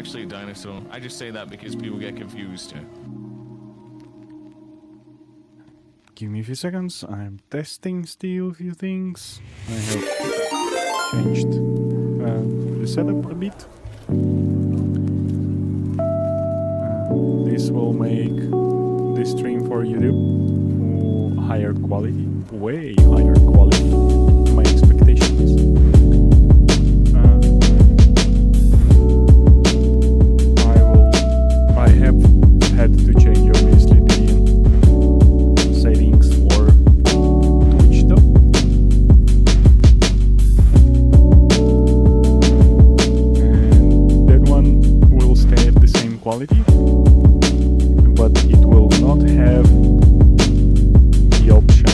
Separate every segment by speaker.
Speaker 1: actually a dinosaur. I just say that because people get confused.
Speaker 2: Give me a few seconds. I'm testing still a few things. I have changed the setup a bit. This will make this stream for YouTube higher quality, way higher quality to my expectations. I have had to change obviously the settings for Twitch though. And that one will stay at the same quality, but it will not have the option.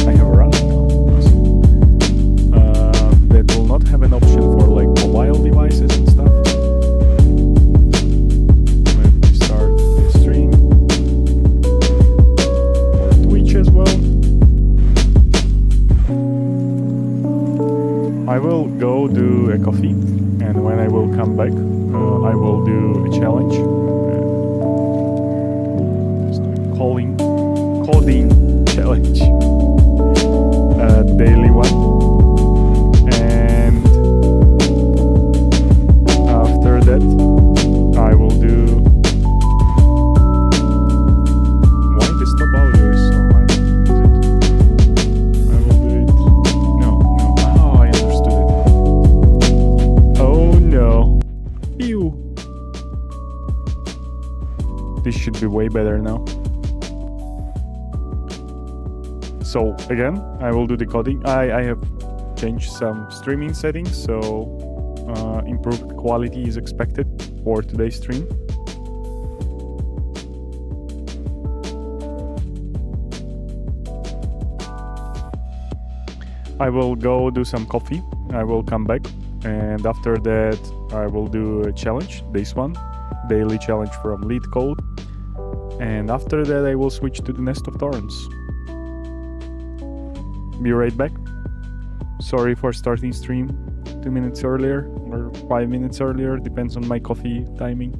Speaker 2: I have a run that will not have an option for like mobile devices and stuff. Let me start the stream for Twitch as well. I will go do a coffee, and when I will come back, I will do a challenge. Coding challenge. Daily one. And after that, I will do... Why the stop audio is so high? Is it? I will do it... No. Oh, I understood it. Oh no. Ew. This should be way better now. So again, I will do the coding. I have changed some streaming settings, so improved quality is expected for today's stream. I will go do some coffee. I will come back, and after that I will do a challenge, this one, daily challenge from Lead Code. And after that I will switch to the Nest of Thorns. Be right back. Sorry for starting stream 2 minutes earlier or 5 minutes earlier, depends on my coffee timing.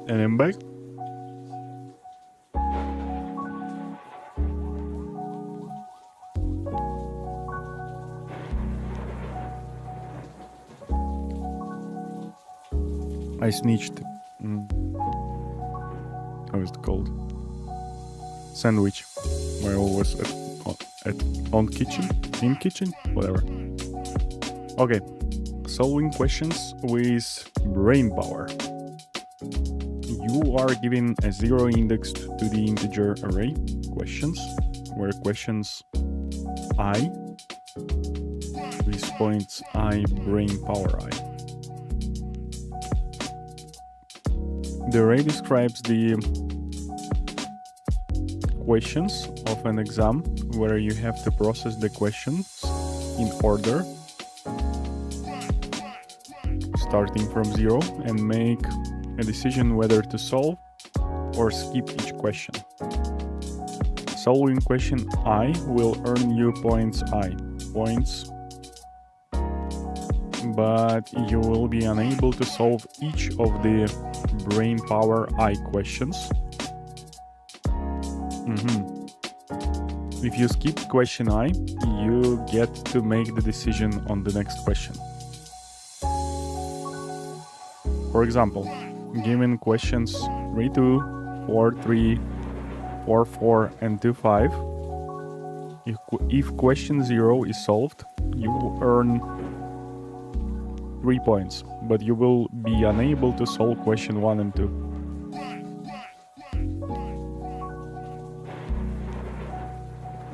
Speaker 2: And I'm back. I snitched. How is it called? Sandwich. Where I was on kitchen, in kitchen, whatever. Okay, solving questions with brain power. You are given a 0 indexed to the integer array questions, where questions I, with points I, brain power I. The array describes the questions of an exam where you have to process the questions in order, starting from 0, and make a decision whether to solve or skip each question. Solving question I will earn you points but you will be unable to solve each of the brain power I questions. If you skip question I, you get to make the decision on the next question. For example, given questions 3-2, 4-3, 4-4, and 2-5, if question 0 is solved, you will earn 3 points, but you will be unable to solve question 1 and 2.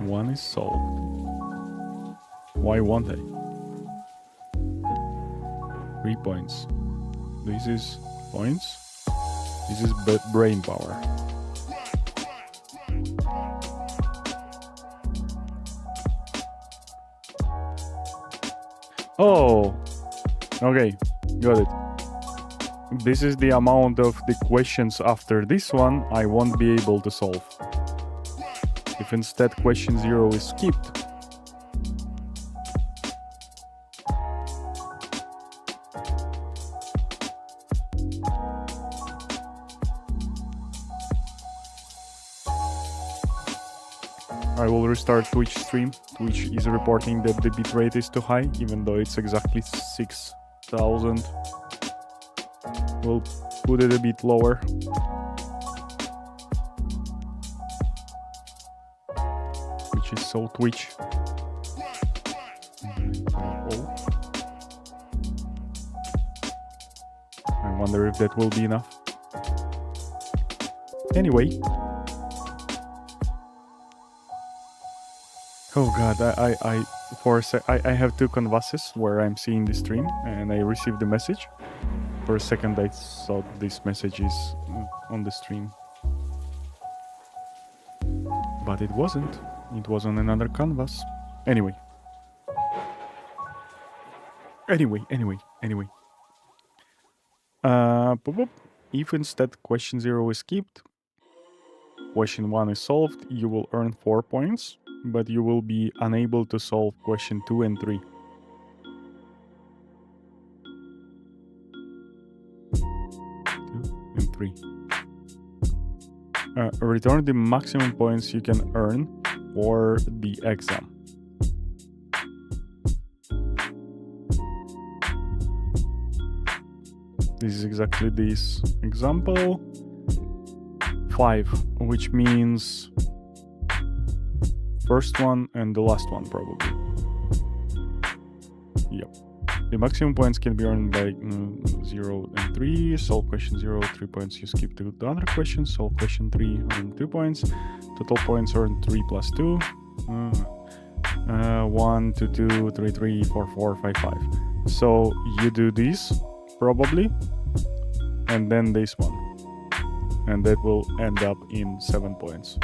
Speaker 2: One is solved. Why won't I? 3 points. This is points. This is brain power. Oh, okay, got it. This is the amount of the questions after this one I won't be able to solve. If instead question 0 is skipped, I will restart Twitch stream. Twitch is reporting that the bitrate is too high, even though it's exactly 6,000. We'll put it a bit lower. Which is so Twitch. I wonder if that will be enough. Anyway. Oh god, I have 2 canvases where I'm seeing the stream and I received the message. For a second I thought this message is on the stream. But it wasn't. It was on another canvas. Anyway. If instead question 0 is skipped, question 1 is solved, you will earn 4 points, but you will be unable to solve question 2 and 3. 2 and 3. Return the maximum points you can earn for the exam. This is exactly this example. 5, which means first one and the last one probably. Yep. The maximum points can be earned by 0 and 3. Solve question 0, 3 points. You skip to the other question. Solve question 3, earn 2 points. Total points earned 3 plus 2. 1, 2, 2, 3, 3, 4, 4, 5, 5. So you do this probably, and then this one. And that will end up in 7 points.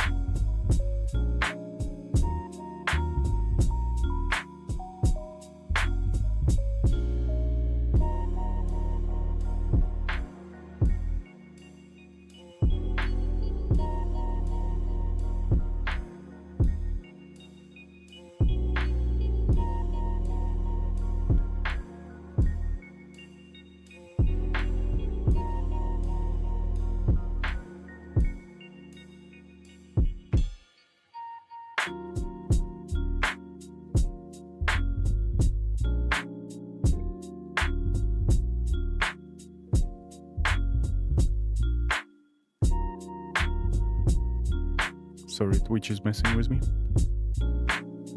Speaker 2: sorry, Twitch is messing with me.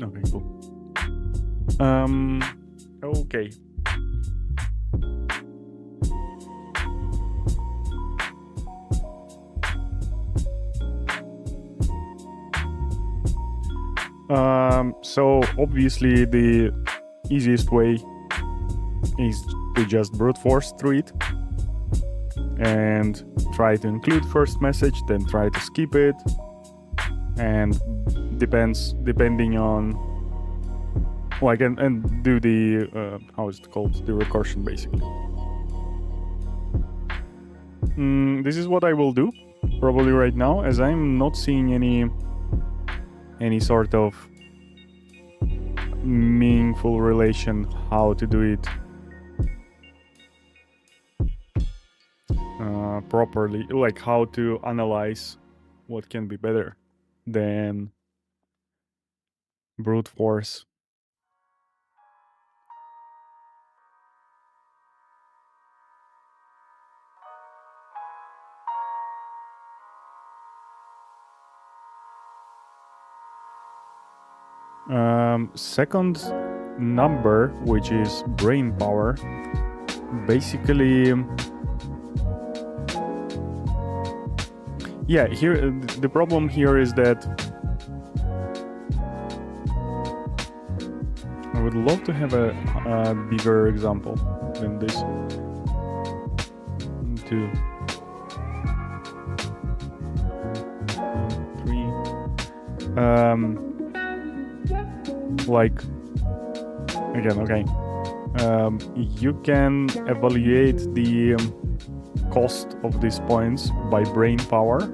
Speaker 2: Okay, cool. Okay. So obviously the easiest way is to just brute force through it and try to include first message, then try to skip it, and depending on like and do the how is it called, the recursion basically. This is what I will do probably right now, as I'm not seeing any sort of meaningful relation how to do it properly, like how to analyze what can be better than brute force. Second number, which is brain power, basically, yeah, here the problem here is that I would love to have a bigger example than this. 2, 3. Like again, okay. You can evaluate the cost of these points by brain power,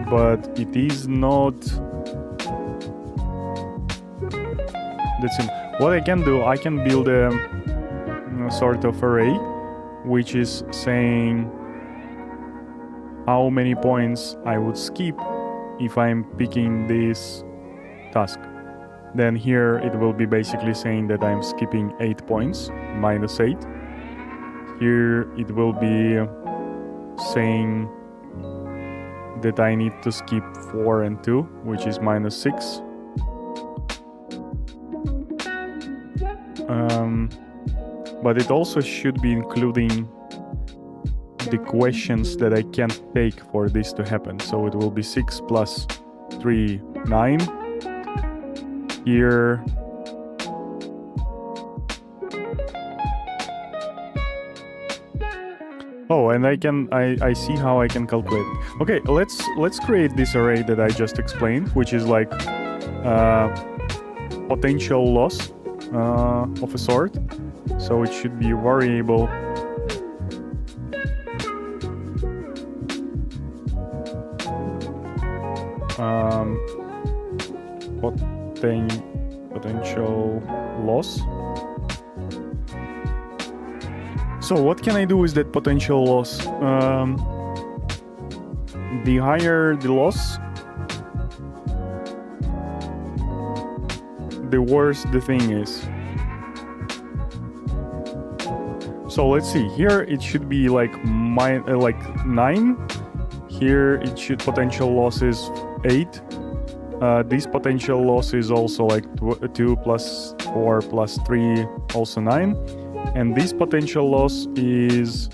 Speaker 2: but it is not. That's it. What I can do, I can build a sort of array, which is saying how many points I would skip if I'm picking this task. Then here it will be basically saying that I'm skipping 8 points, -8. Here it will be saying that I need to skip 4 and 2, which is -6. But it also should be including the questions that I can't take for this to happen. So it will be 6 plus 3, 9. Here oh, and I see how I can calculate it. Okay, let's create this array that I just explained, which is like potential loss of a sort. So it should be a variable potential loss. So what can I do with that potential loss? The higher the loss, the worse the thing is. So let's see. Here it should be like 9. Here it should potential loss is 8. This potential loss is also like 2 plus 4 plus 3, also 9. And this potential loss is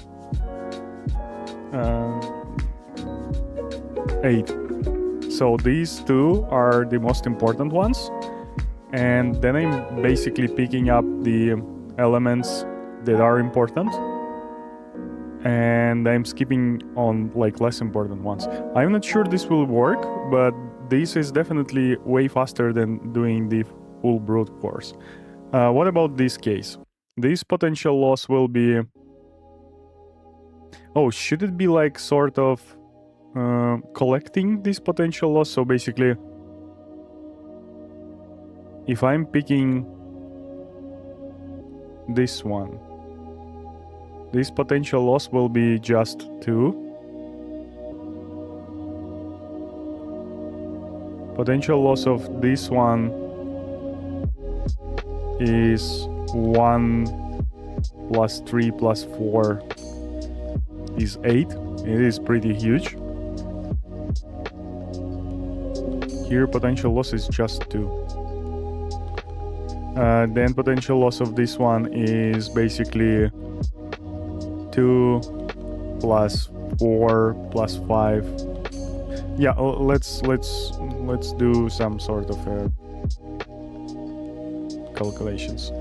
Speaker 2: 8. So these two are the most important ones. And then I'm basically picking up the elements that are important. And I'm skipping on like less important ones. I'm not sure this will work, but this is definitely way faster than doing the full brute force. What about this case? This potential loss will be... Oh, should it be like sort of collecting this potential loss? So basically, if I'm picking this one, this potential loss will be just 2. Potential loss of this one is 1 plus 3 plus 4 is 8. It is pretty huge. here potential loss is just 2. Then potential loss of this one is basically 2 plus 4 plus 5. Yeah, let's do some sort of calculations,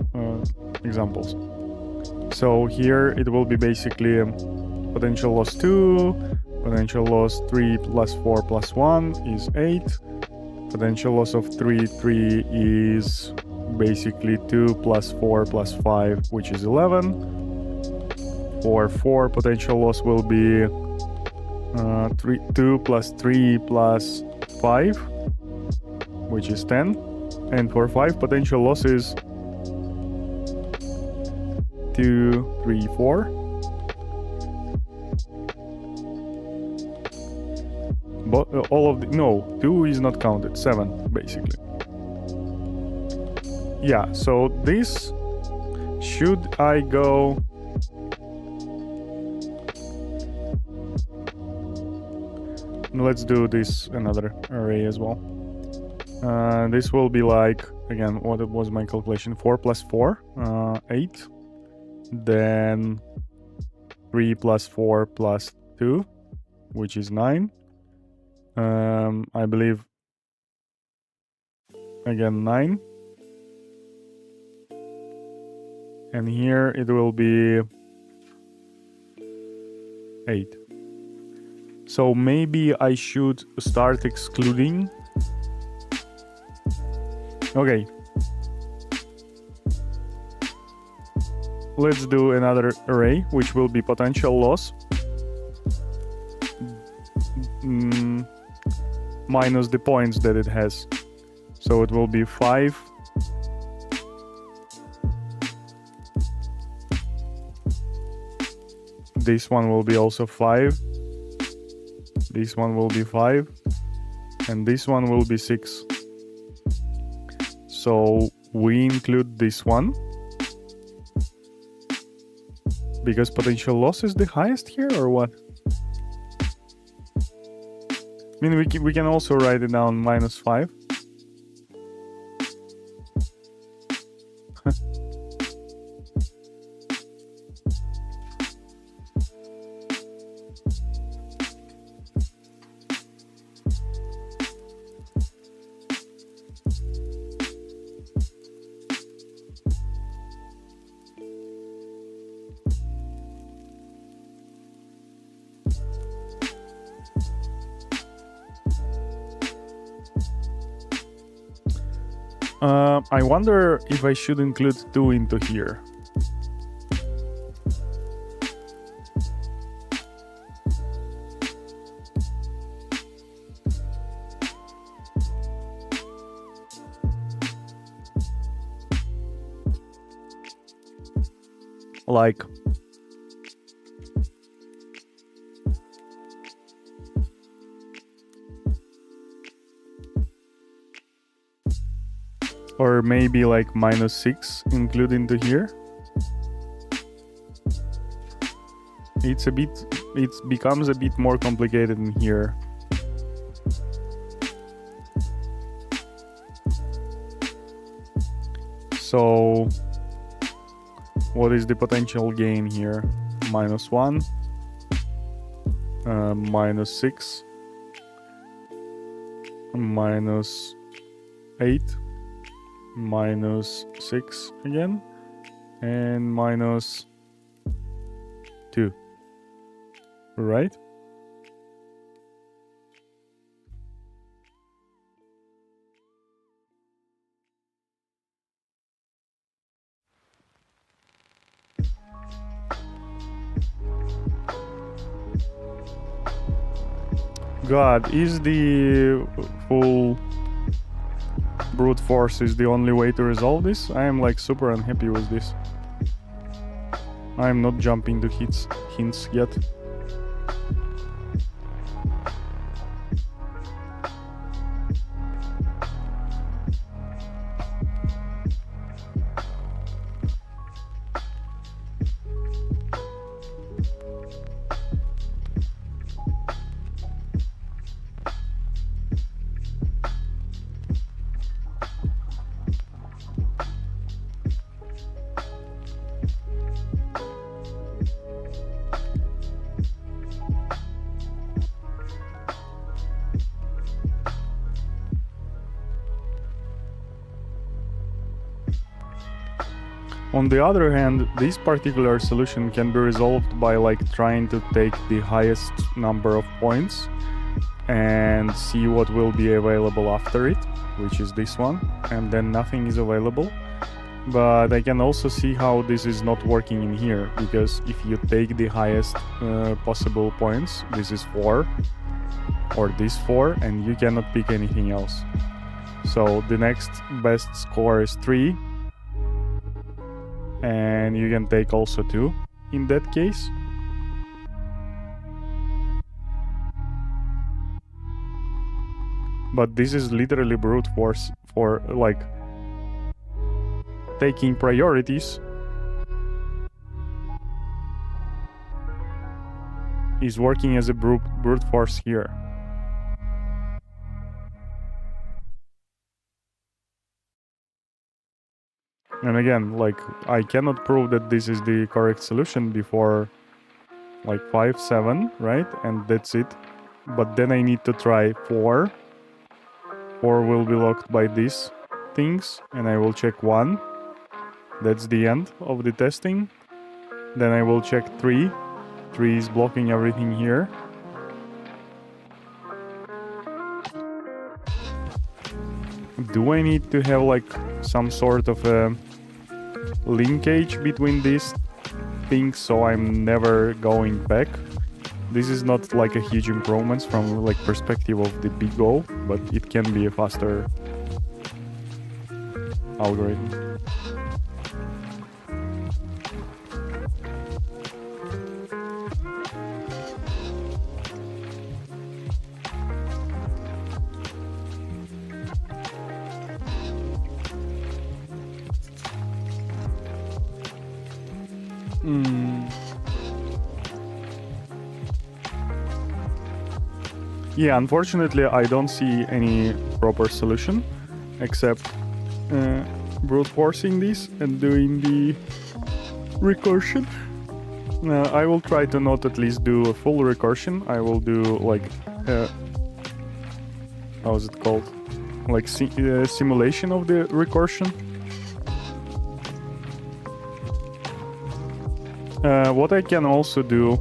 Speaker 2: examples. So here it will be basically potential loss 2, potential loss 3 plus 4 plus 1 is 8, potential loss of 3 is basically 2 plus 4 plus 5, which is 11. For 4, potential loss will be 2 plus 3 plus 5, which is 10. And for 5, potential loss is 2, 3, 4. But all of the... No, 2 is not counted. 7, basically. Yeah, so this... Should I go... Let's do this another array as well. This will be like, again, what was my calculation? 4 plus 4, 8. Then 3 plus 4 plus 2, which is 9. I believe, again, 9. And here it will be 8. So maybe I should start excluding. Okay. Let's do another array, which will be potential loss minus the points that it has. So it will be 5. This one will be also 5. This one will be 5. And this one will be 6. So we include this one. Because potential loss is the highest here, or what? I mean, we can also write it down minus 5. I wonder if I should include 2 into here. Like... Or maybe like minus 6 include into here. It becomes a bit more complicated in here. So what is the potential gain here? Minus 1, minus 6, minus 8, minus 6 again, and minus 2, right? God, is the full brute force is the only way to resolve this? I am like super unhappy with this. I am not jumping to hints yet. On the other hand, this particular solution can be resolved by like trying to take the highest number of points and see what will be available after it, which is this one, and then nothing is available. But I can also see how this is not working in here, because if you take the highest possible points, this is 4 or this 4, and you cannot pick anything else. So the next best score is 3, and you can take also 2 in that case. But this is literally brute force for like taking priorities is working as a brute force here. And again, like, I cannot prove that this is the correct solution before like 5, 7, right? And that's it. But then I need to try 4. 4 will be locked by these things, and I will check 1. That's the end of the testing. Then I will check 3. 3 is blocking everything here. Do I need to have like some sort of a linkage between these things so I'm never going back? This is not like a huge improvement from like perspective of the big goal, but it can be a faster algorithm. Yeah, unfortunately, I don't see any proper solution except brute forcing this and doing the recursion. I will try to not at least do a full recursion. I will do like how is it called? Like simulation of the recursion. What I can also do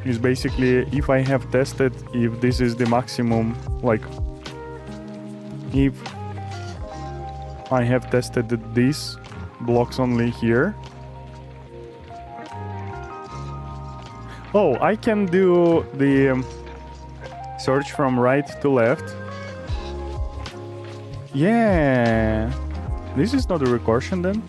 Speaker 2: is basically, if I have tested if this is the maximum, like if I have tested that this blocks only here. Oh, I can do the search from right to left. Yeah, this is not a recursion then.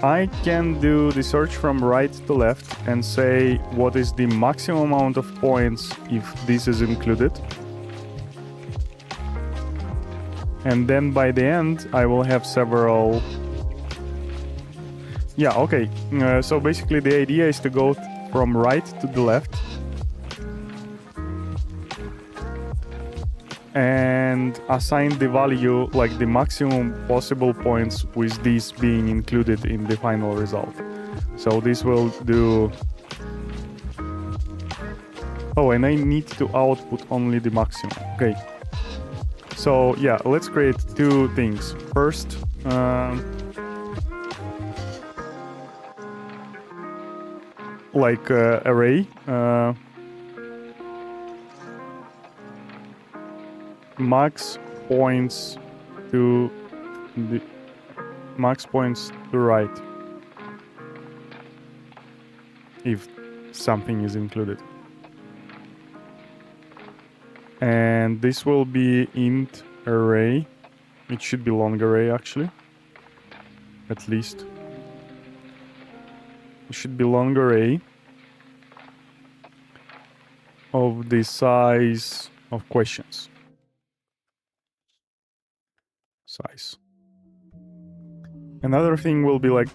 Speaker 2: I can do the search from right to left and say what is the maximum amount of points if this is included. And then by the end, I will have several... Yeah, okay. So basically the idea is to go from right to the left. And assign the value, like the maximum possible points, with these being included in the final result. So this will do... Oh, and I need to output only the maximum. Okay. So yeah, let's create two things. First, like array. Max points to the max points to right if something is included, and this will be int array. It should be long array actually, at least it should be long array of the size of questions. Size. Another thing will be like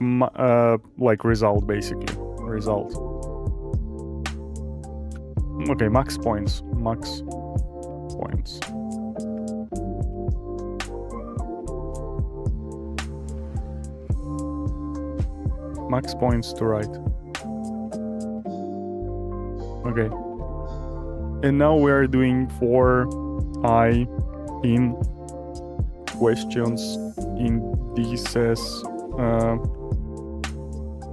Speaker 2: result, basically. Result. Okay, max points. Max points. Max points to right. Okay. And now we are doing for I in questions, indices,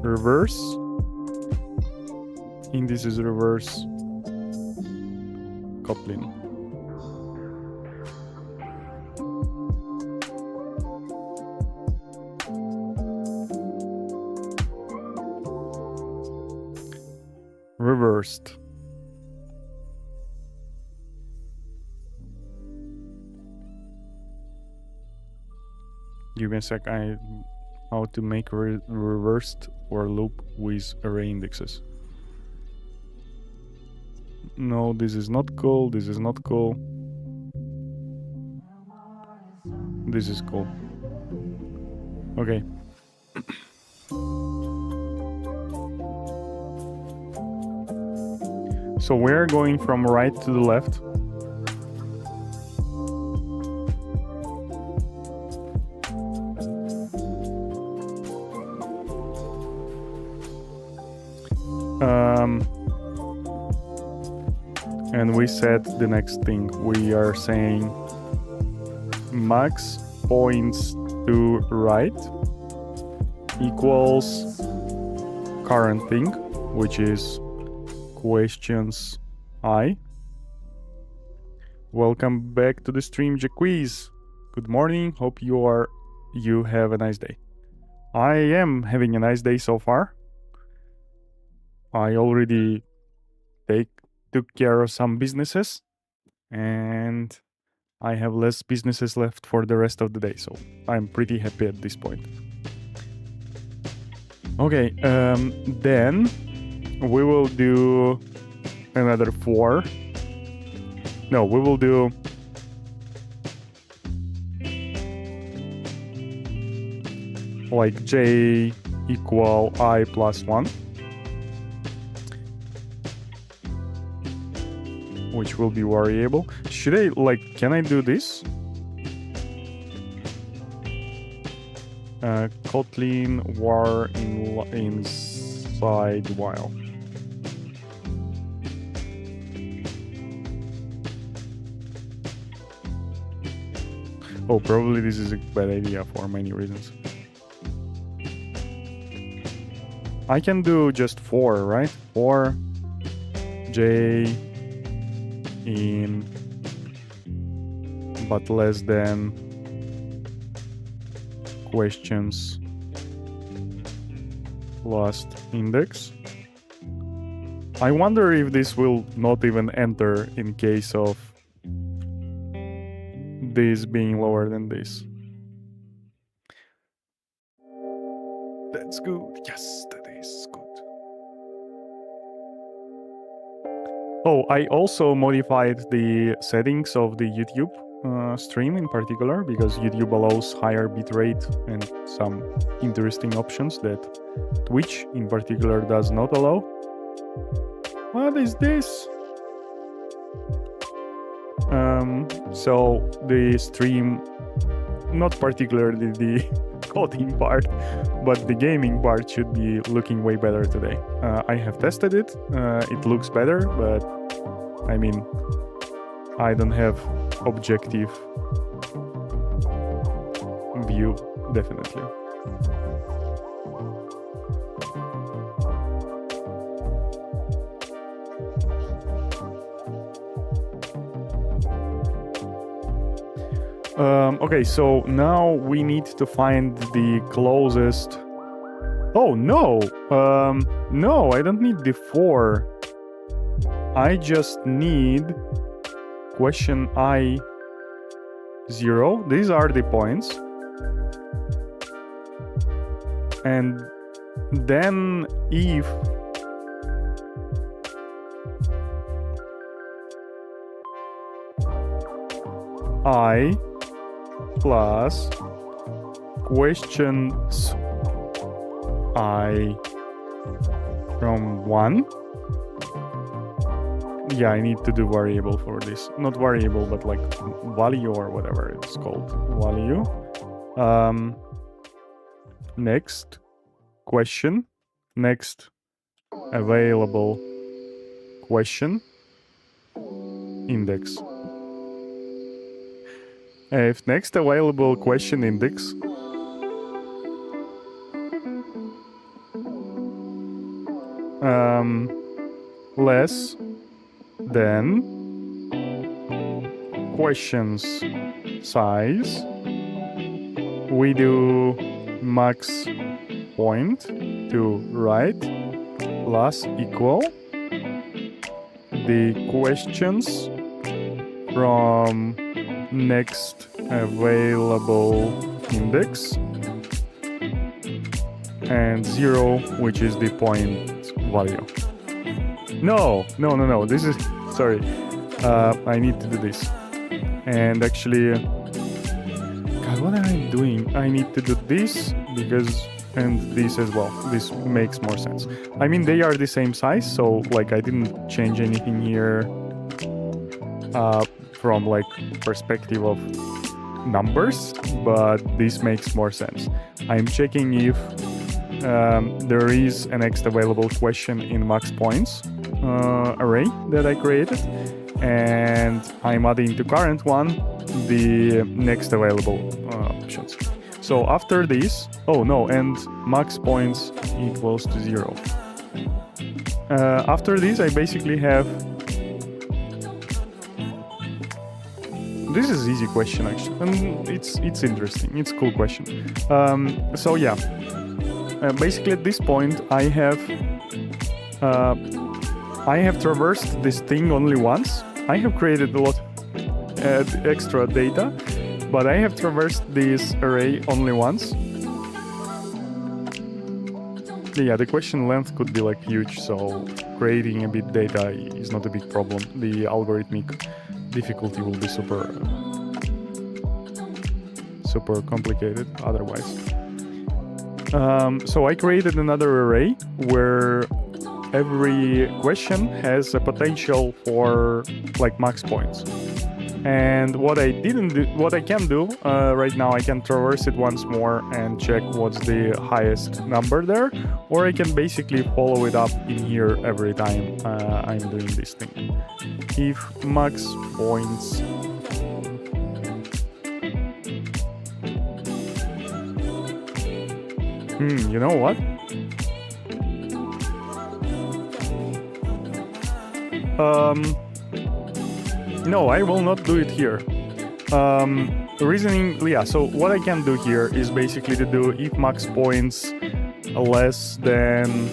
Speaker 2: reverse. Indices reverse coupling. Reversed. Give me a sec. How to make reversed for loop with array indexes. No, this is not cool. This is not cool. This is cool. Okay. So we're going from right to the left. And we said the next thing. We are saying max points to right equals current thing, which is questions I. Welcome back to the stream, Jaquiz. Good morning. Hope you have a nice day. I am having a nice day so far. I already took care of some businesses, and I have less businesses left for the rest of the day, so I'm pretty happy at this point. Okay, then we will do another 4. No, we will do like j equal I plus 1, which will be variable. Should I, can I do this? Kotlin var inside while. Oh, probably this is a bad idea for many reasons. I can do just 4, right? 4 j in but less than questions last index. I wonder if this will not even enter in case of this being lower than this. That's good. Yes, that is good. Oh, I also modified the settings of the YouTube stream in particular, because YouTube allows higher bitrate and some interesting options that Twitch in particular does not allow. What is this? So the stream, not particularly the coding part, but the gaming part should be looking way better today. I have tested it. It looks better, but I mean, I don't have objective view, definitely. Okay, so now we need to find the closest. Oh no! No, I don't need the 4. I just need question I 0. These are the points. And then if I plus questions I from 1. Yeah, I need to do variable for this. Not variable, but like value or whatever it's called. Value. Next question. Next available question. Index. If next available question index less than questions size. We do max point to right plus equal the questions from next available index and 0, which is the point value. No, this is, sorry, I need to do this. And actually, God, what am I doing? I need to do this because, and this as well. This makes more sense. I mean, they are the same size, so like I didn't change anything here from like perspective of numbers, but this makes more sense. I'm checking if there is a next available question in max points array that I created, and I'm adding to current one the next available options. So after this, oh no, and max points equals to 0. After this, I basically have, this is easy question actually, and it's interesting, it's a cool question. So yeah, basically at this point I have traversed this thing only once. I have created a lot of extra data, but I have traversed this array only once. Yeah, the question length could be like huge, so creating a bit data is not a big problem. The algorithmic difficulty will be super complicated otherwise. So I created another array where every question has a potential for like max points. And what I can do right now, I can traverse it once more and check what's the highest number there, or I can basically follow it up in here every time I'm doing this thing. If max points you know what? No, I will not do it here. Reasoning, yeah, so what I can do here is basically to do if max points less than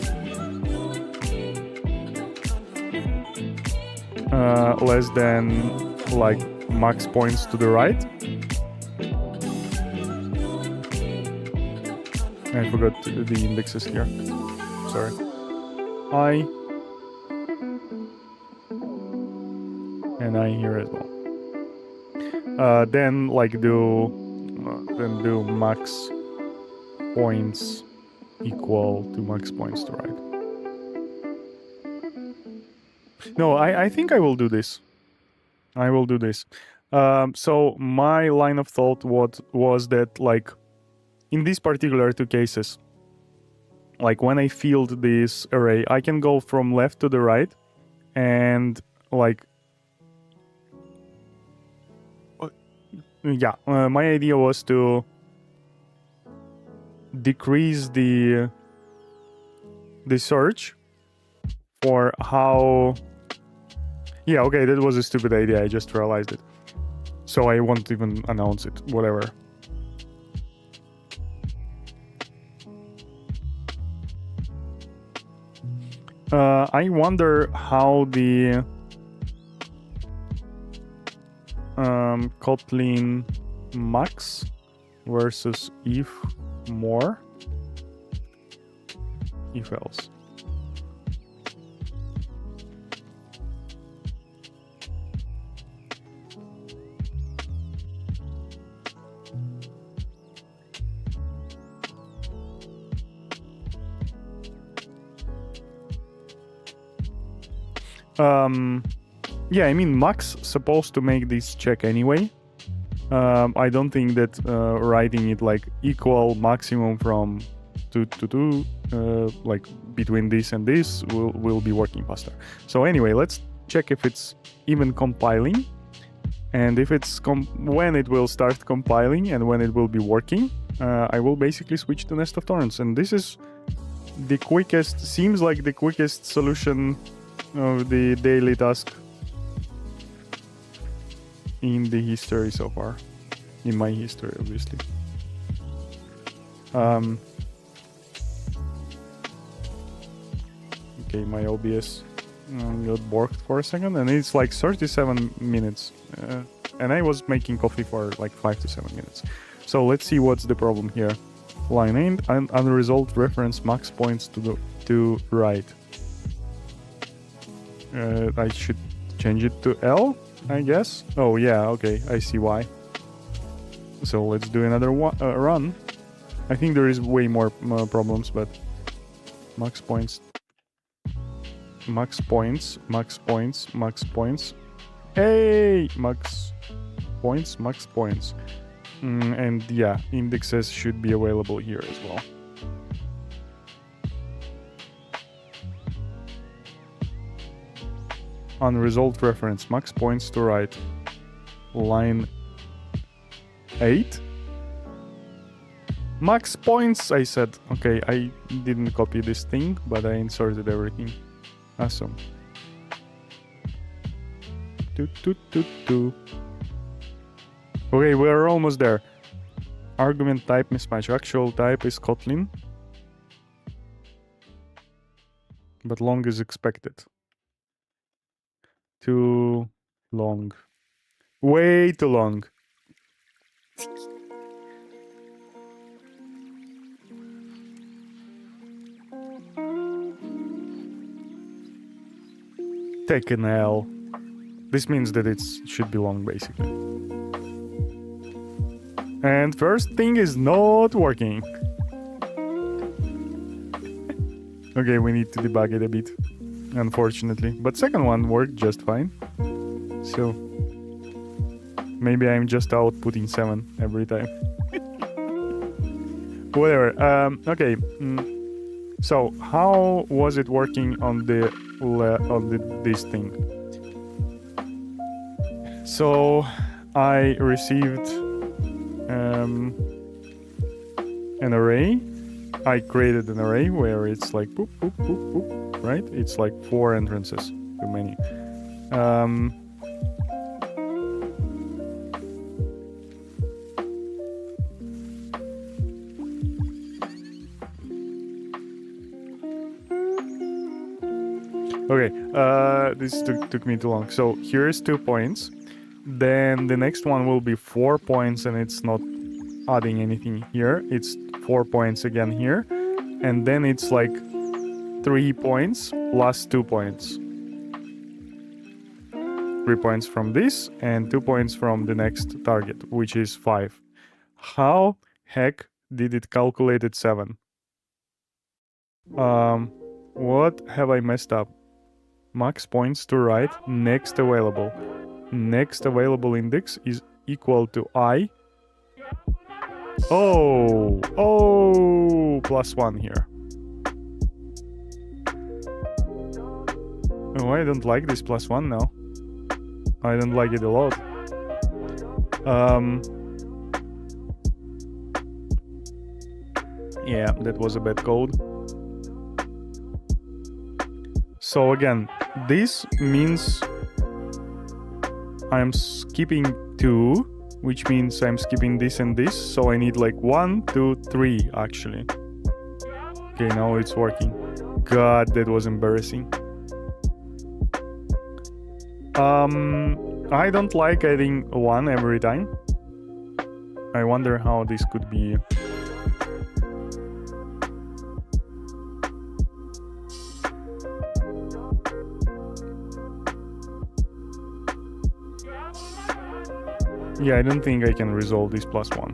Speaker 2: like max points to the right. I forgot the indexes here. Sorry. And I here as well. Then do max points equal to max points to right. No, I think I will do this. I will do this. So my line of thought was that like in these particular two cases, like when I filled this array, I can go from left to the right and like yeah, my idea was to decrease the search for how... Yeah, okay, that was a stupid idea, I just realized it. So I won't even announce it, whatever. I wonder how the Kotlin max versus if more, if else. Yeah, I mean, max supposed to make this check anyway. I don't think that writing it like equal maximum from 2 to 2, like between this and this, will be working faster. So anyway, let's check if it's even compiling, and if it's when it will start compiling and when it will be working. I will basically switch to Nest of Thorns, and this is the quickest, seems like the quickest solution of the daily task in the history so far. In my history, obviously. Okay, my OBS got borked for a second, and it's like 37 minutes. And I was making coffee for like 5 to 7 minutes. So let's see what's the problem here. Line end and unresolved reference max points to right. I should change it to L, I guess. Oh yeah, okay, I see why. So let's do another run. I think there is way more problems, but max points. Max points, max points, max points. Hey! Max points, max points. And yeah, indexes should be available here as well. Unresolved reference, max points to right. Line 8. Max points, I said. Okay, I didn't copy this thing, but I inserted everything. Awesome. Okay, we're almost there. Argument type mismatch. Actual type is Kotlin, but long is expected. Too long. Way too long. Take an L. This means that it should be long, basically. And first thing is not working. Okay, we need to debug it a bit, unfortunately. But second one worked just fine. So maybe I'm just outputting 7 every time. Whatever. Okay. So how was it working on this thing? So I received an array. I created an array where it's like boop, boop, boop, boop, right? It's like 4 entrances, too many. Okay, this took me too long. So here's 2 points. Then the next one will be 4 points, and it's not adding anything here. It's 4 points again here. And then it's like 3 points plus 2 points. 3 points from this and 2 points from the next target, which is 5. How heck did it calculate it 7? What have I messed up? Max points to right, next available. Next available index is equal to I. Oh, plus 1 here. Oh, I don't like this plus 1 now. I don't like it a lot. Yeah, that was a bad code. So again, this means I'm skipping 2, which means I'm skipping this and this. So I need like 1, 2, 3 actually. Okay, now it's working. God, that was embarrassing. I don't like adding 1 every time. I wonder how this could be. Yeah, I don't think I can resolve this plus 1.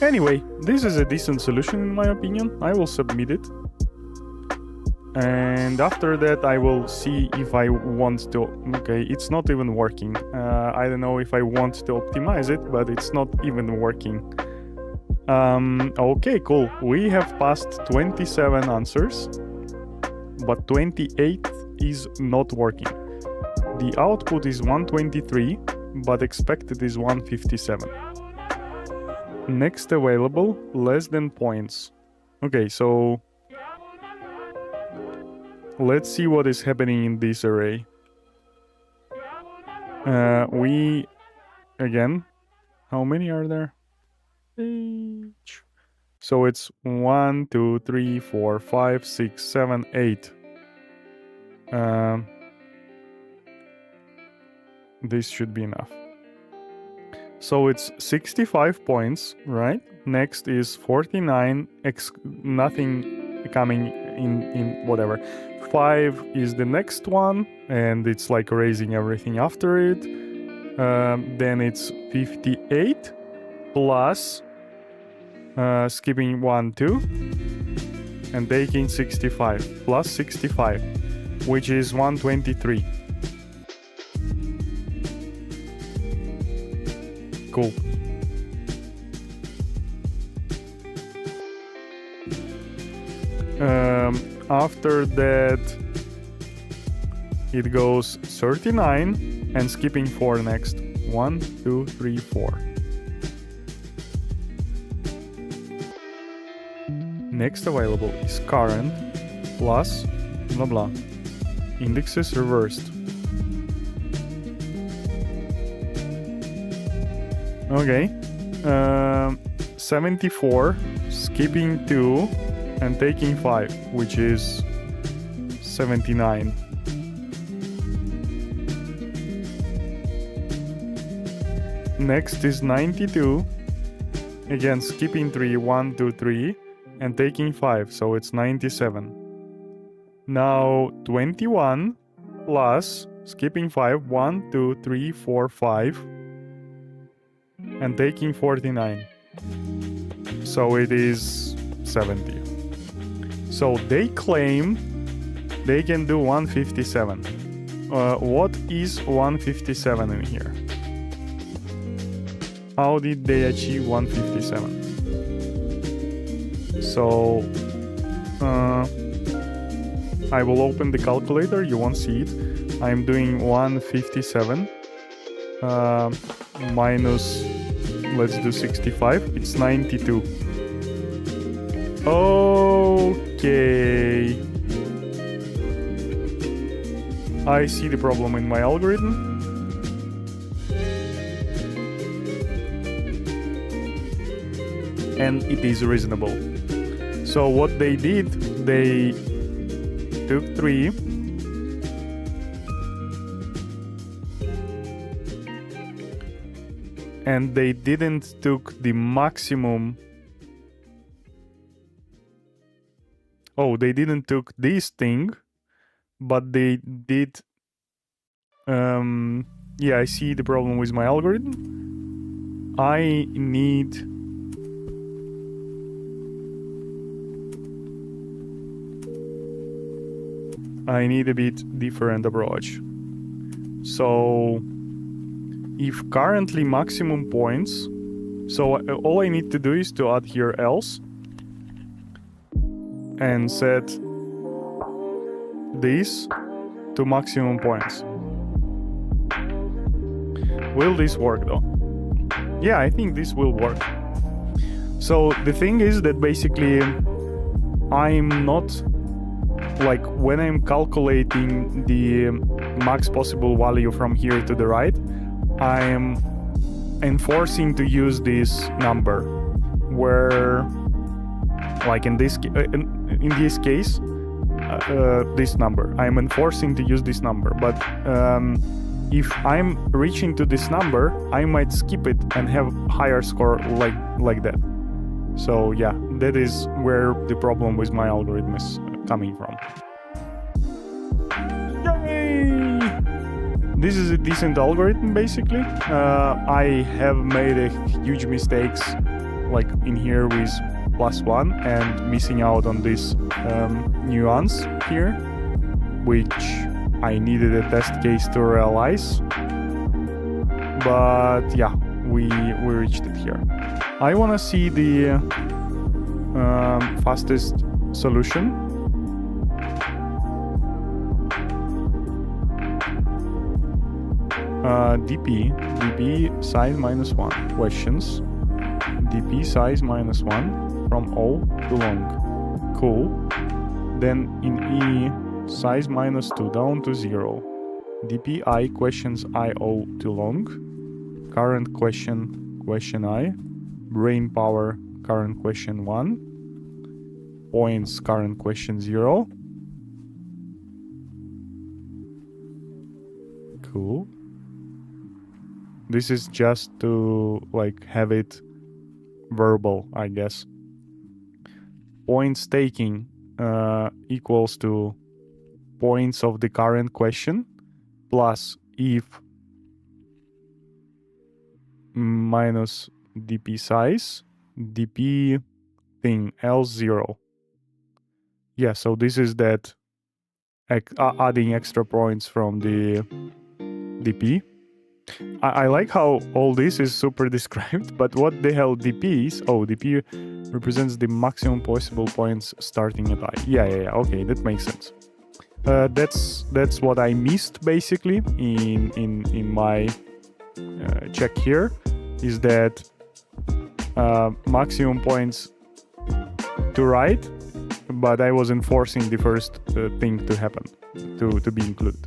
Speaker 2: Anyway, this is a decent solution in my opinion. I will submit it. And after that I will see if I want to... Okay, it's not even working. I don't know if I want to optimize it, but it's not even working. Okay, cool. We have passed 27 answers, but 28 is not working. The output is 123, but expected is 157. Next available, less than points. Okay, so let's see what is happening in this array. We again, how many are there? So it's 1, 2, 3, 4, 5, 6, 7, 8. This should be enough. So it's 65 points, right? Next is 49, nothing coming in whatever. 5 is the next one, and it's like erasing everything after it. Then it's 58 plus skipping 1, 2, and taking 65 plus 65, which is 123. Cool. After that, it goes 39 and skipping 4 next. 1, 2, 3, 4. Next available is current plus blah blah. Indexes reversed. Okay. 74, skipping 2 and taking 5, which is 79. Next is 92. Again, skipping 3, 1, 2, 3, and taking 5, so it's 97. Now 21 plus skipping 5, 1, 2, 3, 4, 5, and taking 49. So it is 70. So they claim they can do 157. What is 157 in here? How did they achieve 157? So I will open the calculator, you won't see it. I'm doing 157 minus, let's do 65, it's 92. Okay. I see the problem in my algorithm. And it is reasonable. So what they did, they took 3 and they didn't took the maximum. Oh, they didn't took this thing, but they did. Yeah, I see the problem with my algorithm. I need a bit different approach. So if currently maximum points, so all I need to do is to add here else and set this to maximum points. Will this work though? Yeah, I think this will work. So the thing is that basically I'm not, like, when I'm calculating the max possible value from here to the right, I'm enforcing to use this number, where, like in this case, this number, I'm enforcing to use this number. But if I'm reaching to this number, I might skip it and have higher score like that. So yeah, that is where the problem with my algorithm is coming from. Yay! This is a decent algorithm, basically. I have made a huge mistakes, like in here with +1 and missing out on this nuance here, which I needed a test case to realize. But yeah, we reached it here. I want to see the fastest solution. DP size -1 questions. DP size -1 from all to long. Cool. Then in E, size -2 down to 0. DPI questions IO too long. Current question I. Brain power current question 1. Points current question 0. Cool. This is just to like have it verbal, I guess. Points taking equals to points of the current question plus if minus dp size dp thing else 0. Yeah, so this is that adding extra points from the dp. I like how all this is super described, but what the hell dp is? Oh, dp represents the maximum possible points starting at I. Yeah, okay, that makes sense. That's what I missed basically in my check here, is that maximum points to write, but I was enforcing the first thing to happen, to be included.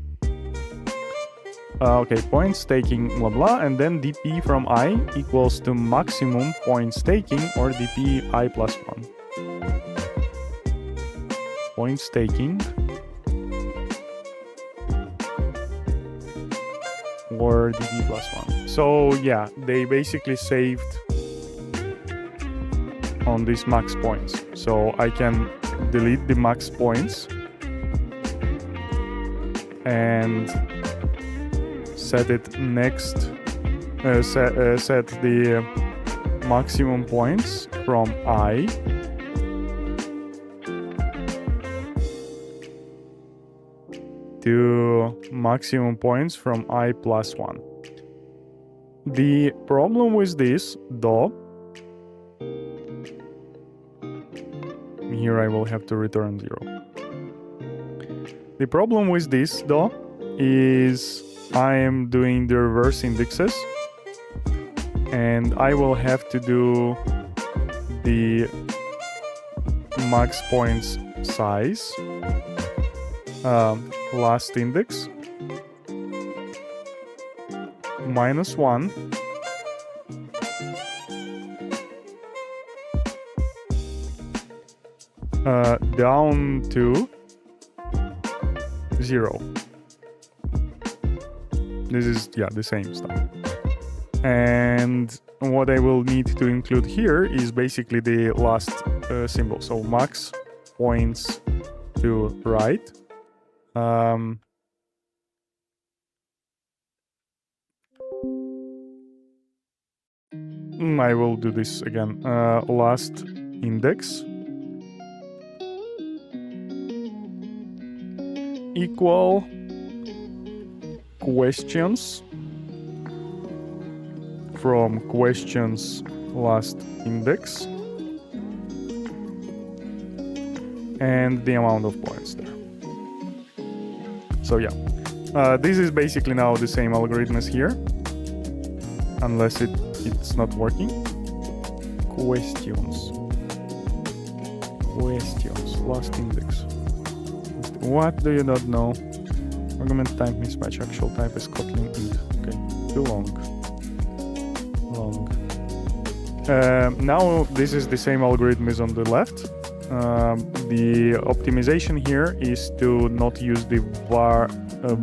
Speaker 2: Okay, points taking blah blah, and then dp from I equals to maximum points taking or dp I plus 1. Points taking or dp plus 1. So yeah, they basically saved on these max points. So I can delete the max points and set it next, set the maximum points from I to maximum points from I plus 1. The problem with this, though, here I will have to return 0. The problem with this, though, is I am doing the reverse indexes, and I will have to do the max points size last index -1 down to 0. This is, yeah, the same stuff. And what I will need to include here is basically the last symbol. So max points to right. I will do this again. Last index equal questions from questions last index and the amount of points there. So yeah, this is basically now the same algorithm as here, unless it's not working. Questions last index. What do you not know? Argument type mismatch, actual type is Kotlin int. Okay, too long. Now this is the same algorithm as on the left. The optimization here is to not use the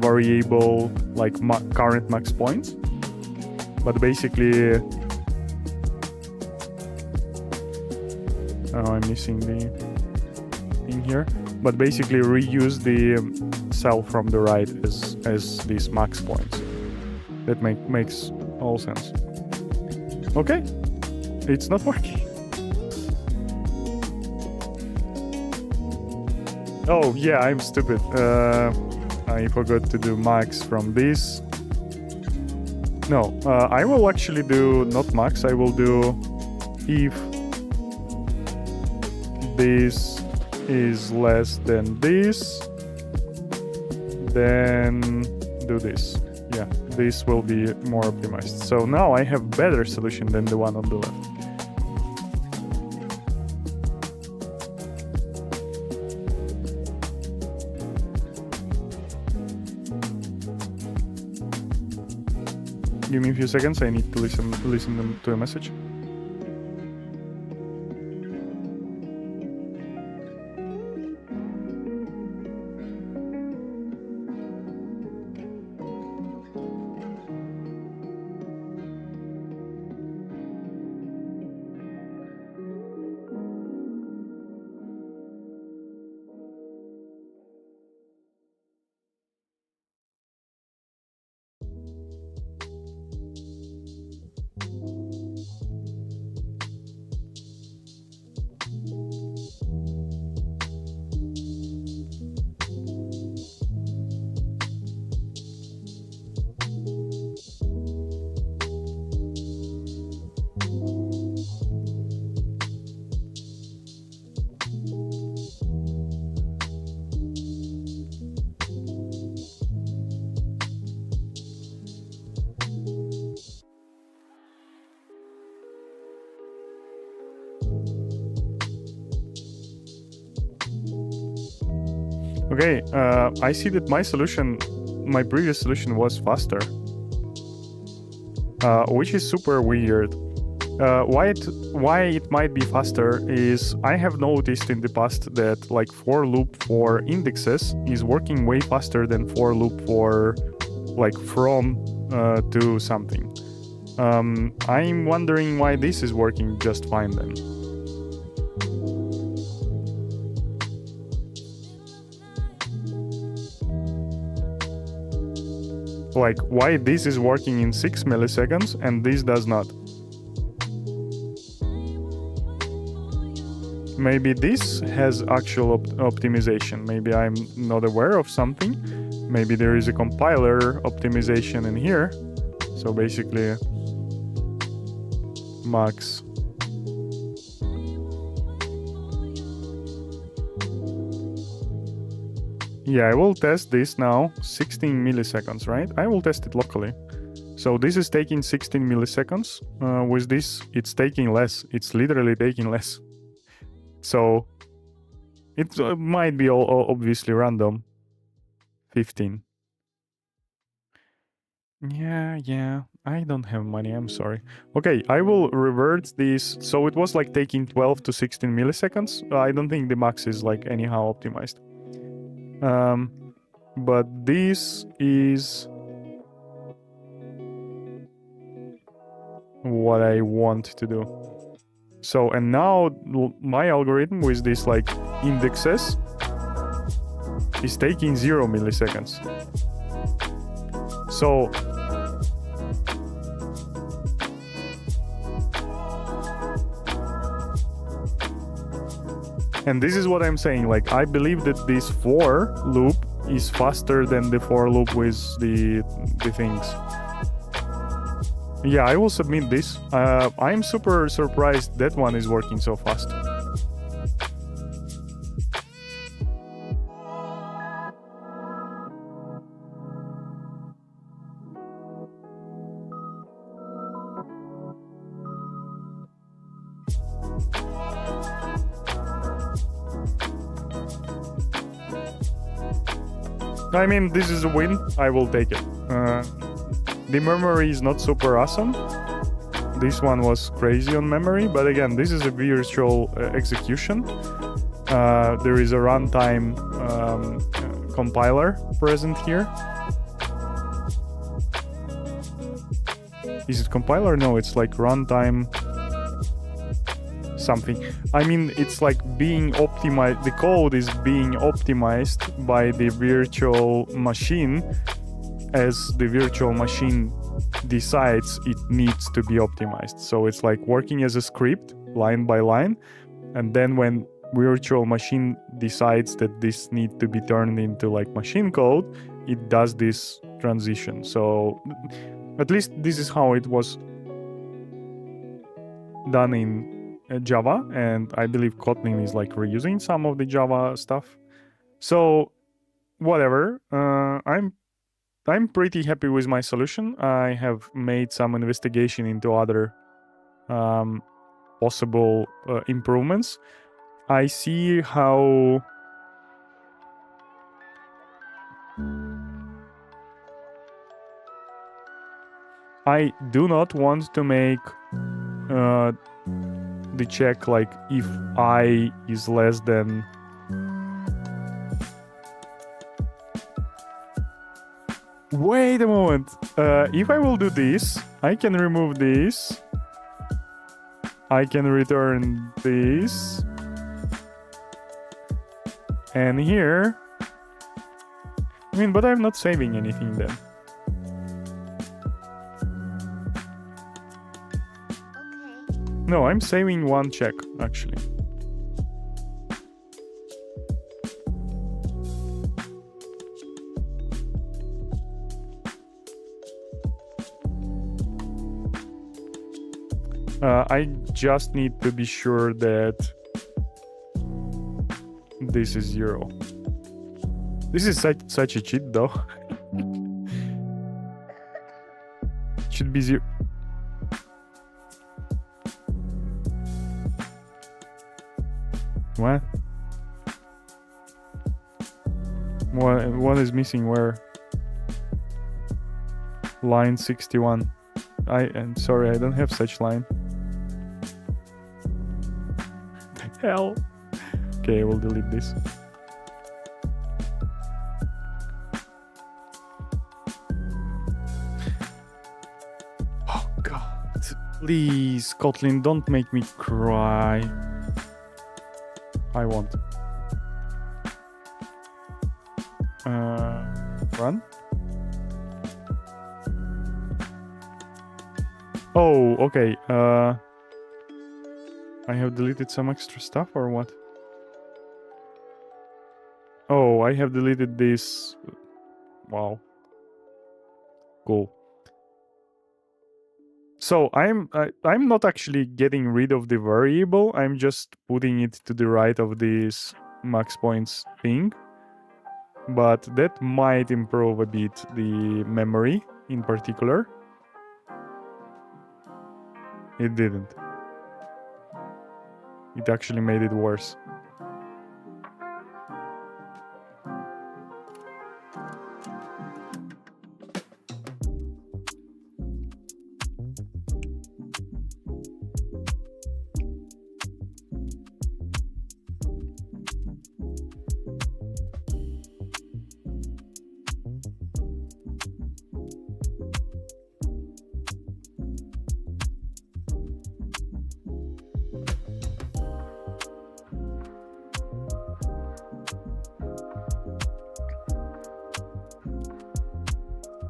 Speaker 2: variable like current max points, but basically I'm missing the thing here, but basically reuse the cell from the right as these max points. That makes all sense. Okay, it's not working. Oh yeah, I'm stupid. I forgot to do max from this. No, I will actually do not max. I will do if this is less than this, then do this. Yeah, this will be more optimized. So now I have better solution than the one on the left. Give me a few seconds. I need to listen to a message. Okay, I see that my previous solution was faster, which is super weird. Why it might be faster is I have noticed in the past that like for loop for indexes is working way faster than for loop for like from to something. I'm wondering why this is working just fine then. Like why this is working in 6 milliseconds and this does not. Maybe this has actual optimization. Maybe I'm not aware of something. Maybe there is a compiler optimization in here. So basically max. Yeah, I will test this now, 16 milliseconds, right? I will test it locally. So this is taking 16 milliseconds. With this, it's taking less. It's literally taking less. So it might be obviously random. 15. Yeah, I don't have money, I'm sorry. Okay, I will revert this. So it was like taking 12 to 16 milliseconds. I don't think the max is like anyhow optimized. But this is what I want to do. So, and now my algorithm with this like indexes is taking 0 milliseconds. So and this is what I'm saying, like I believe that this for loop is faster than the for loop with the things. Yeah, I will submit this. I'm super surprised that one is working so fast. I mean, this is a win. I will take it. The memory is not super awesome. This one was crazy on memory, but again, this is a virtual execution. There is a runtime compiler present here. Is it compiler? No, it's like runtime something. I mean, it's like being optimized. The code is being optimized by the virtual machine as the virtual machine decides it needs to be optimized. So it's like working as a script line by line, and then when virtual machine decides that this needs to be turned into like machine code, it does this transition. So at least this is how it was done in Java, and I believe Kotlin is like reusing some of the Java stuff. So whatever, I'm pretty happy with my solution. I have made some investigation into other possible improvements. I see how I do not want to make the check like if I is less than. Wait a moment. If I will do this, I can remove this. I can return this. And here. I mean, but I'm not saving anything then. No, I'm saving one check, actually. I just need to be sure that this is 0. This is such a cheat, though. Should be 0. What? What is missing where? Line 61. I'm sorry, I don't have such line. The hell? Okay, I will delete this. Oh god. Please, Kotlin, don't make me cry. I won't. Run? Oh, okay. I have deleted some extra stuff or what? Oh, I have deleted this. Wow. Cool. So I'm not actually getting rid of the variable. I'm just putting it to the right of this max points thing. But that might improve a bit the memory in particular. It didn't. It actually made it worse.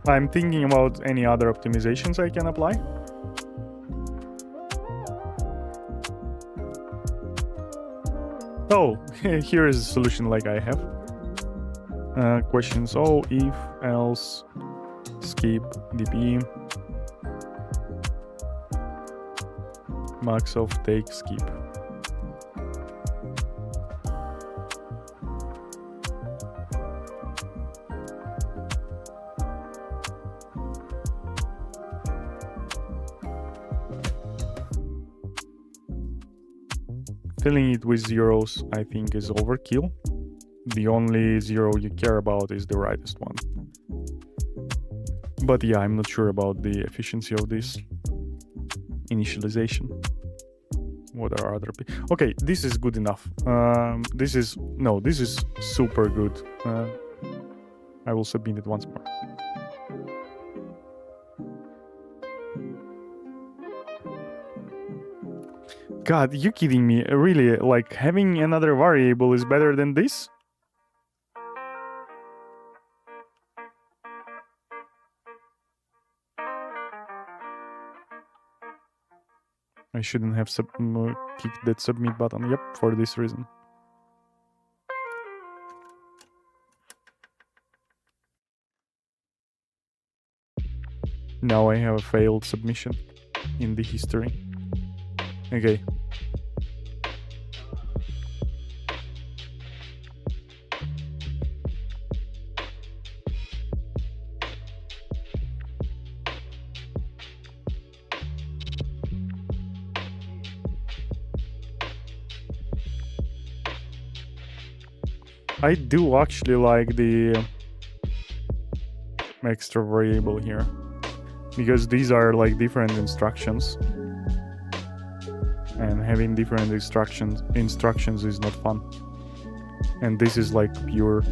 Speaker 2: I'm thinking about any other optimizations I can apply. Oh, here is a solution like I have. Questions. Oh, if, else, skip, dp, max of take, skip. Filling it with zeros, I think, is overkill. The only 0 you care about is the rightest one. But yeah, I'm not sure about the efficiency of this initialization. What are other... Okay, this is good enough. This is super good. I will submit it once more. God, you kidding me? Really? Like, having another variable is better than this? I shouldn't have kicked that submit button. Yep, for this reason. Now I have a failed submission in the history. Okay. I do actually like the extra variable here. because these are like different instructions, and having different instructions is not fun. And this is like pure.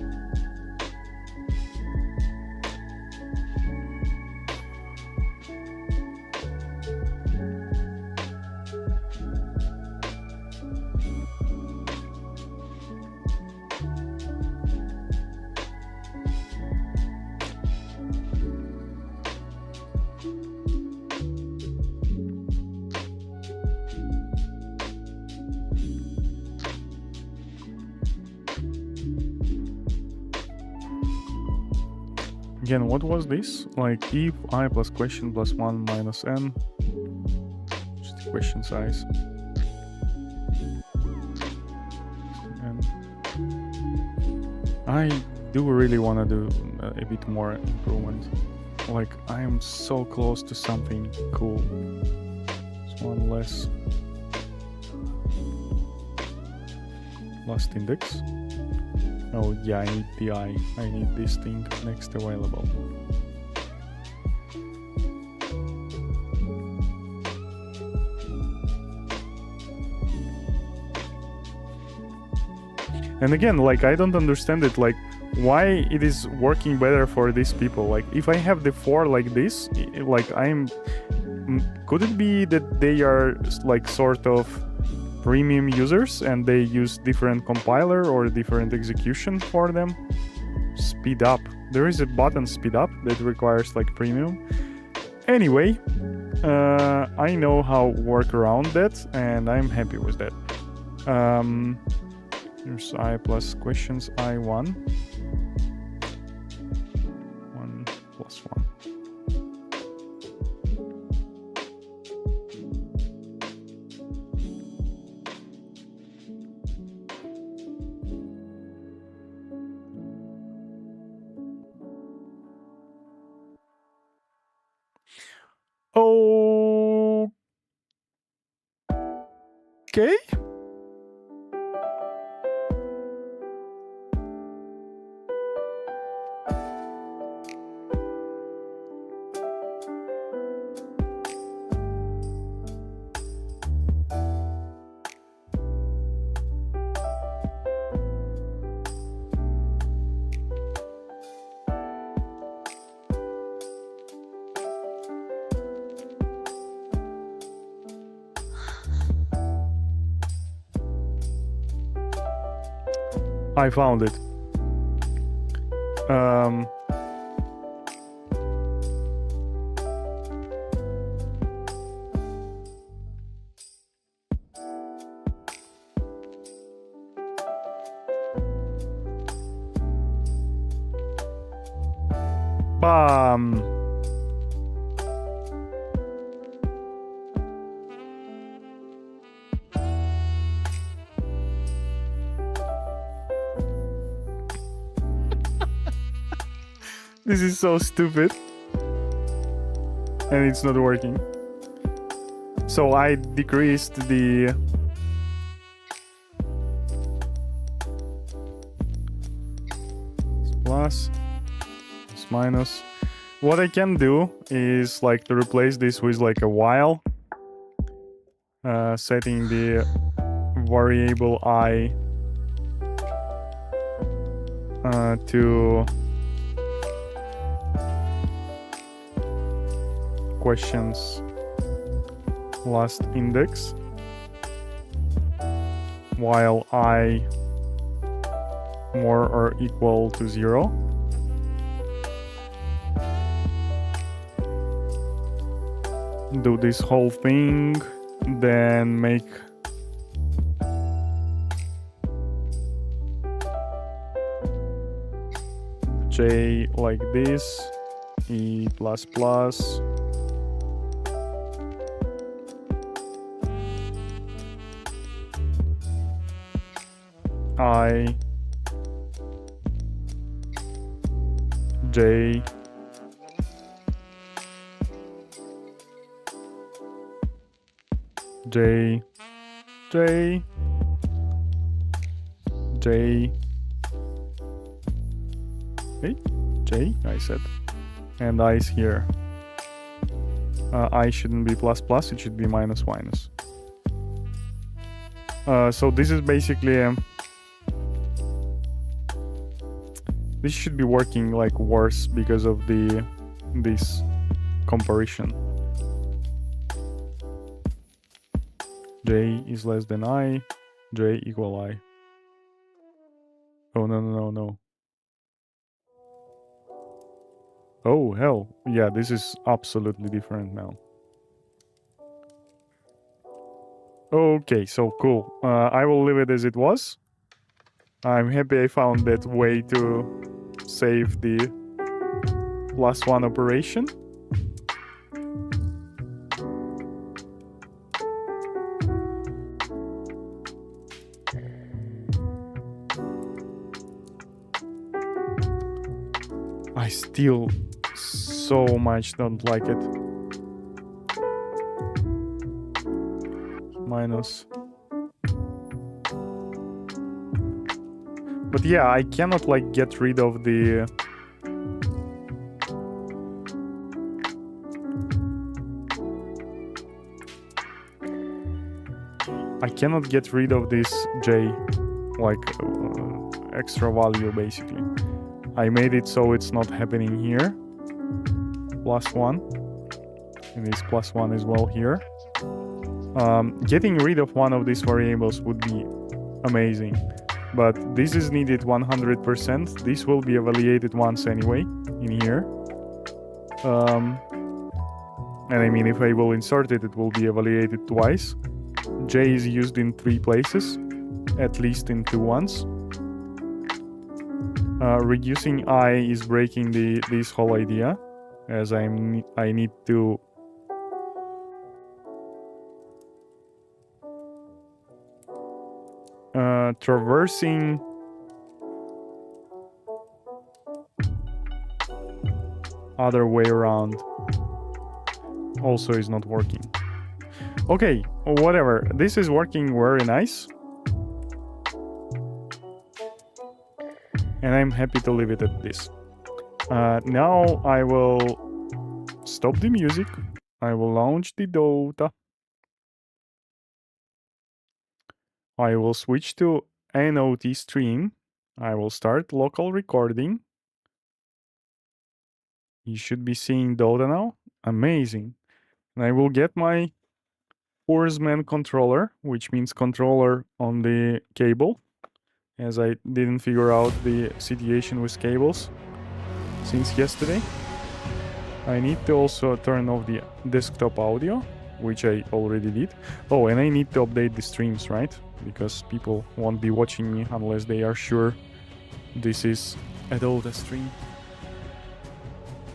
Speaker 2: Again, what was this? Like if I plus question plus 1 minus n. Just the question size. And I do really want to do a bit more improvement. Like I am so close to something cool. It's one less. Last index. Oh yeah, I need the I need this thing next available. And again, like I don't understand it, like why it is working better for these people. Like if I have the 4 like this, like could it be that they are like sort of premium users and they use different compiler or different execution for them? Speed up. There is a button speed up that requires like premium. Anyway, I know how work around that and I'm happy with that. Here's I plus questions I1. 1 plus 1. Okay. I found it. Bam. This is so stupid. And it's not working. So I decreased the plus, minus. What I can do is like to replace this with like a while, setting the variable I to questions last index, while I more or equal to 0. Do this whole thing, then make J like this, E plus plus, I, J, J, J, J, hey, J, I said, and I is here. I shouldn't be plus plus, it should be minus minus. So this is basically this should be working like worse because of this comparison. J is less than I, J equal I. Oh no. Oh hell, yeah, this is absolutely different now. Okay, so cool. I will leave it as it was. I'm happy I found that way to save the +1 operation. I still so much don't like it. Minus. But yeah, I cannot like get rid of the I cannot get rid of this J, like extra value basically. I made it so it's not happening here. +1. And it's +1 as well here. Getting rid of one of these variables would be amazing. But this is needed 100%. This will be evaluated once anyway in here. And I mean, if I will insert it, it will be evaluated twice. J is used in 3 places, at least in 2 ones. Reducing I is breaking this whole idea, as I need to traversing other way around also is not working. Okay, whatever. This is working very nice. And I'm happy to leave it at this. Now I will stop the music. I will launch the Dota. I will switch to NOT stream. I will start local recording. You should be seeing Dota now. Amazing. And I will get my Thorns controller, which means controller on the cable, as I didn't figure out the situation with cables since yesterday. I need to also turn off the desktop audio, which I already did. Oh, and I need to update the streams, right? Because people won't be watching me unless they are sure this is a Dota stream.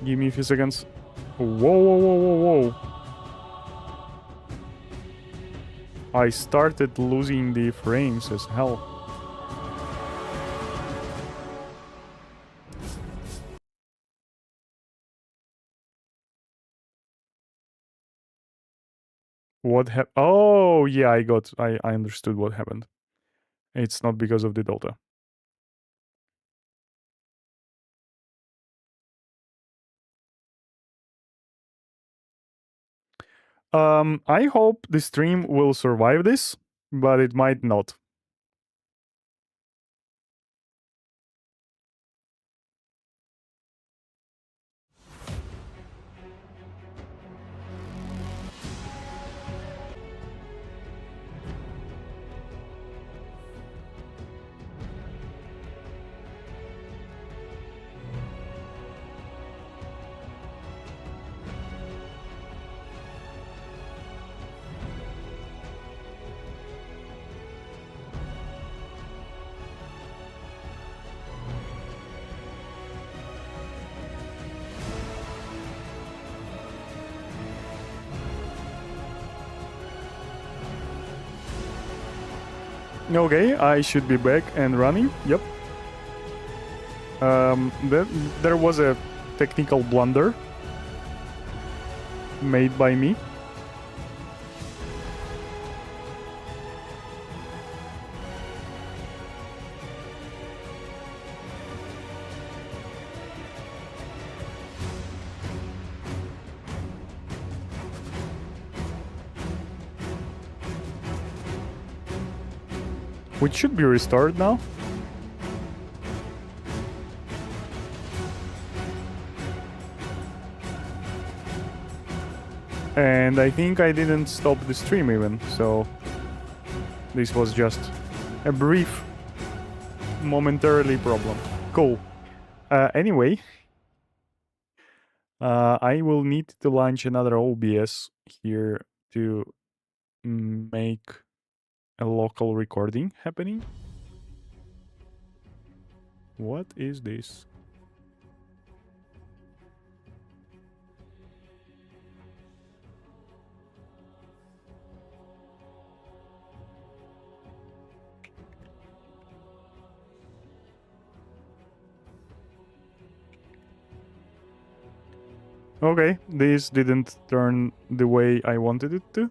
Speaker 2: Give me a few seconds. Whoa. I started losing the frames as hell. What happened? Oh, yeah, I understood what happened. It's not because of the Dota. I hope the stream will survive this, but it might not. Okay, I should be back and running. Yep. There was a technical blunder made by me. which should be restored now. And I think I didn't stop the stream even, so this was just a brief, momentarily problem. Cool. Anyway, I will need to launch another OBS here to make a local recording happening. What is this? Okay, this didn't turn the way I wanted it to.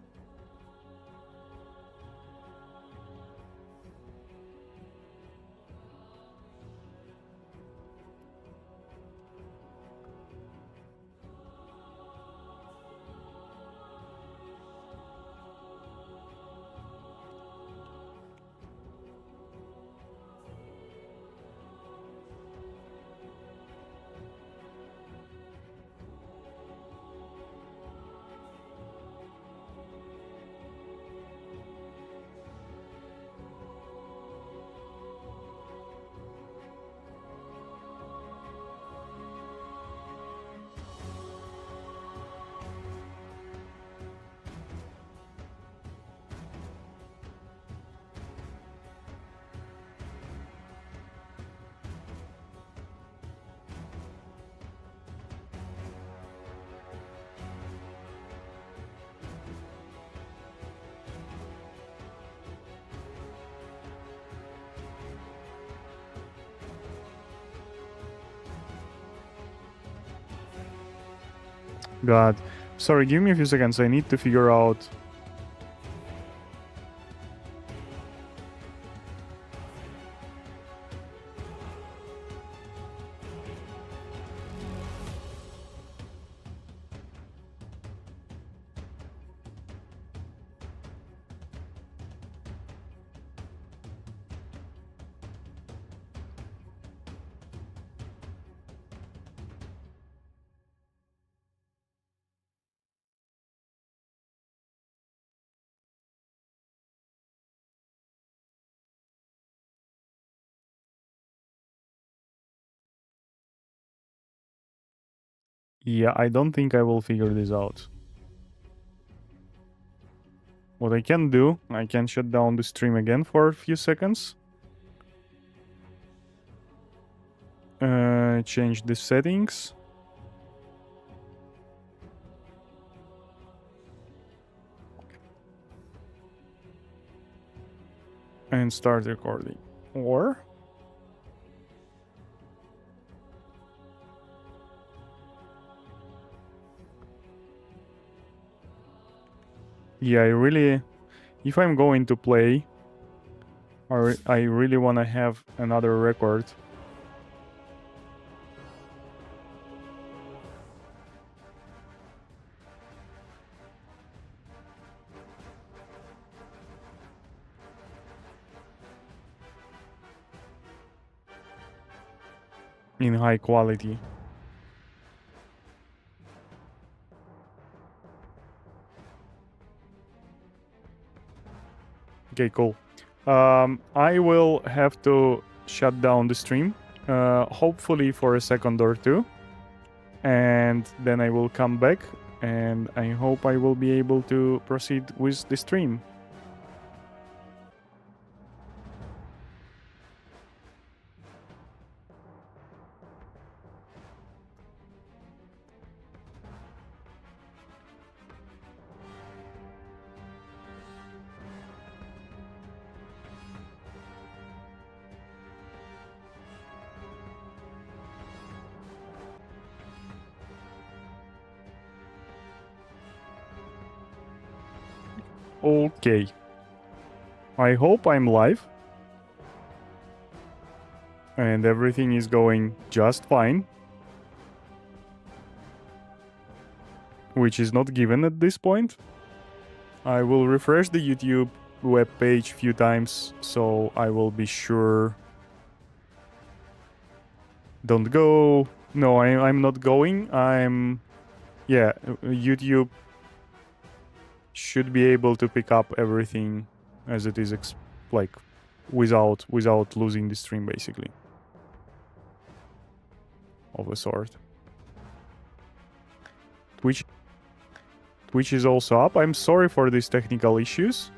Speaker 2: God. Sorry, give me a few seconds. I need to figure out... Yeah, I don't think I will figure this out. What I can do, I can shut down the stream again for a few seconds. Change the settings. And start recording. Or... yeah, I really... if I'm going to play, I really want to have another record. In high quality. Okay, cool. I will have to shut down the stream, hopefully for a second or two, and then I will come back, and I hope I will be able to proceed with the stream. Okay. I hope I'm live. And everything is going just fine. Which is not given at this point. I will refresh the YouTube web page few times, so I will be sure. Don't go. No, I'm not going. Yeah, YouTube should be able to pick up everything as it is, like without losing the stream, basically. Of a sort. Twitch is also up. I'm sorry for these technical issues.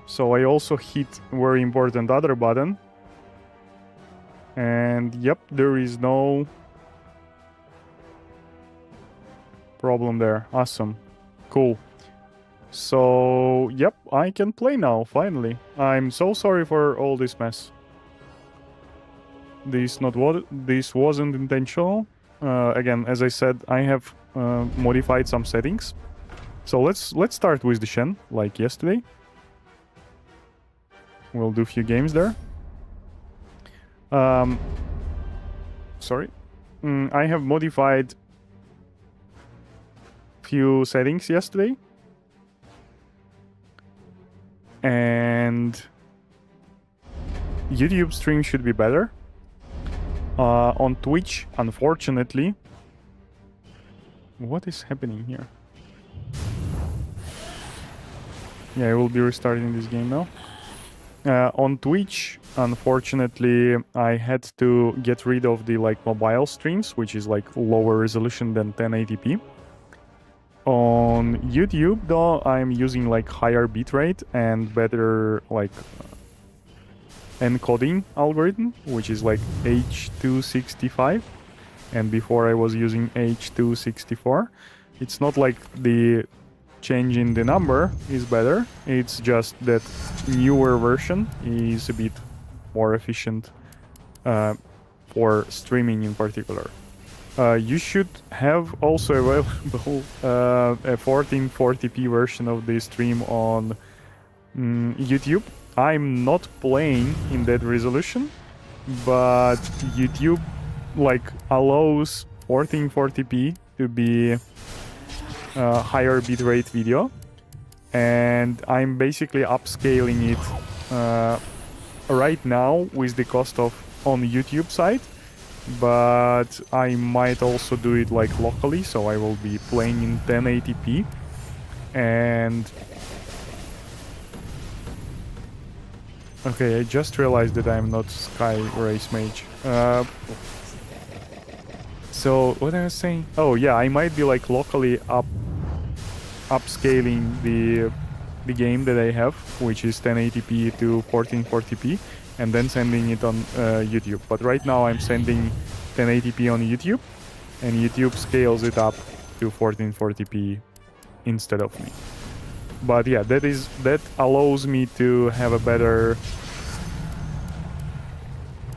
Speaker 2: So I also hit very important other button. And yep, there is no problem there. Awesome. Cool. So, yep, I can play now, finally. I'm so sorry for all this mess. This wasn't intentional. Again, as I said, I have modified some settings. So let's start with the Shen, like yesterday. We'll do a few games there. Sorry. I have modified few settings yesterday. And YouTube stream should be better. On Twitch, unfortunately... What is happening here? Yeah, I will be restarting this game now. On Twitch, unfortunately, I had to get rid of the mobile streams, which is lower resolution than 1080p. On YouTube, though, I'm using higher bitrate and better encoding algorithm, which is H265, and before I was using H264. It's not like the change in the number is better, it's just that newer version is a bit more efficient for streaming in particular. You should have also available a 1440p version of the stream on YouTube. I'm not playing in that resolution, but YouTube allows 1440p to be a higher bitrate video, and I'm basically upscaling it right now with the cost of on YouTube side, but I might also do it locally, so I will be playing in 1080p. And okay, I just realized that I'm not Sky Race Mage. So what I was saying? Oh yeah, I might be locally upscaling the game that I have, which is 1080p to 1440p, and then sending it on YouTube. But right now I'm sending 1080p on YouTube, and YouTube scales it up to 1440p instead of me. But yeah, that allows me to have a better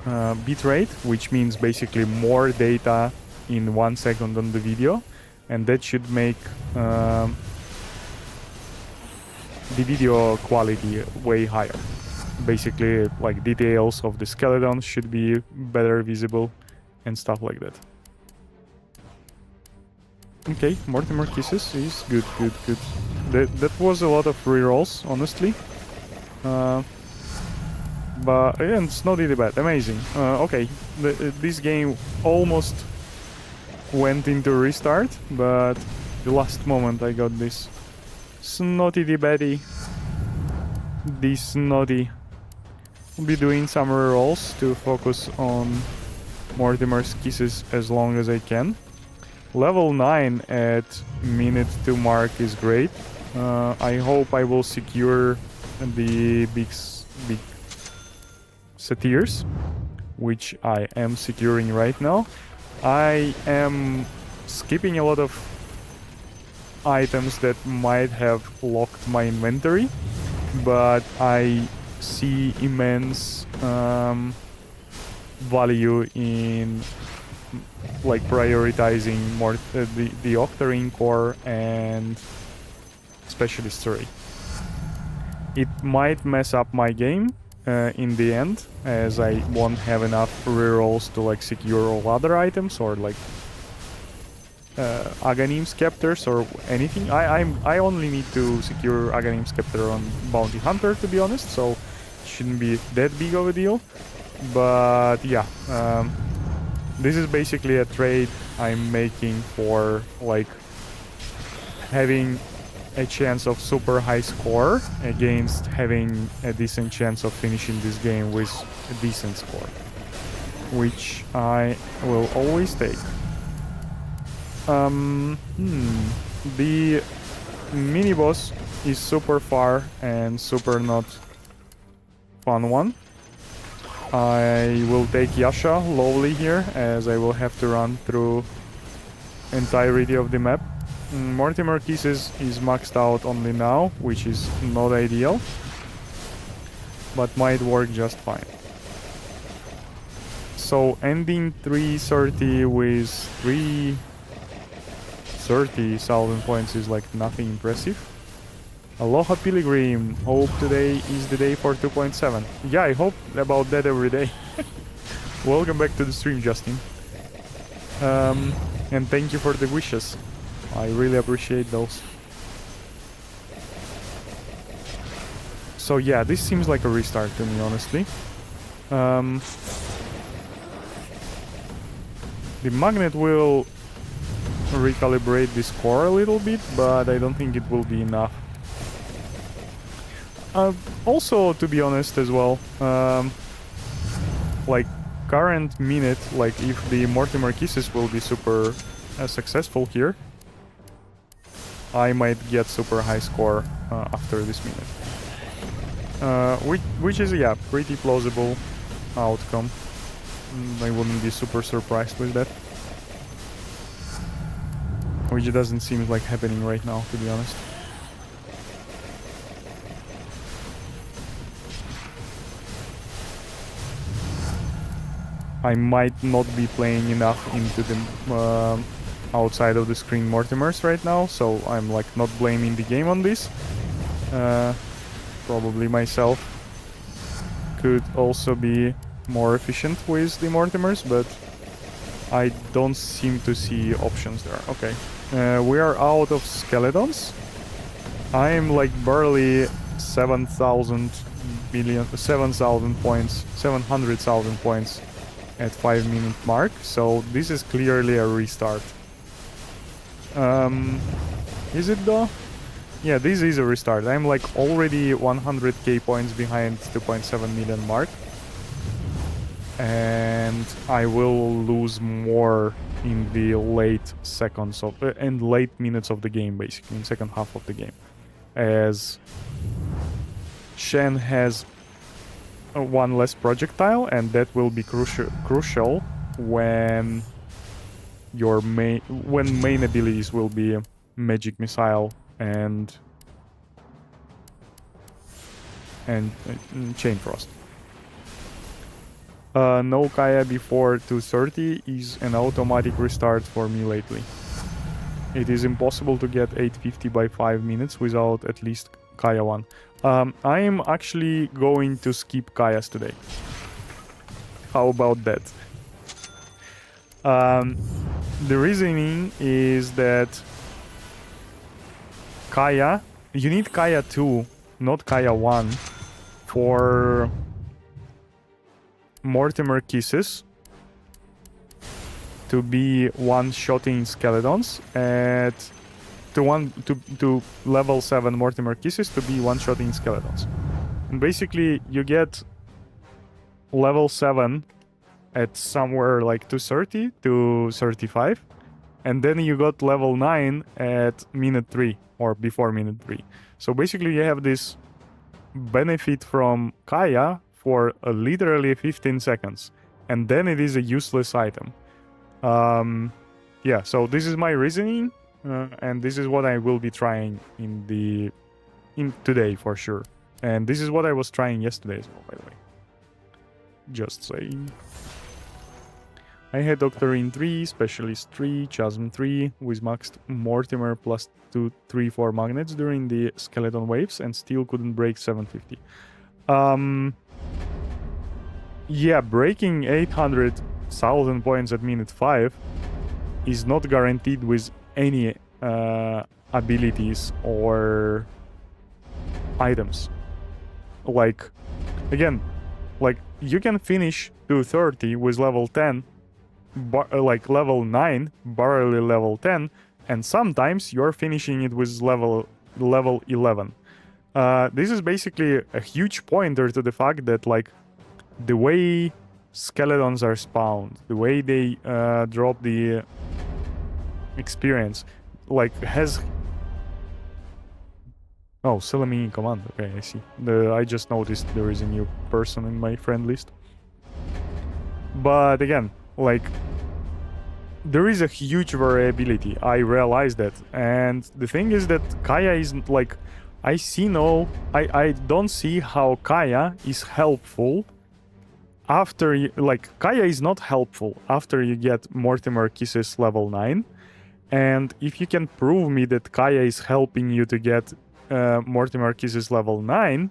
Speaker 2: bitrate, which means basically more data in 1 second on the video, and that should make the video quality way higher. Basically, details of the skeleton should be better visible and stuff like that. Okay, Mortimer Kisses is good. That was a lot of rerolls, honestly. But again, it's not really bad. Amazing. Okay, this game almost went into restart, but the last moment I got this snotty Betty. This snotty. I'll be doing some rerolls to focus on Mortimer's Kisses as long as I can. Level 9 at minute 2 mark is great. I hope I will secure the big satyrs, which I am securing right now. I am skipping a lot of items that might have locked my inventory, but I see immense value in prioritizing more the Octarine core and Specialist 3. It might mess up my game in the end, as I won't have enough rerolls to secure all other items, or Aghanim Scepters or anything. I only need to secure Aghanim Scepter on Bounty Hunter, to be honest, so it shouldn't be that big of a deal. But yeah, this is basically a trade I'm making for like having a chance of super high score against having a decent chance of finishing this game with a decent score, which I will always take. The mini boss is super far and super not fun one. I will take Yasha lowly here, as I will have to run through entirety of the map. Mortimer Kisses is maxed out only now, which is not ideal, but might work just fine. So ending 330 with 330,000 points is like nothing impressive. Aloha Pilgrim, hope today is the day for 2.7. Yeah, I hope about that every day. Welcome back to the stream, Justin. And thank you for the wishes. I really appreciate those. So yeah, this seems like a restart to me, honestly. The magnet will recalibrate the score a little bit, but I don't think it will be enough. Also, to be honest as well, like current minute, like if the Mortimer Kisses will be super successful here, I might get super high score after this minute. Which is, yeah, pretty plausible outcome. I wouldn't be super surprised with that. Which doesn't seem like happening right now, to be honest. I might not be playing enough into the outside of the screen Mortimers right now, so I'm like not blaming the game on this. Probably myself could also be more efficient with the Mortimers, but I don't seem to see options there. Okay, we are out of skeletons. I'm like barely 7,000 points, 700,000 points at 5-minute mark, so this is clearly a restart. Is it though? Yeah, this is a restart. I'm like already 100k points behind 2.7 million mark, and I will lose more in the late seconds of and late minutes of the game, basically in second half of the game, as Shen has one less projectile, and that will be crucial when your main abilities will be Magic Missile and Chain Frost. No Kaya before 230 is an automatic restart for me lately. It is impossible to get 850 by 5 minutes without at least Kaya 1. I am actually going to skip Kayas today. How about that? The reasoning is that Kaya, you need Kaya 2, not Kaya 1, for Mortimer Kisses to be one-shotting skeletons at to level 7 Mortimer Kisses to be one-shotting skeletons. And basically you get level 7 at somewhere like 230 to 35, and then you got level 9 at minute 3 or before minute 3. So basically you have this benefit from Kaya for literally 15 seconds, and then it is a useless item. Yeah, so this is my reasoning, and this is what I will be trying in today for sure. And this is what I was trying yesterday as well, by the way. Just saying. I had Doctorine 3, Specialist 3, Chasm 3 with maxed Mortimer plus 2, 3, 4 magnets during the skeleton waves, and still couldn't break 750. Yeah, breaking 800,000 points at minute 5 is not guaranteed with any abilities or items. Like, again, like you can finish 230 with level 10, like level 9, barely level 10, and sometimes you're finishing it with level 11. This is basically a huge pointer to the fact that, like, the way skeletons are spawned, the way they drop the experience, like, has... Oh, Selami in command. Okay, I see. I just noticed there is a new person in my friend list. But again, like, there is a huge variability. I realize that. And the thing is that Kaya isn't like... I don't see how Kaya is helpful after you... Like, Kaya is not helpful after you get Mortimer Kisses level 9. And if you can prove me that Kaya is helping you to get Mortimer Kisses level 9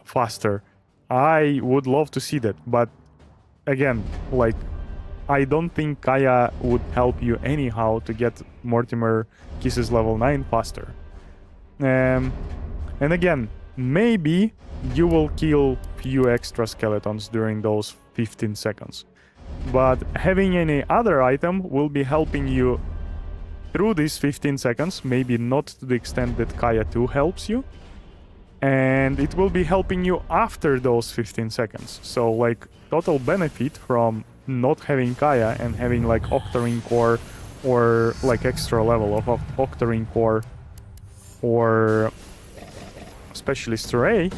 Speaker 2: faster, I would love to see that. But again, like, I don't think Kaya would help you anyhow to get Mortimer Kisses level 9 faster. And again, maybe you will kill few extra skeletons during those 15 seconds. But having any other item will be helping you through these 15 seconds, maybe not to the extent that Kaya 2 helps you. And it will be helping you after those 15 seconds. So, like, total benefit from not having Kaya and having, like, Octarine Core or, like, extra level of Octarine Core or Specialist Array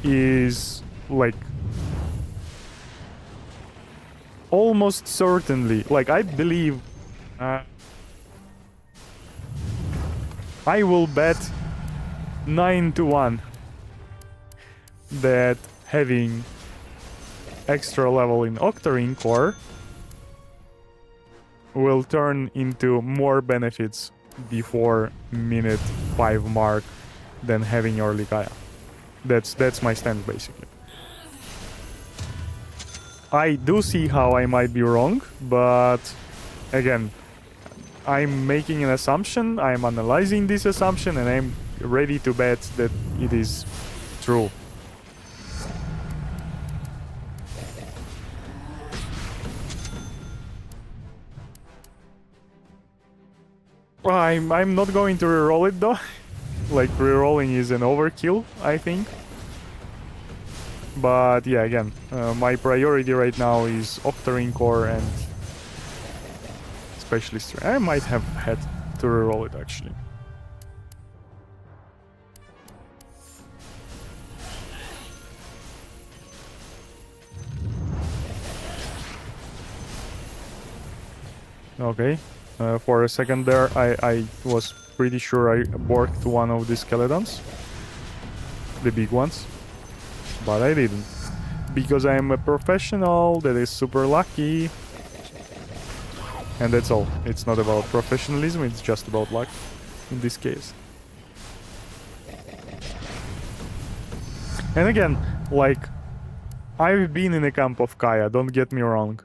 Speaker 2: is, like, almost certainly, like, I believe... I will bet 9-1 that having extra level in Octarine Core will turn into more benefits before minute 5 mark than having early Kaya. That's my stance, basically. I do see how I might be wrong, but again, I'm making an assumption, I'm analyzing this assumption, and I'm ready to bet that it is true. I'm not going to reroll it though. Like, rerolling is an overkill, I think. But yeah, again, my priority right now is Octarine Core and Specialist. I might have had to reroll it actually. Okay, for a second there I was pretty sure I borked one of the skeletons, the big ones, but I didn't, because I am a professional that is super lucky, and that's all. It's not about professionalism, it's just about luck in this case. And again, like, I've been in a camp of Kaya, don't get me wrong,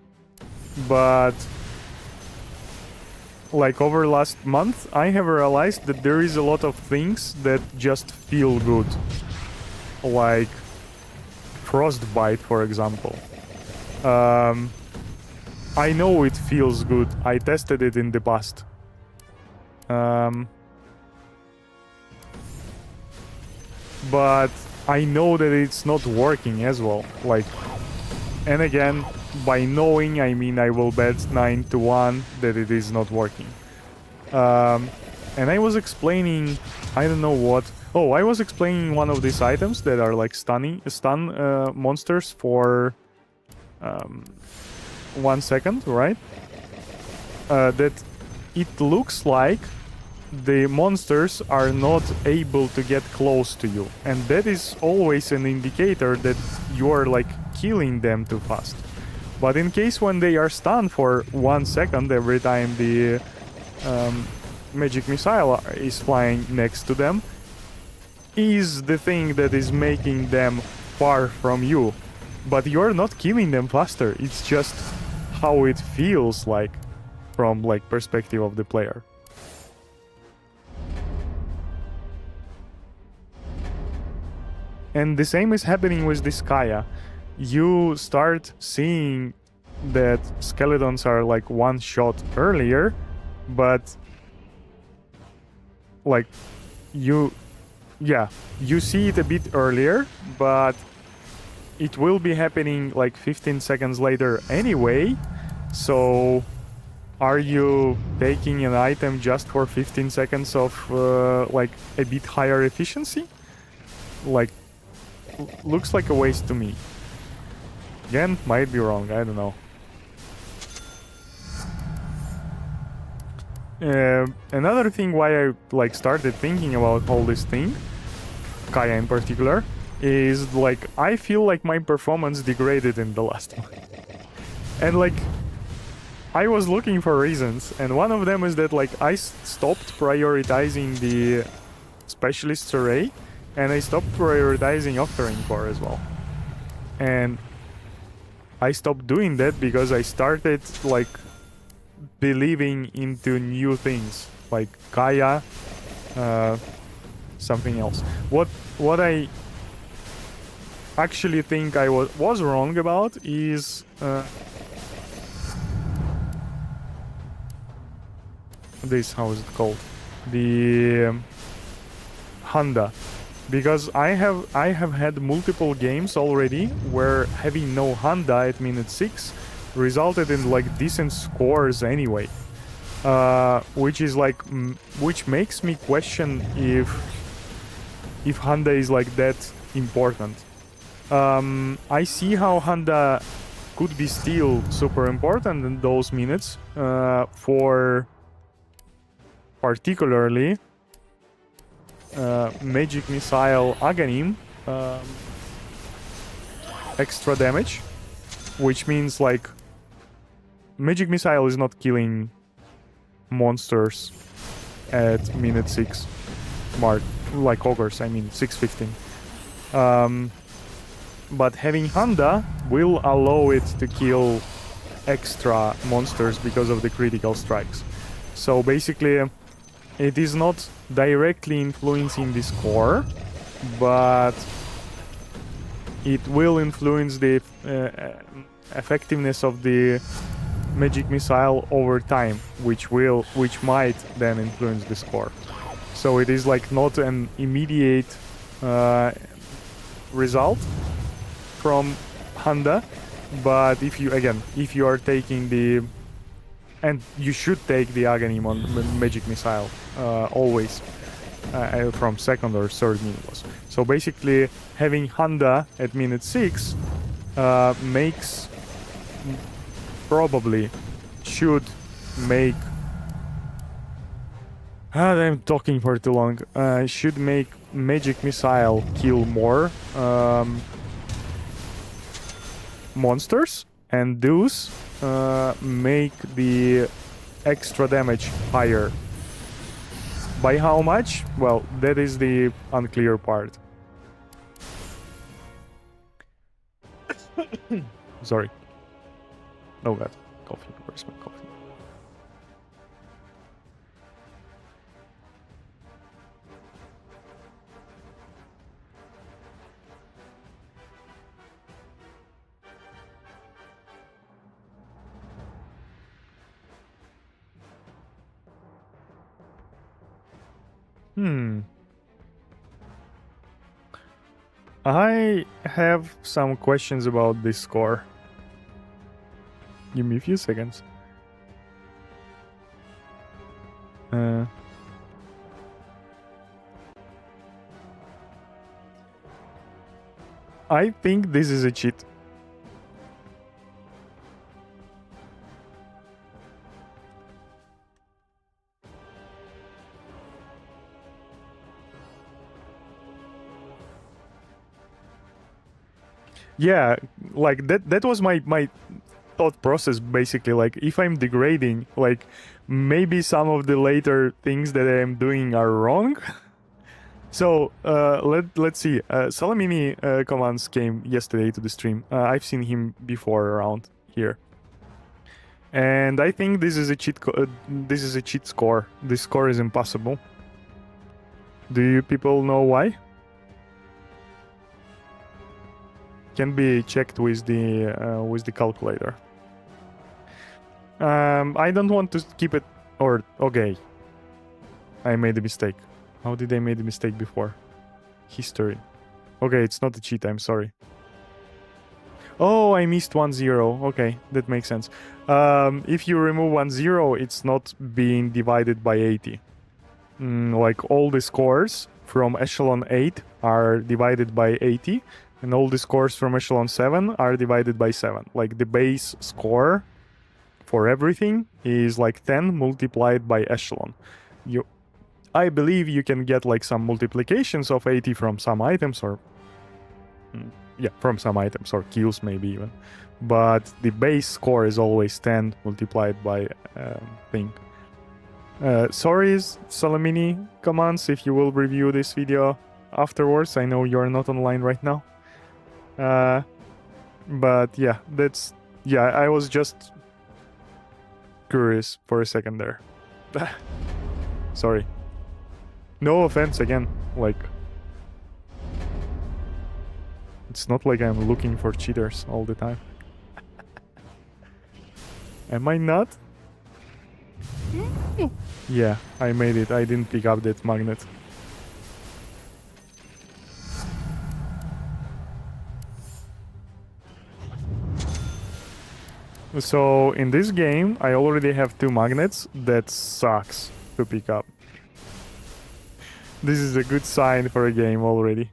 Speaker 2: but like over last month I have realized that there is a lot of things that just feel good, like Frostbite, for example. I know it feels good, I tested it in the past. But I know that it's not working as well, like, and again, by knowing, I mean I will bet 9-1 that it is not working. And I was explaining, I don't know what. Oh, I was explaining one of these items that are like stun monsters for 1 second, right? That it looks like the monsters are not able to get close to you, and that is always an indicator that you are like killing them too fast. But in case when they are stunned for 1 second every time the magic missile is flying next to them, is the thing that is making them far from you. But you're not killing them faster, it's just how it feels like. from like perspective of the player. And the same is happening with this Kaya. You start seeing that skeletons are like one shot earlier, but like you see it a bit earlier, but it will be happening like 15 seconds later anyway. So are you taking an item just for 15 seconds of like a bit higher efficiency? Like, looks like a waste to me. Again, might be wrong, I don't know. Another thing why I like started thinking about all this thing, Kaya in particular, is like I feel like my performance degraded in the last one. And like I was looking for reasons, and one of them is that like I stopped prioritizing the specialist array, and I stopped prioritizing offering core as well. And I stopped doing that because I started like believing into new things like Kaya, something else. What I actually think I was wrong about is this, how is it called, the Honda, because I have had multiple games already where having no Honda at minute 6 resulted in like decent scores anyway, which is like which makes me question if Honda is like that important. I see how Honda could be still super important in those minutes, for particularly Magic Missile Aghanim, extra damage, which means like Magic Missile is not killing monsters at minute 6 mark, like ogres, I mean 6:15. But having Honda will allow it to kill extra monsters because of the critical strikes. So basically, it is not directly influencing the score, but it will influence the effectiveness of the Magic Missile over time, which might then influence the score. So it is like not an immediate result from Honda, but if you are taking the, and you should take the Aghanim on Magic Missile always from second or third minute. So basically having Honda at minute 6 makes, probably should make, I'm talking for too long, should make Magic Missile kill more monsters, and those make the extra damage higher. By how much? Well, that is the unclear part. Sorry. Oh god, coffee. Where's my coffee? I have some questions about this score. Give me a few seconds. I think this is a cheat. Yeah, like that was my thought process basically. Like if I'm degrading, like maybe some of the later things that I am doing are wrong. So let's see. Salamini Commands came yesterday to the stream. I've seen him before around here, And I think this is a this is a cheat score. This score is impossible. Do you people know why? Can be checked with the calculator. I don't want to keep it. Or okay, I made a mistake. How did I made a mistake before? History. Okay, it's not a cheat. I'm sorry. Oh, I missed 1-0. Okay, that makes sense. If you remove 1-0, it's not being divided by 80. Like all the scores from echelon 8 are divided by 80, and all the scores from echelon 7 are divided by 7. Like the base score for everything is like 10 multiplied by echelon. I believe you can get like some multiplications of 80 from some items or yeah, from some items or kills maybe even. But the base score is always 10 multiplied by thing. Sorry, Salamini commands, if you will review this video afterwards. I know you're not online right now. But yeah, I was just curious for a second there. Sorry. No offense again, like... It's not like I'm looking for cheaters all the time. Am I not? Yeah, I made it. I didn't pick up that magnet. So in this game, I already have 2 magnets. That sucks to pick up. This is a good sign for a game already.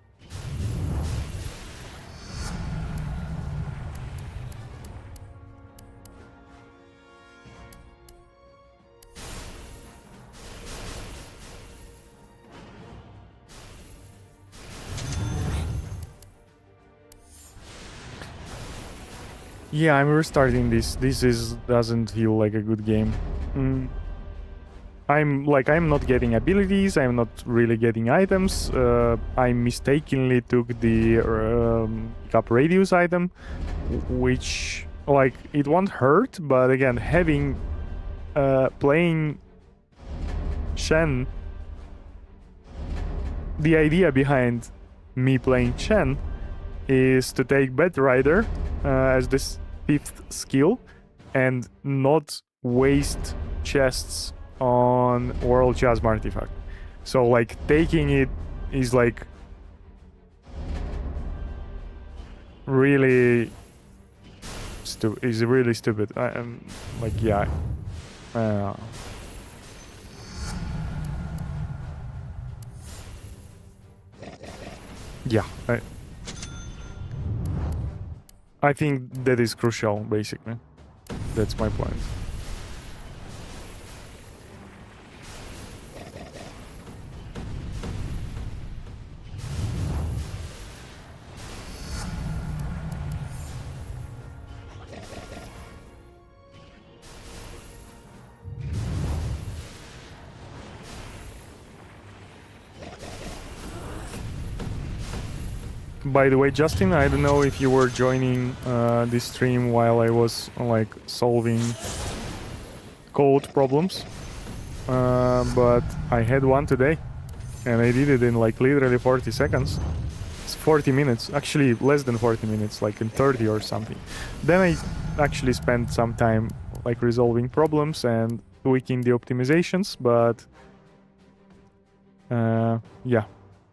Speaker 2: Yeah, I'm restarting this. Doesn't feel like a good game. I'm not getting abilities. I'm not really getting items. I mistakenly took the Cup Radius item, which like it won't hurt. But again, having playing Shen, the idea behind me playing Shen is to take Bed Rider as this 5th skill and not waste chests on World Chasm Artifact. So like taking it is like really stupid. I am like, yeah. Yeah, I think that is crucial, basically. That's my point. By the way, Justin, I don't know if you were joining this stream while I was like solving code problems, but I had one today, and I did it in like literally 40 seconds. It's 40 minutes, actually less than 40 minutes, like in 30 or something. Then I actually spent some time like resolving problems and tweaking the optimizations, but yeah.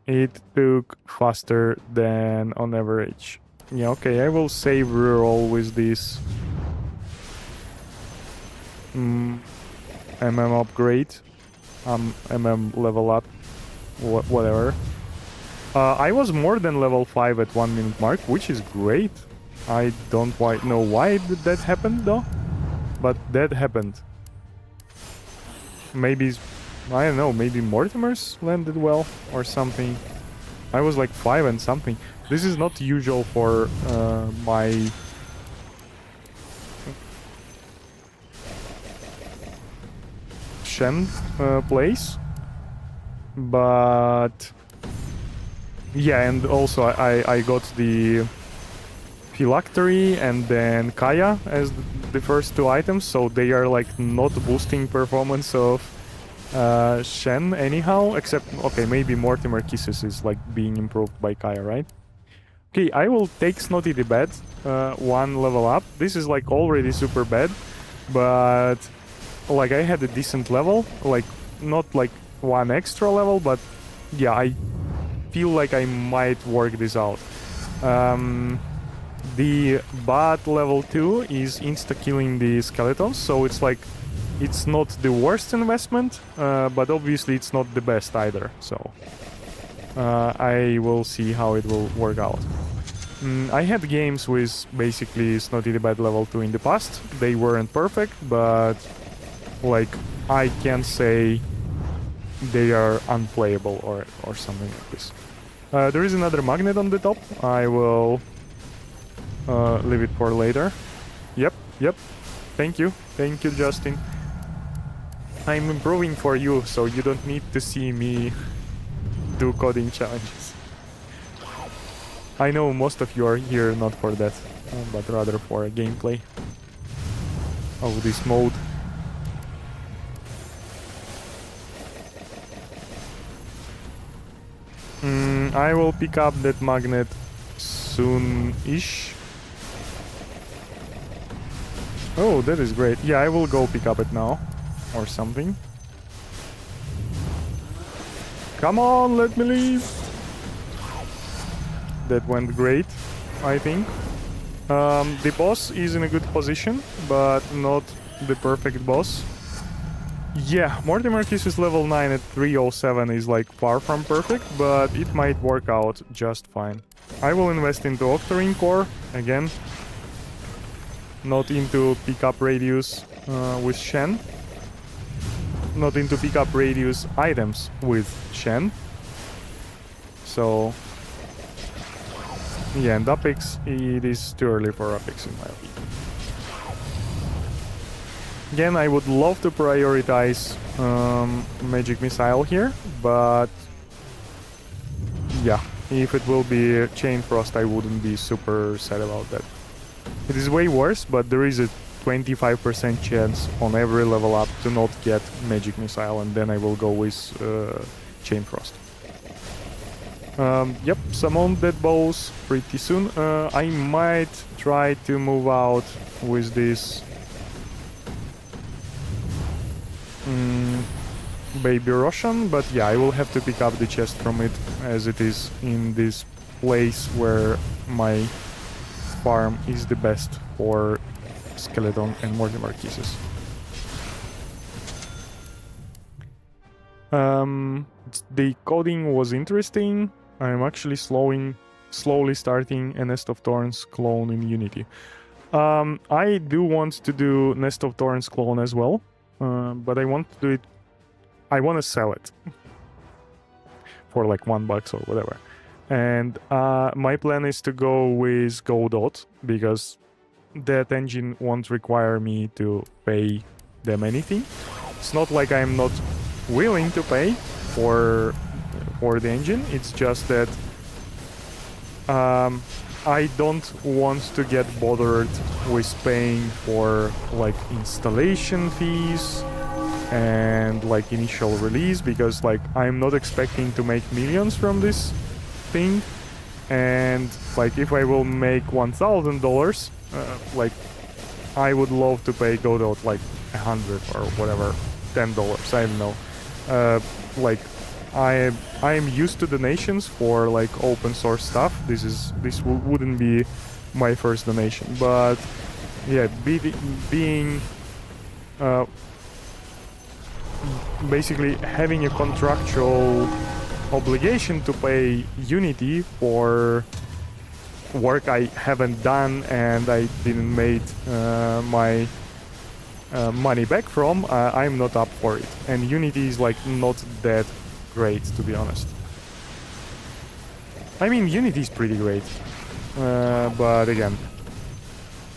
Speaker 2: It took faster than on average. Yeah, okay, I will save reroll with this MM upgrade, MM level up, whatever. I was more than level 5 at 1 minute mark, which is great. I don't quite know why that happened though, but that happened. Maybe, I don't know, maybe Mortimer's landed well or something. I was like 5 and something. This is not usual for my Shen place, but yeah, and also I got the Phylactery and then Kaya as the first two items, so they are like not boosting performance of Shen anyhow, except, okay, maybe Mortimer Kisses is like being improved by Kaya, right? Okay, I will take Snotty the Bat, one level up. This is like already super bad, but like I had a decent level, like not like one extra level, but yeah, I feel like I might work this out. The Bat level 2 is insta-killing the skeletons, so it's like, it's not the worst investment, but obviously it's not the best either, so I will see how it will work out. I had games with basically Snotty the Bat level 2 in the past. They weren't perfect, but like I can't say they are unplayable or something like this. There is another magnet on the top. I will leave it for later. Yep. Thank you, Justin. I'm improving for you, so you don't need to see me do coding challenges. I know most of you are here not for that, but rather for a gameplay of this mode. I will pick up that magnet soon-ish. Oh, that is great. Yeah, I will go pick up it now. Or something. Come on, let me leave! That went great, I think. The boss is in a good position, but not the perfect boss. Yeah, Mortimer Kisses level 9 at 307 is like far from perfect, but it might work out just fine. I will invest into Octarine Core, again. Not into pickup radius with Shen. Not into pickup radius items with Shen. So yeah, and Apex, it is too early for Apex in my opinion. Again, I would love to prioritize Magic Missile here, but yeah, if it will be Chain Frost, I wouldn't be super sad about that. It is way worse, but there is a 25% chance on every level up to not get Magic Missile, and then I will go with Chain Frost. Yep, summon dead bows pretty soon. I might try to move out with this Baby Roshan, but yeah, I will have to pick up the chest from it, as it is in this place where my farm is the best for Skeleton and Mortimer Kisses. The coding was interesting. I'm actually slowly starting a Nest of Thorns clone in Unity. I do want to do Nest of Thorns clone as well, but I want to do it. I want to sell it for like $1 or whatever. And my plan is to go with Godot, because that engine won't require me to pay them anything. It's not like I'm not willing to pay for the engine, it's just that I don't want to get bothered with paying for like installation fees and like initial release, because like I'm not expecting to make millions from this thing, and like if I will make $1,000, like I would love to pay Godot like 100 or whatever, $10, I don't know. Like I'm used to donations for like open source stuff. This wouldn't be my first donation, but yeah, being basically having a contractual obligation to pay Unity for work I haven't done and I didn't made my money back from, I'm not up for it. And Unity is like not that great, to be honest. I mean, Unity is pretty great, but again,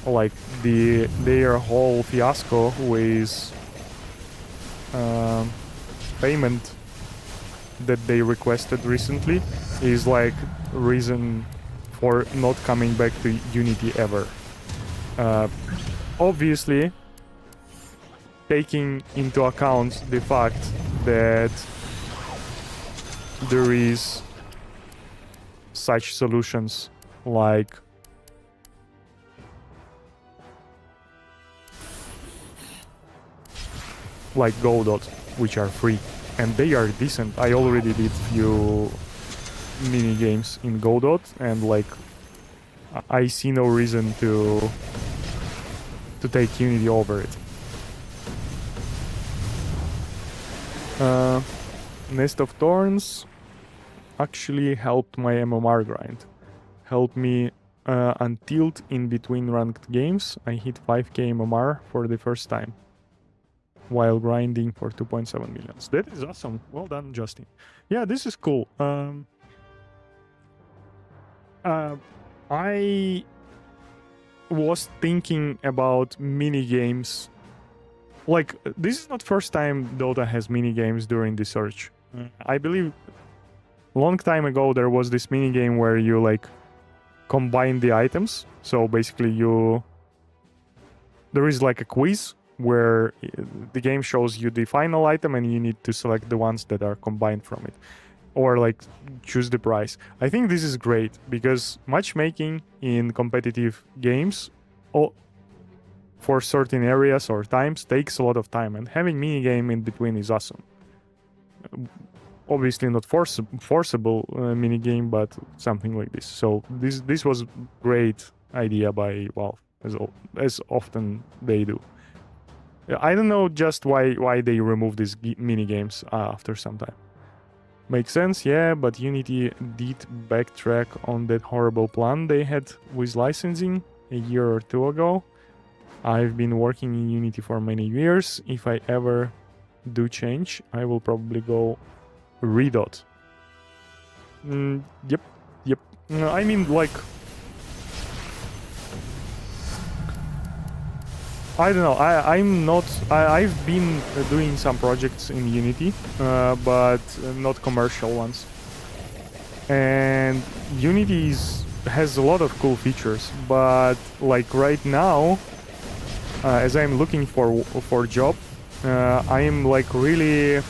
Speaker 2: like their whole fiasco with payment that they requested recently is like reason for not coming back to Unity ever. Obviously, taking into account the fact that there is such solutions like Godot, which are free, and they are decent. I already did few mini games in Godot, and like I see no reason to take Unity over it. Nest of Thorns actually helped my MMR grind. Helped me untilt in between ranked games. I hit 5k MMR for the first time while grinding for 2.7 millions. That is awesome. Well done, Justin. Yeah, this is cool. I was thinking about mini games. Like, this is not first time Dota has mini games during the search. I believe long time ago there was this mini game where you like combine the items. So basically there is like a quiz where the game shows you the final item and you need to select the ones that are combined from it, or like choose the price. I think this is great because matchmaking in competitive games for certain areas or times takes a lot of time, and having mini game in between is awesome. Obviously not forcible mini game, but something like this. So this was great idea by Valve, as often they do. I don't know just why they removed these mini games after some time. Makes sense, yeah, but Unity did backtrack on that horrible plan they had with licensing a year or two ago. I've been working in Unity for many years. If I ever do change, I will probably go redot. Yep. I mean, like, I don't know. I've been doing some projects in Unity, but not commercial ones. And Unity has a lot of cool features, but like right now, as I'm looking for a job, I am like really.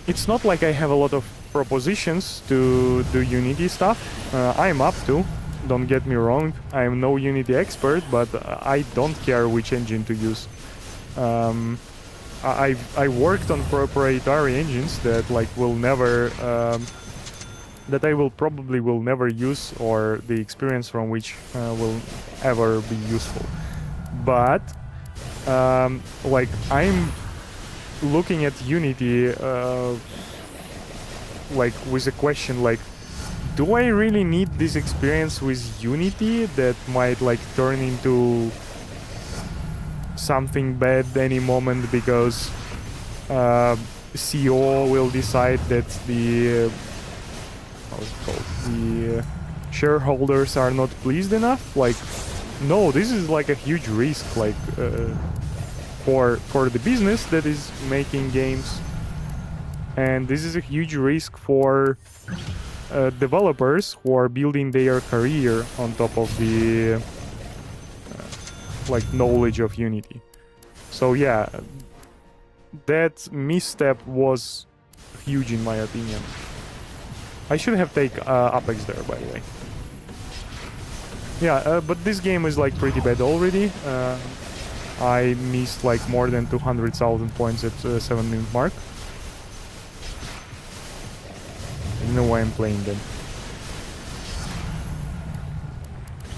Speaker 2: It's not like I have a lot of propositions to do Unity stuff. I'm up to. Don't get me wrong, I'm no Unity expert, but I don't care which engine to use. I worked on proprietary engines that like will never, that I will probably never use, or the experience from which will ever be useful. But like I'm looking at Unity like with a question like, do I really need this experience with Unity that might like turn into something bad any moment because CEO will decide that the shareholders are not pleased enough? Like, no, this is like a huge risk, like for the business that is making games, and this is a huge risk for developers who are building their career on top of the like knowledge of Unity. So yeah, that misstep was huge in my opinion. I should have taken Apex there, by the way. Yeah, but this game is like pretty bad already. I missed like more than 200,000 points at 7-minute mark. I know why I'm playing them.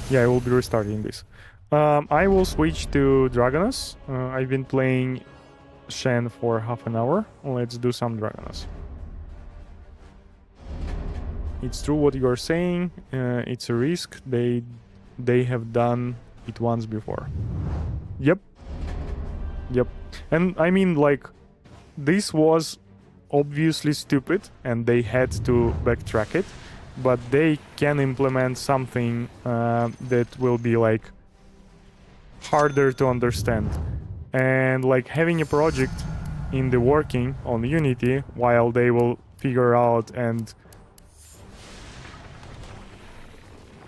Speaker 2: Yeah, I will be restarting this. I will switch to Dragonus. I've been playing Shen for half an hour. Let's do some Dragonus. It's true what you're saying. It's a risk. They have done it once before. Yep. And I mean, like, this was obviously stupid and they had to backtrack it, but they can implement something that will be like harder to understand. And like having a project in the working on Unity while they will figure out and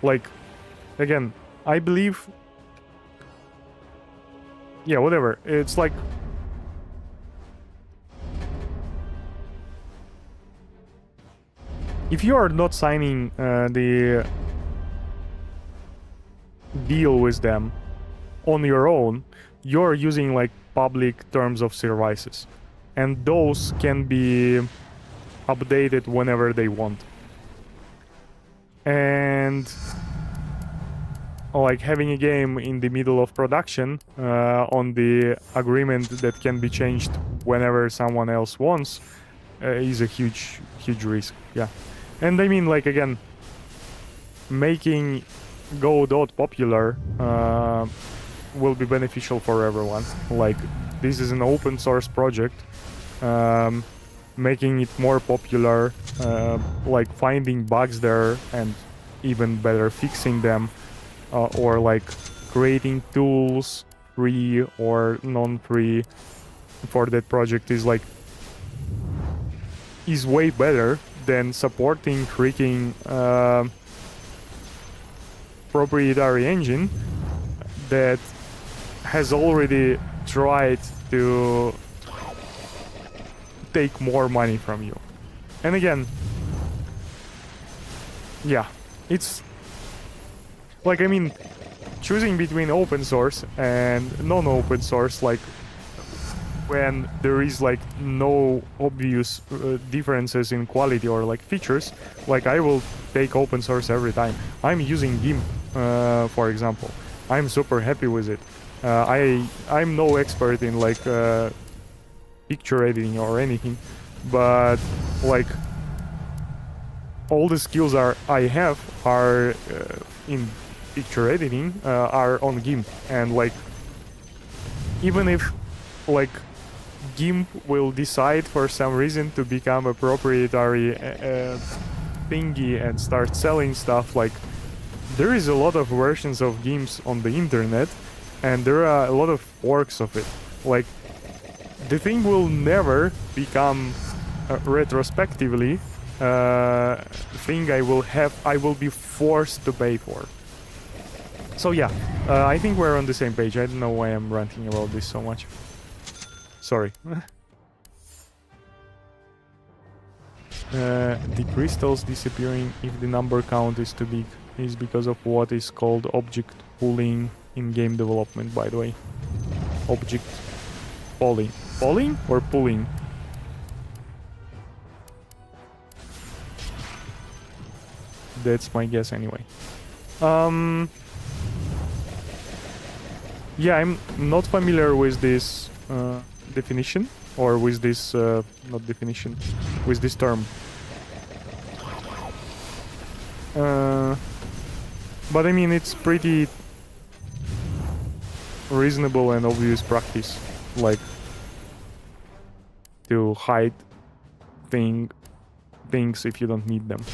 Speaker 2: Like, again, I believe... Yeah, whatever. It's like... If you are not signing the deal with them on your own, you're using like public terms of services. And those can be updated whenever they want. And like having a game in the middle of production on the agreement that can be changed whenever someone else wants is a huge risk. Yeah. And I mean, like, again, making Godot popular will be beneficial for everyone. Like, this is an open source project. Making it more popular, like finding bugs there and even better fixing them, or like creating tools, free or non-free, for that project is way better than supporting freaking proprietary engine that has already tried to take more money from you. And again, yeah, it's like, I mean, choosing between open source and non-open source, like when there is like no obvious differences in quality or like features, like I will take open source every time. I'm using GIMP, for example. I'm super happy with it. I'm no expert in like picture editing or anything, but like all the skills I have are in picture editing are on GIMP, and like even if like GIMP will decide for some reason to become a proprietary thingy and start selling stuff, like there is a lot of versions of GIMPs on the internet and there are a lot of forks of it. Like the thing will never become retrospectively thing I will be forced to pay for. So yeah, I think we're on the same page. I don't know why I'm ranting about this so much. Sorry. The crystals disappearing if the number count is too big is because of what is called object pooling in game development, by the way. Object pooling. Pooling or pooling? That's my guess anyway. Yeah, I'm not familiar with this definition, or with this, not definition, with this term. But I mean, it's pretty reasonable and obvious practice, like to hide things if you don't need them.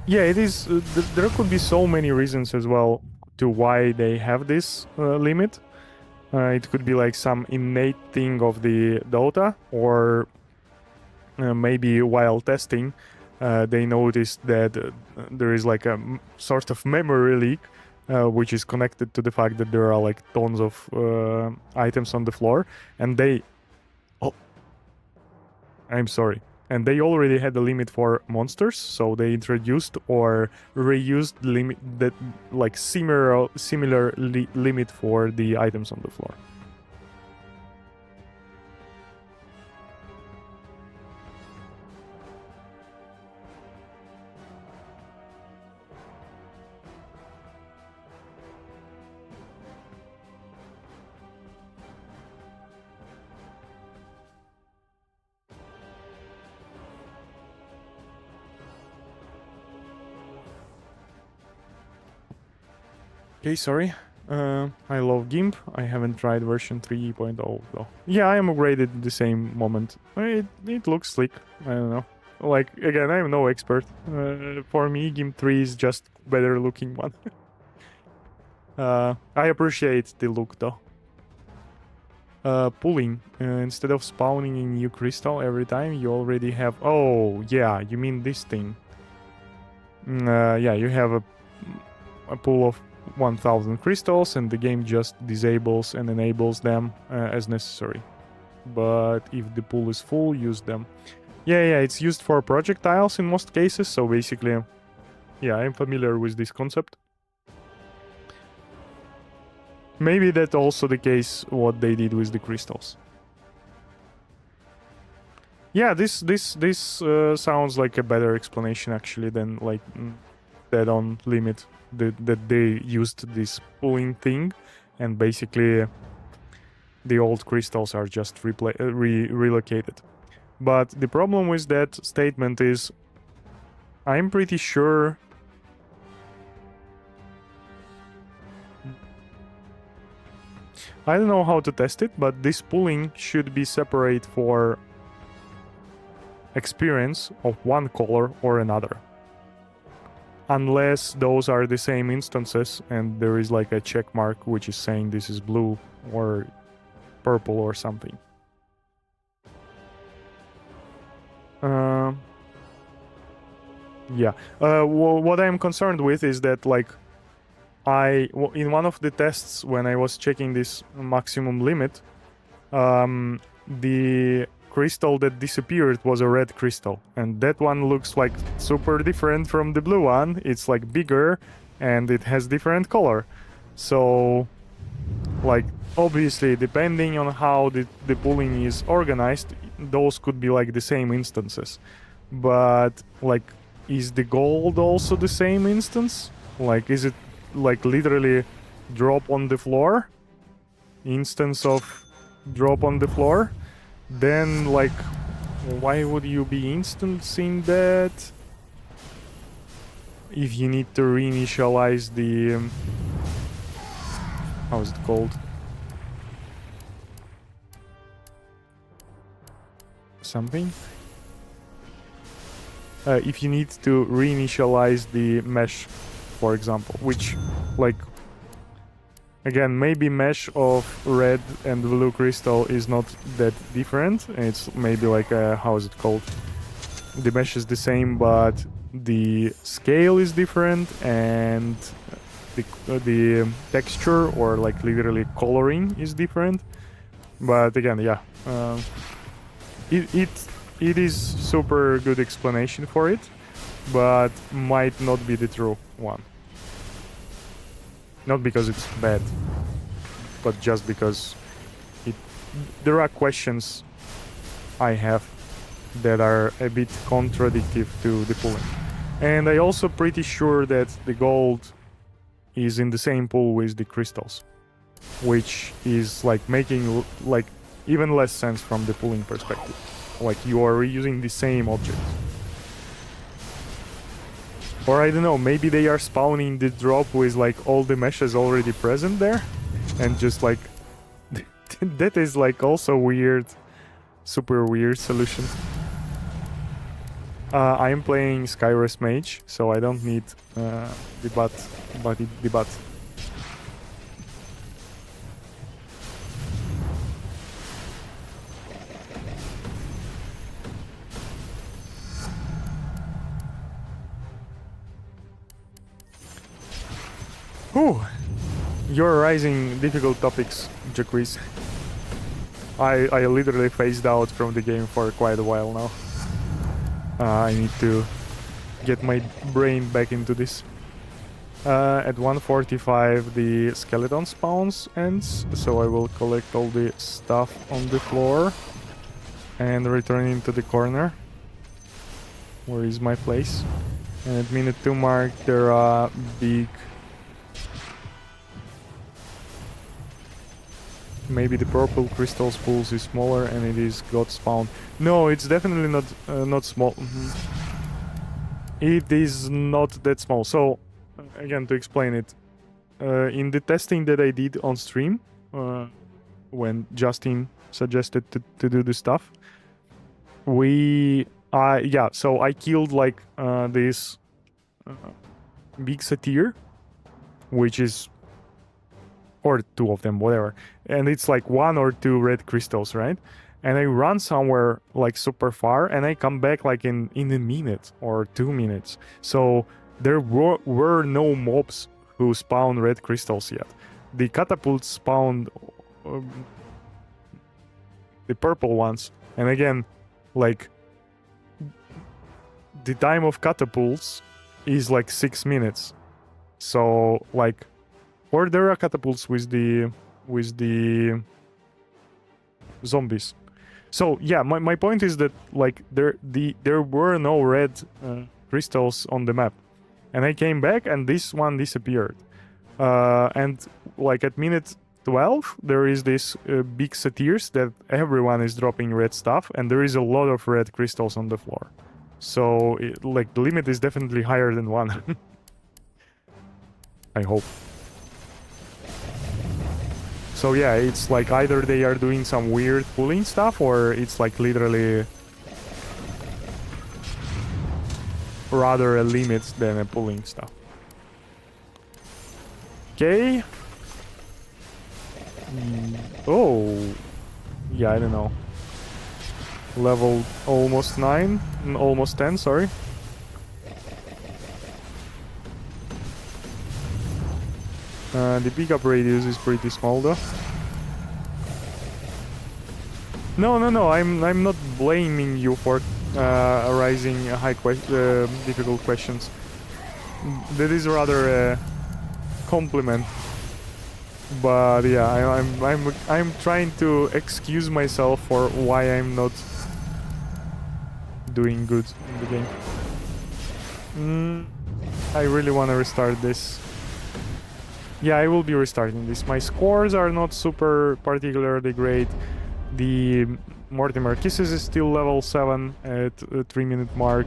Speaker 2: Yeah, it is. There could be so many reasons as well to why they have this limit. It could be like some innate thing of the Dota, or maybe while testing, they noticed that there is like a sort of memory leak, which is connected to the fact that there are like tons of items on the floor, and they... Oh, I'm sorry. And they already had a limit for monsters, so they introduced or reused limit that like similar limit for the items on the floor. Okay, sorry. I love GIMP. I haven't tried version 3.0 though. Yeah, I am upgraded at the same moment. It looks slick. I don't know. Like, again, I'm no expert. For me, GIMP 3 is just better looking one. I appreciate the look though. Pulling. Instead of spawning a new crystal every time, you already have... Oh, yeah, you mean this thing. Yeah, you have a pool of 1000 crystals and the game just disables and enables them as necessary. But if the pool is full, use them. Yeah, it's used for projectiles in most cases, so basically, yeah, I'm familiar with this concept. Maybe that's also the case what they did with the crystals. Yeah, this sounds like a better explanation actually than like dead on limit. That they used this pulling thing, and basically the old crystals are just relocated. But the problem with that statement is, I'm pretty sure I don't know how to test it, but this pulling should be separate for experience of one color or another. Unless those are the same instances and there is like a check mark which is saying this is blue or purple or something. Yeah. What I'm concerned with is that like in one of the tests when I was checking this maximum limit, the crystal that disappeared was a red crystal, and that one looks like super different from the blue one. It's like bigger and it has different color. So like obviously depending on how the pooling is organized, those could be like the same instances. But like, is the gold also the same instance? Like, is it like literally drop on the floor? Instance of drop on the floor? Then like, why would you be instancing that if you need to reinitialize the how is it called? Something? If you need to reinitialize the mesh, for example, which like again, maybe mesh of red and blue crystal is not that different. It's maybe like how is it called? The mesh is the same, but the scale is different, and the texture or like literally coloring is different. But again, yeah, it is super good explanation for it, but might not be the true one. Not because it's bad, but just because there are questions I have that are a bit contradictory to the pooling. And I also pretty sure that the gold is in the same pool with the crystals, which is like making like even less sense from the pooling perspective. Like you are reusing the same object. Or I don't know, maybe they are spawning the drop with like all the meshes already present there, and just like that is like also weird, super weird solution. I am playing Skyrest Mage, so I don't need the butt. Whew. You're raising difficult topics, Jacques. I literally phased out from the game for quite a while now. I need to get my brain back into this. At 1:45 the skeleton spawns ends, so I will collect all the stuff on the floor and return into the corner. Where is my place? And at minute 2 mark there are big... Maybe the purple crystals pools is smaller and it is god spawn. No, it's definitely not small. It is not that small. So again, to explain it, in the testing that I did on stream, when Justin suggested to do the stuff, so I killed like this big satyr, which is or 2 of them, whatever. And it's like 1 or 2 red crystals, right? And I run somewhere like super far, and I come back like in a minute or 2 minutes. So there were no mobs who spawn red crystals yet. The catapults spawned the purple ones, and again, like the time of catapults is like 6 minutes. So like, or there are catapults with the zombies. So yeah, my point is that like there were no red crystals on the map, and I came back and this one disappeared. And like at minute 12, there is this big satyrs that everyone is dropping red stuff, and there is a lot of red crystals on the floor. So like the limit is definitely higher than 1. I hope. So yeah, it's like either they are doing some weird pulling stuff, or it's like literally rather a limit than a pulling stuff. Okay. Oh. Yeah, I don't know. Level almost 9, almost 10, sorry. The pickup radius is pretty small though. No, I'm not blaming you for arising difficult questions. That is rather a compliment. But yeah, I'm trying to excuse myself for why I'm not doing good in the game. I really want to restart this. Yeah, I will be restarting this. My scores are not super particularly great. The Mortimer Kisses is still level 7 at a 3-minute mark.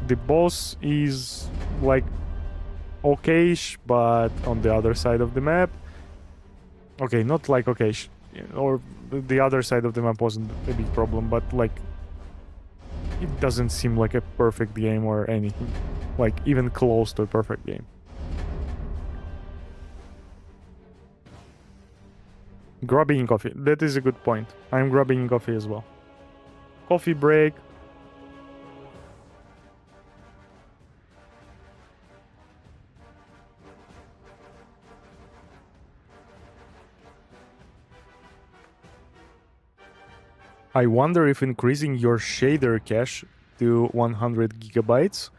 Speaker 2: The boss is like okayish, but on the other side of the map. Okay, not like okayish, or the other side of the map wasn't a big problem, but like it doesn't seem like a perfect game or anything, like even close to a perfect game. Grabbing coffee, that is a good point. I'm grabbing coffee as well. Coffee break. I wonder if increasing your shader cache to 100 gigabytes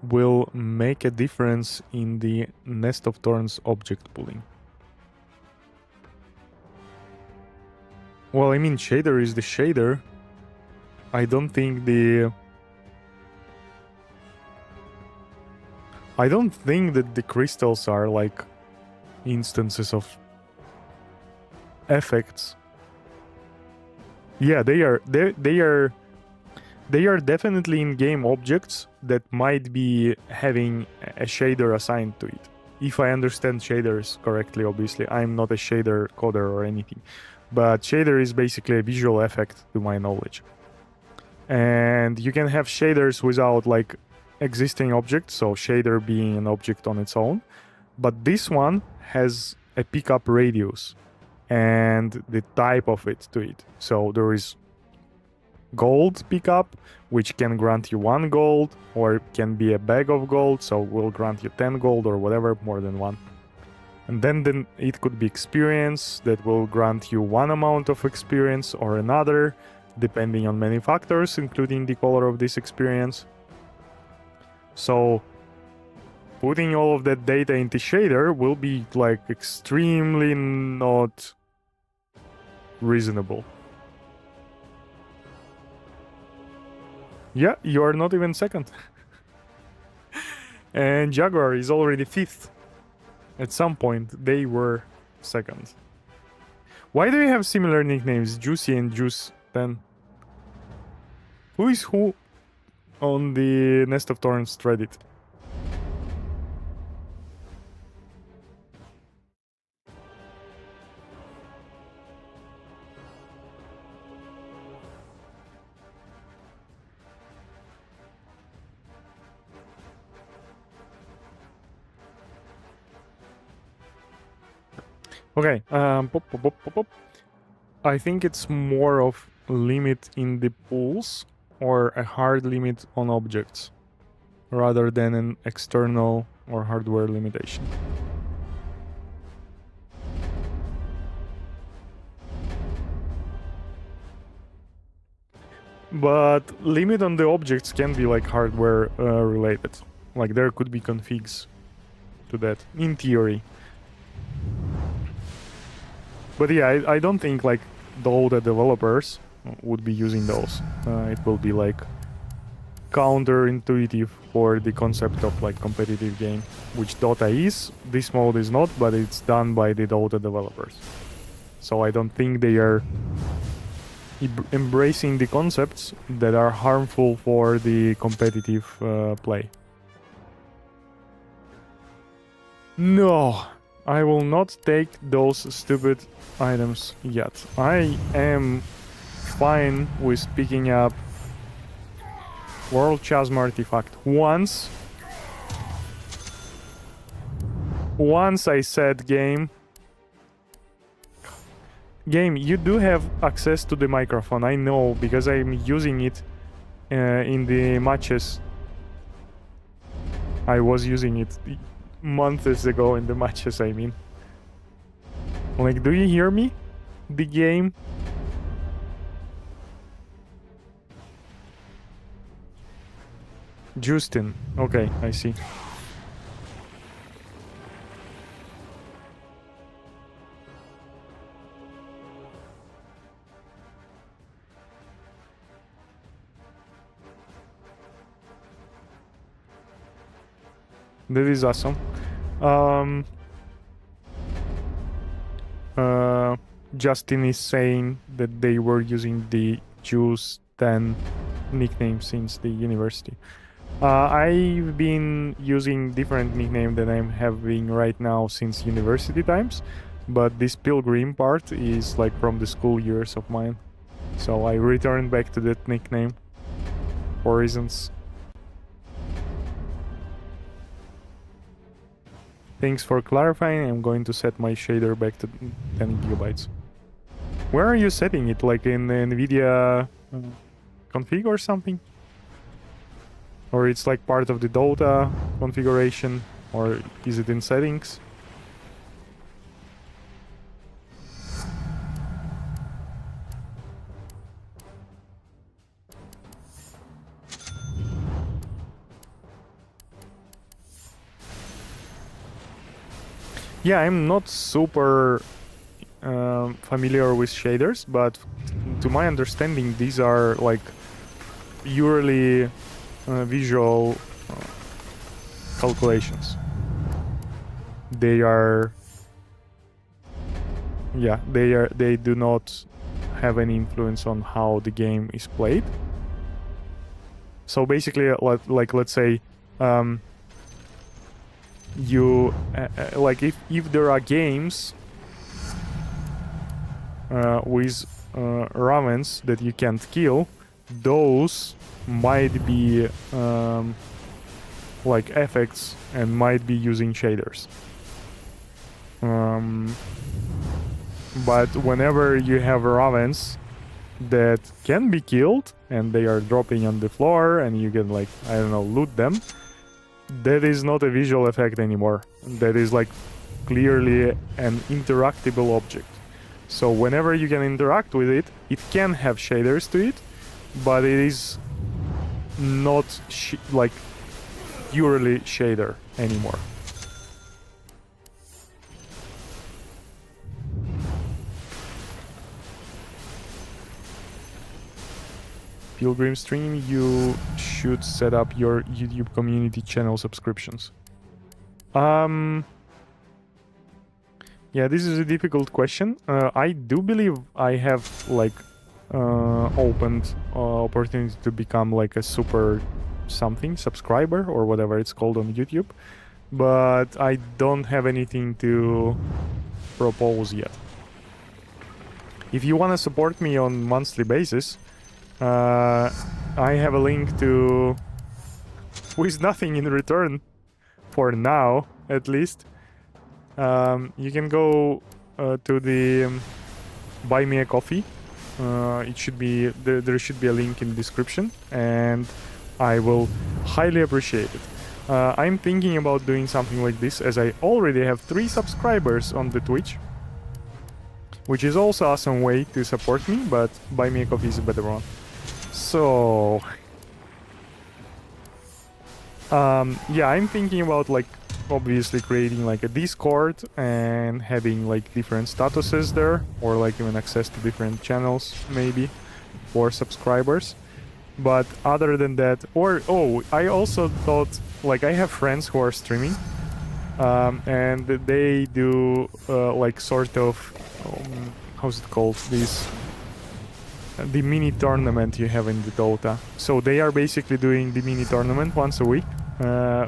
Speaker 2: will make a difference in the Nest of Thorns object pooling. Well, I mean, shader is the shader. I don't think that the crystals are like instances of effects. Yeah, they are definitely in-game objects that might be having a shader assigned to it. If I understand shaders correctly, obviously. I'm not a shader coder or anything. But shader is basically a visual effect to my knowledge. And you can have shaders without like existing objects, so shader being an object on its own. But this one has a pickup radius and the type of it to it. So there is gold pickup, which can grant you 1 gold, or can be a bag of gold, so will grant you 10 gold or whatever, more than 1. And then it could be experience that will grant you 1 amount of experience or another, depending on many factors, including the color of this experience. So putting all of that data into shader will be like extremely not reasonable. Yeah, you are not even second. And Jaguar is already 5th. At some point, they were second. Why do you have similar nicknames, Juicy and Juice, then? Who is who on the Nest of Thorns Reddit? Okay, pop. I think it's more of limit in the pools or a hard limit on objects rather than an external or hardware limitation. But limit on the objects can be like hardware related. Like there could be configs to that in theory. But yeah, I don't think like Dota developers would be using those. It will be like counterintuitive for the concept of like competitive game, which Dota is. This mode is not, but it's done by the Dota developers. So I don't think they are embracing the concepts that are harmful for the competitive play. No, I will not take those stupid items yet. I am fine with picking up World Chasm Artifact once I said game, you do have access to the microphone. I know because I'm using it in the matches. I was using it months ago in the matches, I mean. Like, do you hear me? The game? Justin. Okay, I see. That is awesome. Justin is saying that they were using the Juice 10 nickname since the university. I've been using different nickname that I'm having right now since university times, but this Pilgrim part is like from the school years of mine. So I returned back to that nickname for reasons. Thanks for clarifying. I'm going to set my shader back to 10 gigabytes. Where are you setting it? Like in NVIDIA config or something? Or it's like part of the Dota configuration? Or is it in settings? Yeah, I'm not super familiar with shaders, but to my understanding, these are like purely visual calculations. They are, yeah, they do not have any influence on how the game is played. So basically, like let's say, you like if there are games with ravens that you can't kill, those might be like effects and might be using shaders. But whenever you have ravens that can be killed and they are dropping on the floor and you can, like, I don't know, loot them, that is not a visual effect anymore. That is like clearly an interactable object. So whenever you can interact with it, it can have shaders to it, but it is not like purely shader anymore. Pilgrim stream, you should set up your YouTube community channel subscriptions. Yeah, this is a difficult question. I do believe I have like opened opportunity to become like a super something subscriber or whatever it's called on YouTube, but I don't have anything to propose yet. If you want to support me on monthly basis, I have a link to, with nothing in return, for now at least. You can go to the buy me a coffee. It should be there should be a link in the description, and I will highly appreciate it. I'm thinking about doing something like this, as I already have 3 subscribers on the Twitch, which is also awesome way to support me, but buy me a coffee is a better one. So yeah, I'm thinking about like obviously creating like a Discord and having like different statuses there, or like even access to different channels maybe for subscribers. But other than that, I also thought, like, I have friends who are streaming, and they do like sort of how's it called, the mini tournament you have in the Dota. So they are basically doing the mini tournament once a week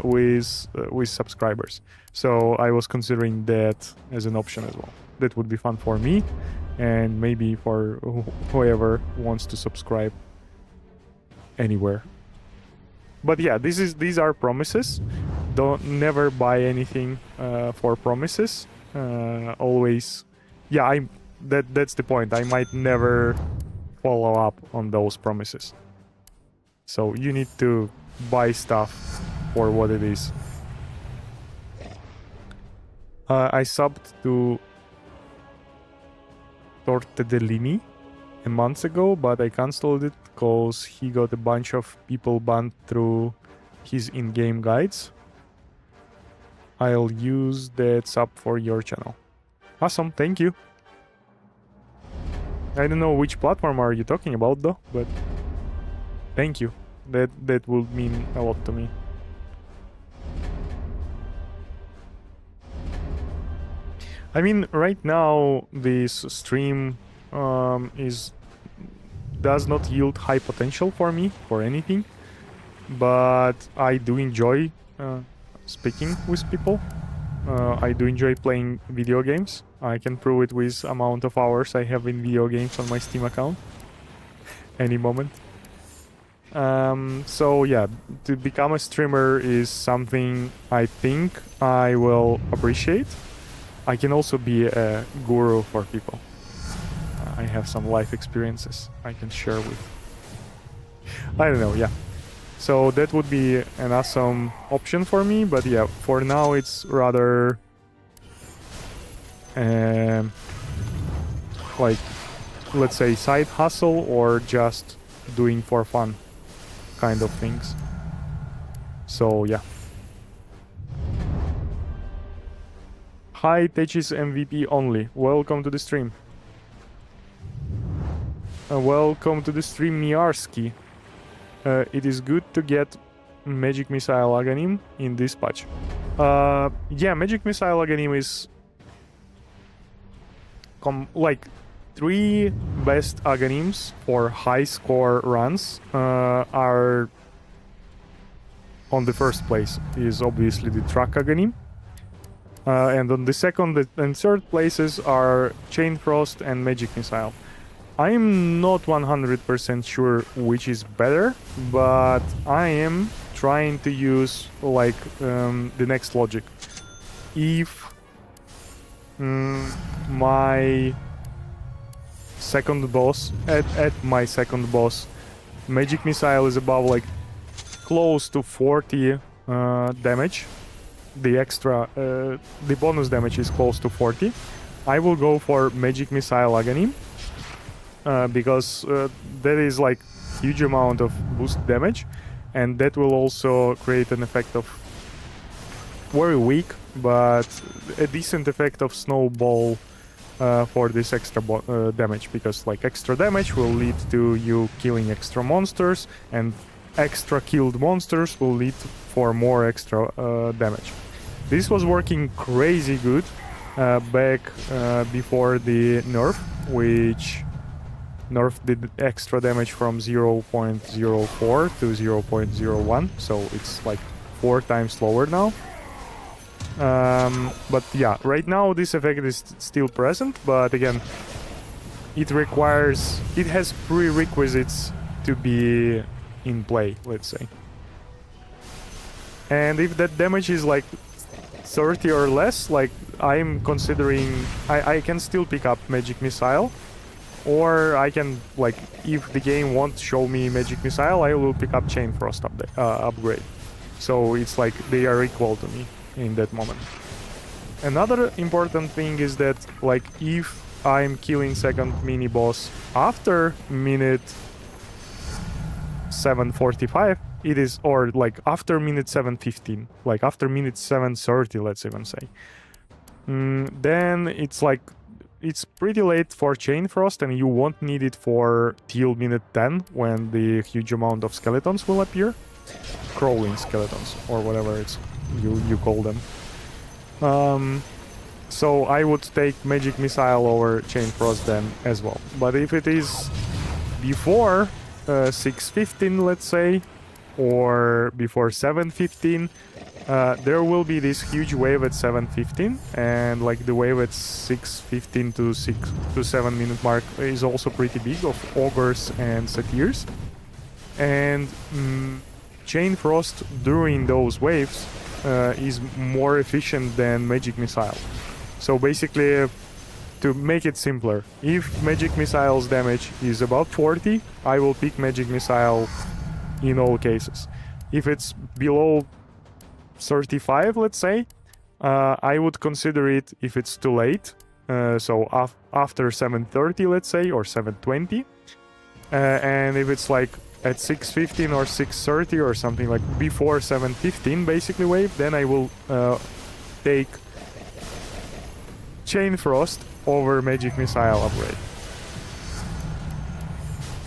Speaker 2: with subscribers. So I was considering that as an option as well. That would be fun for me, and maybe for whoever wants to subscribe anywhere. But yeah, these are promises. Don't never buy anything for promises. Always, yeah, that's the point. I might never follow up on those promises. So you need to buy stuff for what it is. I subbed to Tortellini a month ago, but I cancelled it because he got a bunch of people banned through his in-game guides. I'll use that sub for your channel. Awesome, thank you. I don't know which platform are you talking about though, but thank you. That will mean a lot to me. I mean, right now this stream does not yield high potential for me for anything, but I do enjoy speaking with people. I do enjoy playing video games. I can prove it with amount of hours I have in video games on my Steam account any moment. So yeah, to become a streamer is something I think I will appreciate. I can also be a guru for people. I have some life experiences I can share with. I don't know, yeah. So that would be an awesome option for me, but yeah, for now it's rather like, let's say, side hustle or just doing for fun kind of things. So yeah. Hi, Techis MVP only. Welcome to the stream. Welcome to the stream, Miarski. It is good to get Magic Missile Aghanim in this patch. Yeah, Magic Missile Aghanim is like 3 best Aghanims for high score runs are on the first place is obviously the Truck Aghanim. And on the second and third places are Chain Frost and Magic Missile. I'm not 100% sure which is better, but I am trying to use like the next logic. If my second boss, at my second boss, Magic Missile is above like close to 40 damage, the bonus damage is close to 40, I will go for Magic Missile Aghanim. Because that is like huge amount of boost damage, and that will also create an effect of very weak but a decent effect of snowball for this extra damage, because like extra damage will lead to you killing extra monsters, and extra killed monsters will lead for more extra damage. This was working crazy good back before the nerf, which nerf did extra damage from 0.04 to 0.01, so it's like 4 times slower now. But yeah, right now this effect is still present, but again, it has prerequisites to be in play, let's say. And if that damage is like 30 or less, like I'm considering I can still pick up Magic Missile, or I can, like, if the game won't show me Magic Missile, I will pick up Chain Frost upgrade. So it's like they are equal to me in that moment. Another important thing is that, like, if I'm killing second mini boss after minute 7:45, it is, or like after minute 7:15, like after minute 7:30, let's even say, then it's like it's pretty late for Chain Frost, and you won't need it for till minute 10 when the huge amount of skeletons will appear, crawling skeletons or whatever it's you call them. So I would take Magic Missile over Chain Frost then as well. But if it is before 6:15, let's say, or before 7:15, there will be this huge wave at 7:15, and like the wave at 6:15 to 6 to 7 minute mark is also pretty big, of ogres and satyrs. And Chain Frost during those waves is more efficient than Magic Missile. So basically, to make it simpler, if Magic Missile's damage is above 40, I will pick Magic Missile in all cases. If it's below 35, let's say, I would consider it if it's too late. So after 7:30, let's say, or 7:20. And if it's like at 6:15 or 6:30 or something, like before 7:15 basically wave, then I will take Chain Frost over Magic Missile upgrade.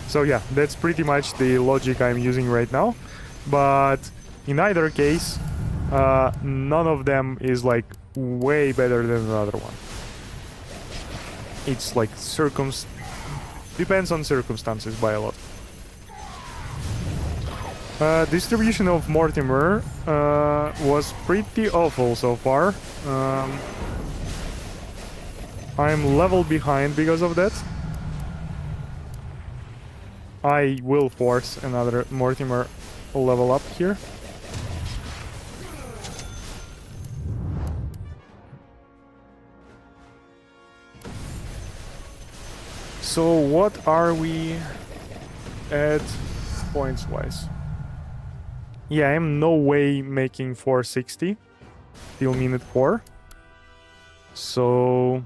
Speaker 2: So yeah, that's pretty much the logic I'm using right now. But in either case, none of them is like way better than another one. It's like depends on circumstances by a lot. Distribution of Mortimer was pretty awful so far. I'm level behind because of that. I will force another Mortimer level up here. So what are we at points wise? Yeah, I'm no way making 460 till minute 4. So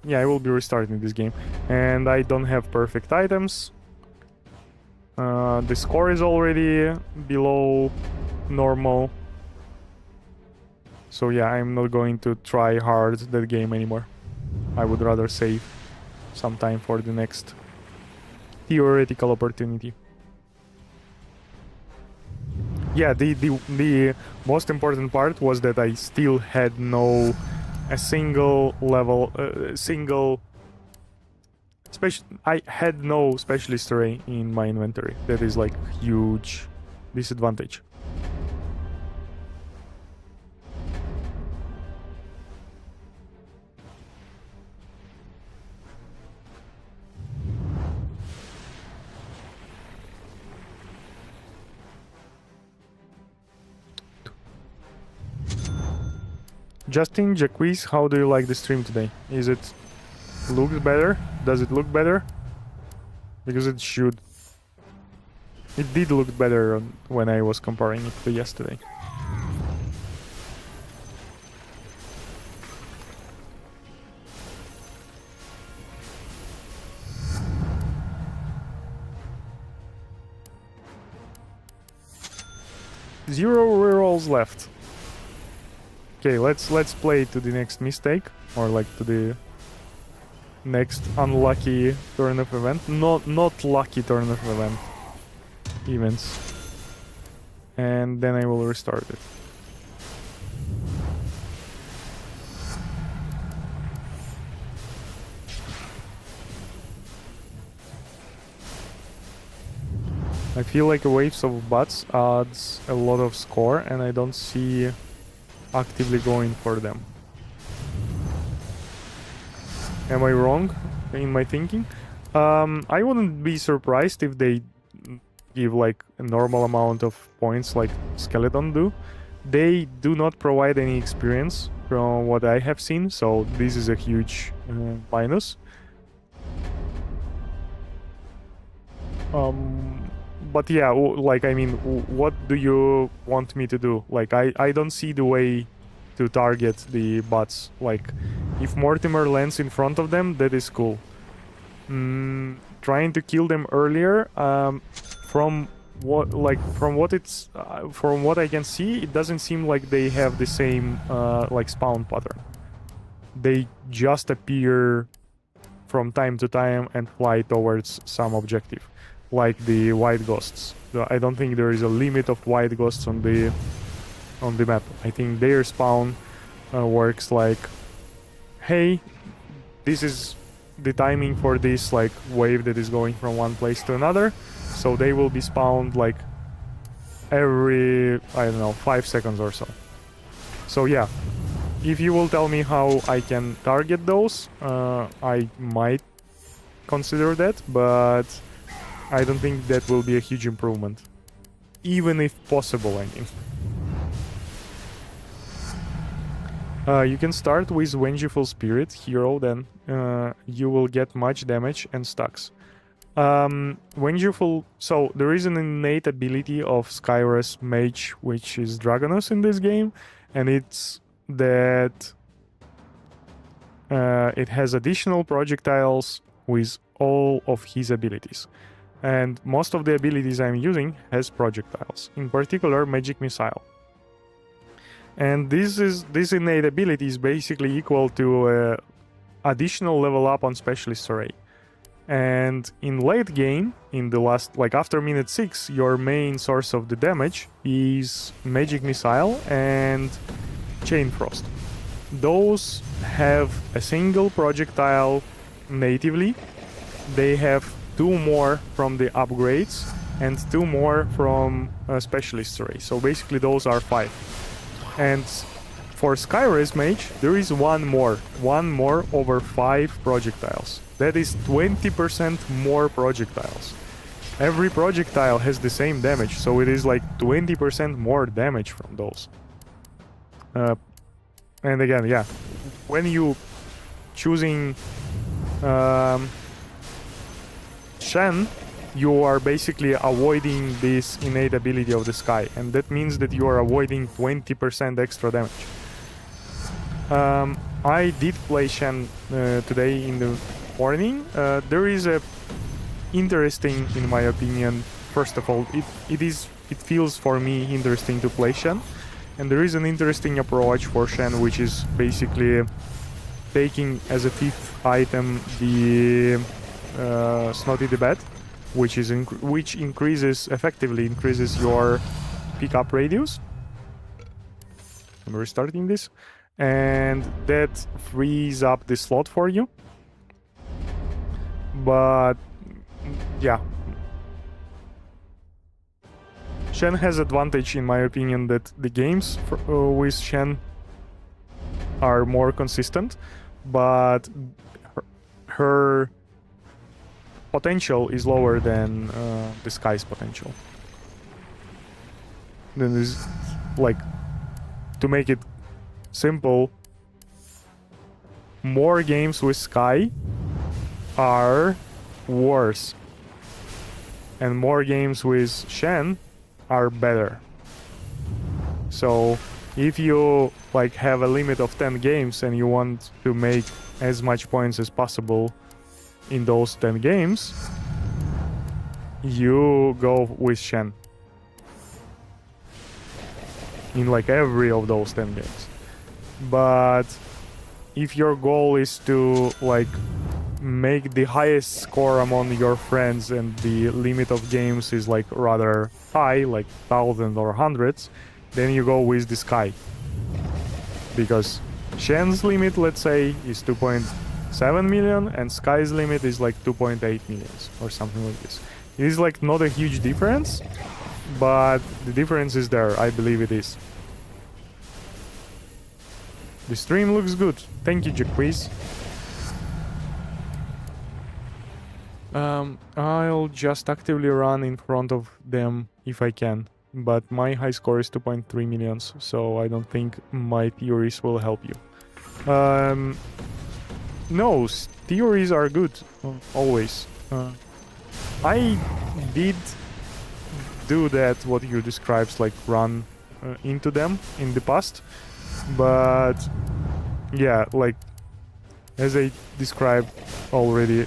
Speaker 2: yeah, I will be restarting this game, and I don't have perfect items. The score is already below normal, so yeah, I'm not going to try hard that game anymore. I would rather save some time for the next theoretical opportunity. Yeah, the most important part was that I still had a single level, I had no specialist array in my inventory. That is like huge disadvantage. Justin, Jacquees, how do you like the stream today? Is it looks better? Does it look better? Because it should. It did look better when I was comparing it to yesterday. Zero rerolls left. Okay, let's play to the next mistake, or like to the next unlucky turn of event. Not lucky turn of events. And then I will restart it. I feel like a waves of bots adds a lot of score, and I don't see actively going for them. Am I wrong in my thinking? I wouldn't be surprised if they give like a normal amount of points like Skeleton do, They do not provide any experience from what I have seen, so this is a huge minus. But yeah, like, I mean, what do you want me to do? Like, I don't see the way to target the bots. Like, if Mortimer lands in front of them, that is cool. Trying to kill them earlier, from what I can see, it doesn't seem like they have the same like spawn pattern. They just appear from time to time and fly towards some objective, like the white ghosts. I don't think there is a limit of white ghosts on the map. I think their spawn works like, hey, this is the timing for this like wave that is going from one place to another, so they will be spawned like every, I don't know, 5 seconds or so. So yeah, if you will tell me how I can target those, I might consider that, but I don't think that will be a huge improvement, even if possible, I mean. You can start with Vengeful Spirit hero, then you will get much damage and stacks. Vengeful, so there is an innate ability of Skyra's mage, which is Dragonus in this game, and it's that it has additional projectiles with all of his abilities. And most of the abilities I'm using has projectiles, in particular Magic Missile. And this innate ability is basically equal to additional level up on Specialist Array. And in late game, in the last, like after minute 6, your main source of the damage is Magic Missile and Chain Frost. Those have a single projectile natively. They have 2 more from the upgrades and 2 more from Specialist Array. So basically those are 5. And for Skyra's mage, there is one more over 5 projectiles. That is 20% more projectiles. Every projectile has the same damage, so it is like 20% more damage from those. And again, yeah, when you choosing Shen, you are basically avoiding this innate ability of the sky, and that means that you are avoiding 20% extra damage. I did play Shen today in the morning. There is a interesting, in my opinion, first of all, it feels for me interesting to play Shen, and there is an interesting approach for Shen, which is basically taking as a 5th item the Snotty the Bat, which effectively increases your pickup radius. I'm restarting this, and that frees up the slot for you. But yeah, Shen has advantage, in my opinion, that the games with Shen are more consistent, but her potential is lower than the Sky's potential. Then is like, to make it simple, more games with Sky are worse, and more games with Shen are better. So if you like have a limit of 10 games and you want to make as much points as possible in those 10 games, you go with Shen in like every of those 10 games. But if your goal is to like make the highest score among your friends and the limit of games is like rather high, like 1,000 or hundreds, then you go with the Sky, because Shen's limit, let's say, is 2.7 million and Sky's limit is like 2.8 million or something like this. It is like not a huge difference, but the difference is there. I believe it is. The stream looks good. Thank you, Jaquiz. I'll just actively run in front of them if I can. but my high score is 2.3 millions, so I don't think my theories will help you. No, theories are good, always. I did do that, what you described, like run into them in the past, but yeah, like as I described already,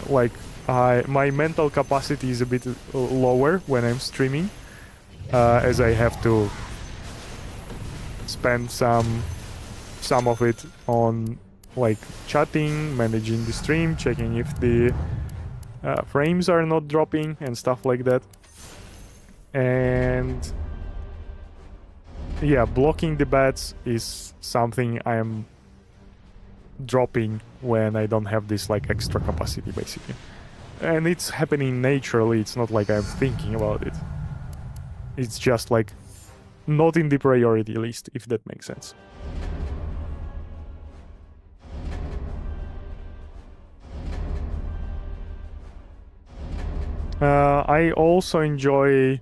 Speaker 2: like my mental capacity is a bit lower when I'm streaming, as I have to spend some of it on like chatting, managing the stream, checking if the frames are not dropping and stuff like that. And yeah, blocking the bats is something I am dropping when I don't have this like extra capacity, basically. And it's happening naturally, it's not like I'm thinking about it. It's just like not in the priority list, if that makes sense. I also enjoy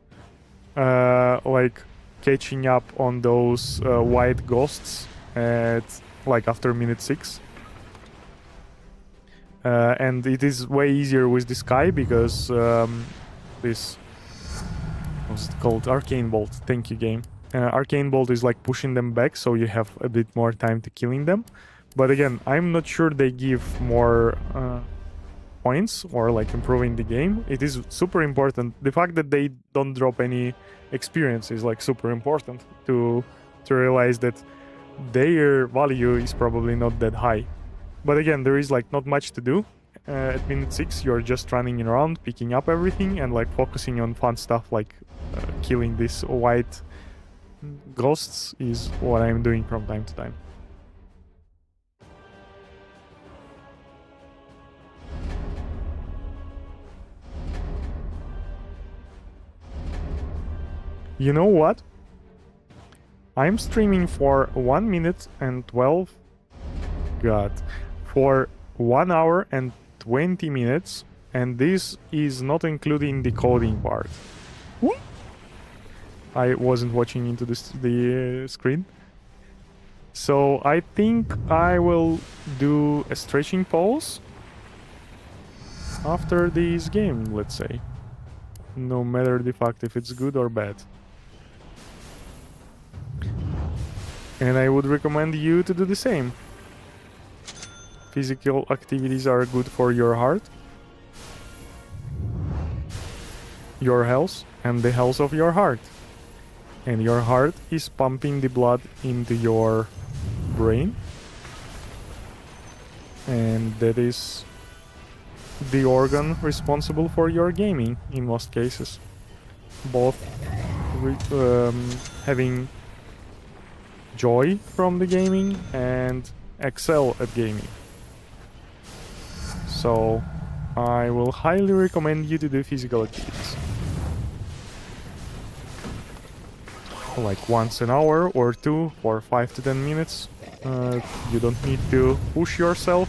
Speaker 2: like catching up on those white ghosts at like after minute 6. And it is way easier with the sky because this, what's it called, Arcane Bolt. Thank you, game. Arcane Bolt is like pushing them back, so you have a bit more time to killing them. But again, I'm not sure they give more points or like improving the game. It is super important. The fact that they don't drop any experience is like super important to realize that their value is probably not that high. But again, there is like not much to do. At minute 6, you're just running around, picking up everything and like focusing on fun stuff like killing these white ghosts is what I'm doing from time to time. You know what? I'm streaming for 1 minute and 12... God. For 1 hour and 20 minutes, and this is not including the coding part. What? I wasn't watching into the screen. So I think I will do a stretching pause after this game, let's say. No matter the fact if it's good or bad. And I would recommend you to do the same. Physical activities are good for your heart, your health, and the health of your heart. And your heart is pumping the blood into your brain. And that is the organ responsible for your gaming in most cases. Both having joy from the gaming and excel at gaming. So I will highly recommend you to do physical activities. Like once an hour or two for 5 to 10 minutes. You don't need to push yourself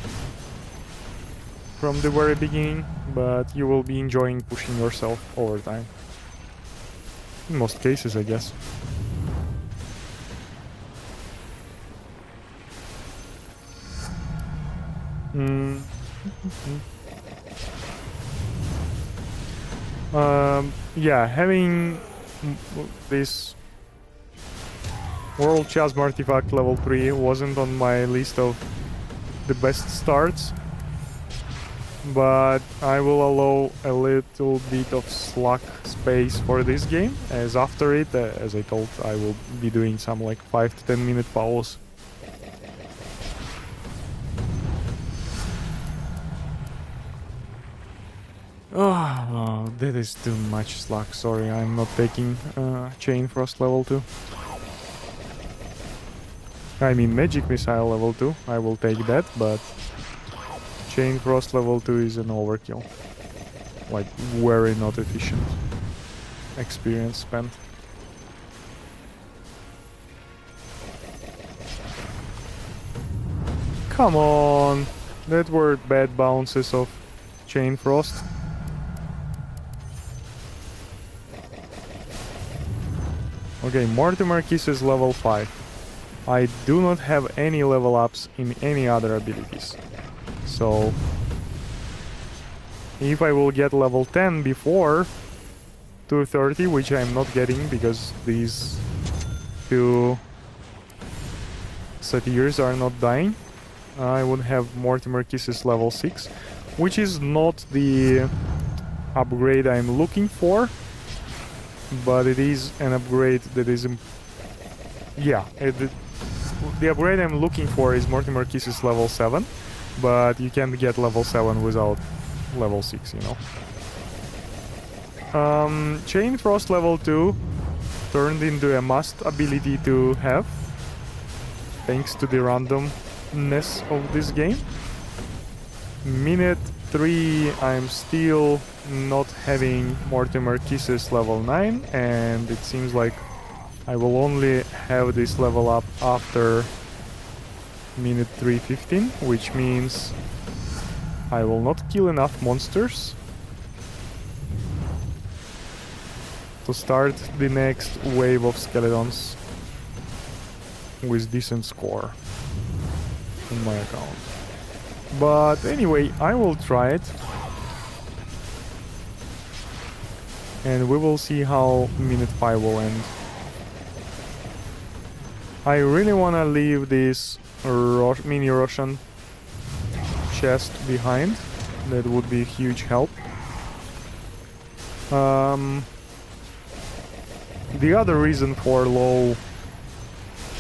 Speaker 2: from the very beginning, but you will be enjoying pushing yourself over time. In most cases, I guess. Yeah, having this World Chasm Artifact level 3 wasn't on my list of the best starts, but I will allow a little bit of slack space for this game, as after it, as I told, I will be doing some like 5 to 10 minute pause. Oh, that is too much slack, sorry, I'm not taking Chain Frost level 2. I mean Magic Missile level 2, I will take that, but Chain Frost level 2 is an overkill. Like, very not efficient experience spent. Come on! That were bad bounces of Chain Frost. Okay, Mortimer Kisses level 5. I do not have any level ups in any other abilities. So if I will get level 10 before 230, which I'm not getting because these two satyrs are not dying, I would have Mortimer Kisses level 6, which is not the upgrade I'm looking for, but it is an upgrade that is... the upgrade I'm looking for is Mortimer Kisses level 7, but you can't get level 7 without level 6, you know. Chain Frost level 2 turned into a must ability to have, thanks to the randomness of this game. Minute 3, I'm still not having Mortimer Kisses level 9, and it seems like I will only have this level up after minute 3:15, which means I will not kill enough monsters to start the next wave of skeletons with decent score in my account. But anyway, I will try it. And we will see how minute 5 will end. I really wanna leave this mini Russian chest behind. That would be a huge help. The other reason for low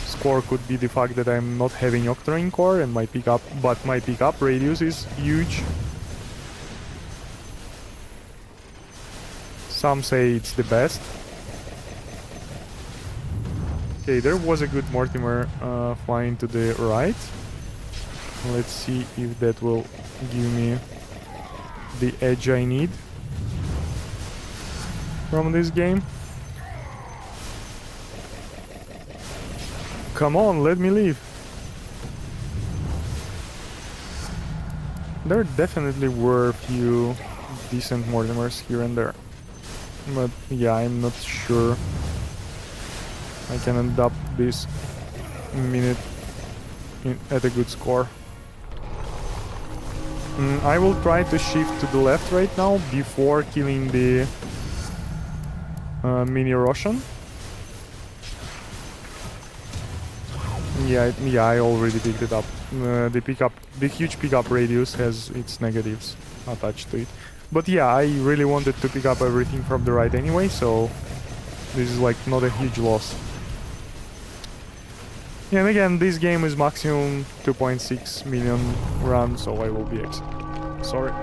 Speaker 2: score could be the fact that I'm not having Octarine Core and my pickup radius is huge. Some say it's the best. Okay, there was a good Mortimer flying to the right. Let's see if that will give me the edge I need from this game. Come on, let me leave. There definitely were a few decent Mortimers here and there. But yeah, I'm not sure I can end up this minute at a good score. I will try to shift to the left right now before killing the mini Russian. Yeah, I already picked it up. The huge pickup radius has its negatives attached to it. But yeah, I really wanted to pick up everything from the right anyway, so this is like not a huge loss. And again, this game is maximum 2.6 million run, so I will be exiting. Sorry.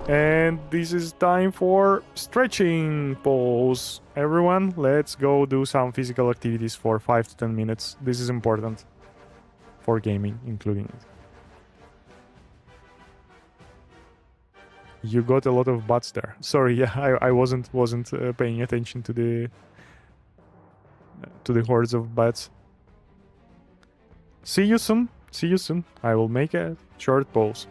Speaker 2: And this is time for stretching pause. Everyone, let's go do some physical activities for 5 to 10 minutes. This is important for gaming, including it. You got a lot of butts there. Sorry, yeah, I wasn't paying attention to the hordes of bats. See you soon. See you soon. I will make a short pause.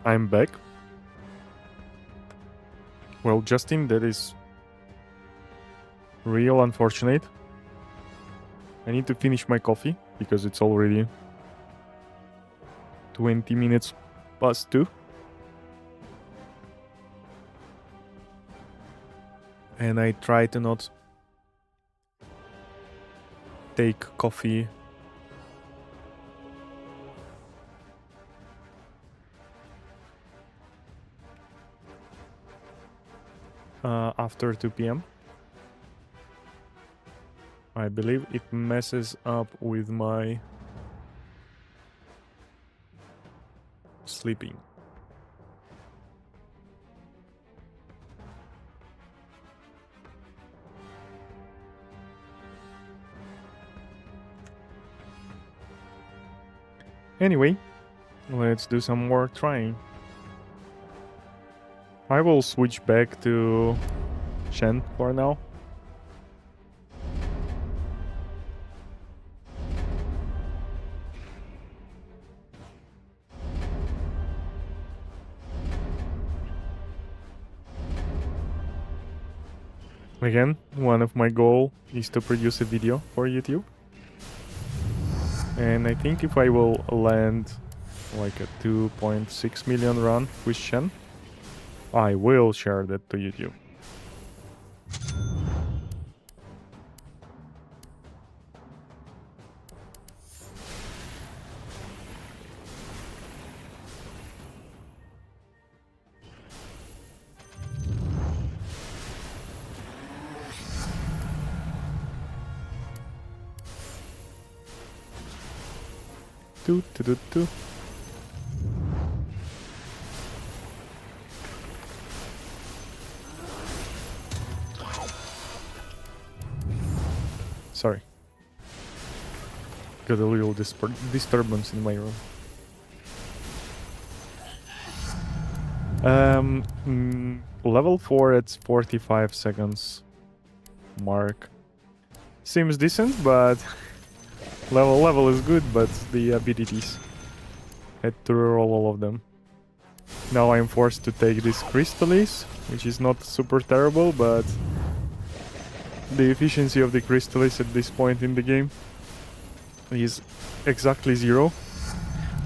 Speaker 2: I'm back. Well, Justin, that is real unfortunate. I need to finish my coffee because it's already 20 minutes past 2. And I try to not take coffee after 2 p.m. I believe it messes up with my sleeping. Anyway, let's do some more trying. I will switch back to Shen for now. Again, one of my goals is to produce a video for YouTube. And I think if I will land like a 2.6 million run with Shen, I will share that to YouTube. Do. Sorry. Got a little disturbance in my room. Level 4 at 45 seconds mark. Seems decent, but level is good, but the abilities had to roll all of them. Now I'm forced to take this Crystallis, which is not super terrible, but the efficiency of the Crystallis at this point in the game is exactly 0.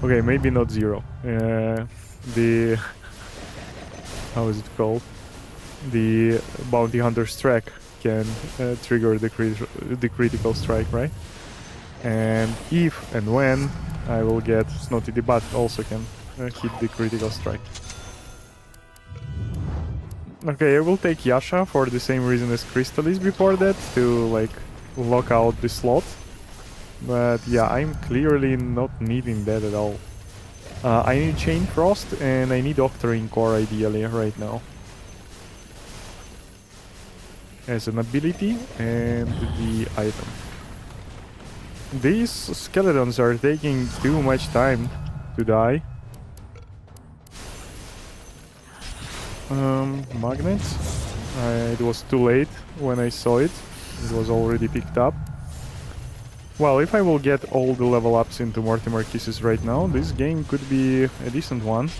Speaker 2: Okay, maybe not 0. The... how is it called? The Bounty Hunter's track can trigger the critical strike, right? And if and when I will get Snotty the Bat also can hit the critical strike. Okay, I will take Yasha for the same reason as Crystallis before that, to like lock out the slot. But yeah, I'm clearly not needing that at all. I need Chain Frost and I need Octarine Core ideally right now as an ability and the item. These skeletons are taking too much time to die. Magnets. It was too late when I saw it. It was already picked up. Well, if I will get all the level ups into Mortimer Kisses right now, this game could be a decent one.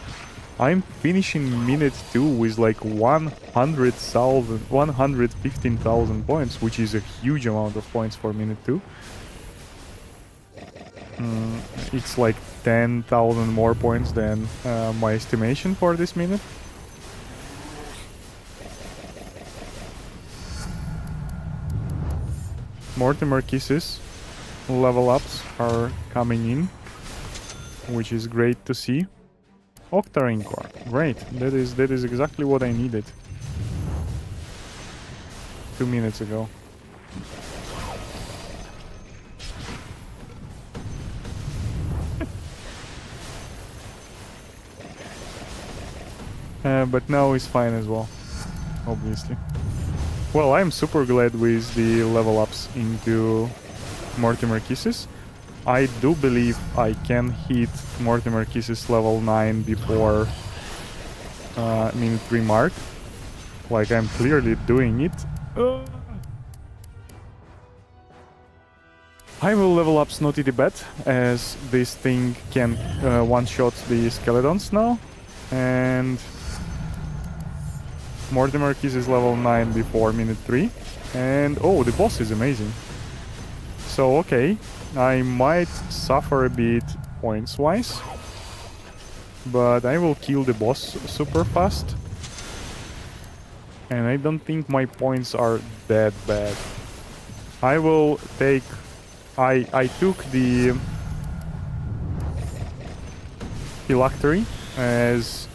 Speaker 2: I'm finishing minute 2 with like 115,000 points, which is a huge amount of points for minute 2. It's like 10,000 more points than my estimation for this minute. Mortimer Kisses level ups are coming in, which is great to see. Octarine Core, great. That is exactly what I needed 2 minutes ago. But now it's fine as well, obviously. Well, I'm super glad with the level ups into Mortimer Kisses. I do believe I can hit Mortimer Kisses level 9 before minute 3 mark. Like, I'm clearly doing it. I will level up Snotty the Bat, as this thing can one-shot the skeletons now. And Mortimer Kiss is level 9 before minute 3. And oh, the boss is amazing. So okay, I might suffer a bit points wise, but I will kill the boss super fast. And I don't think my points are that bad. I will take... I took the phylactery as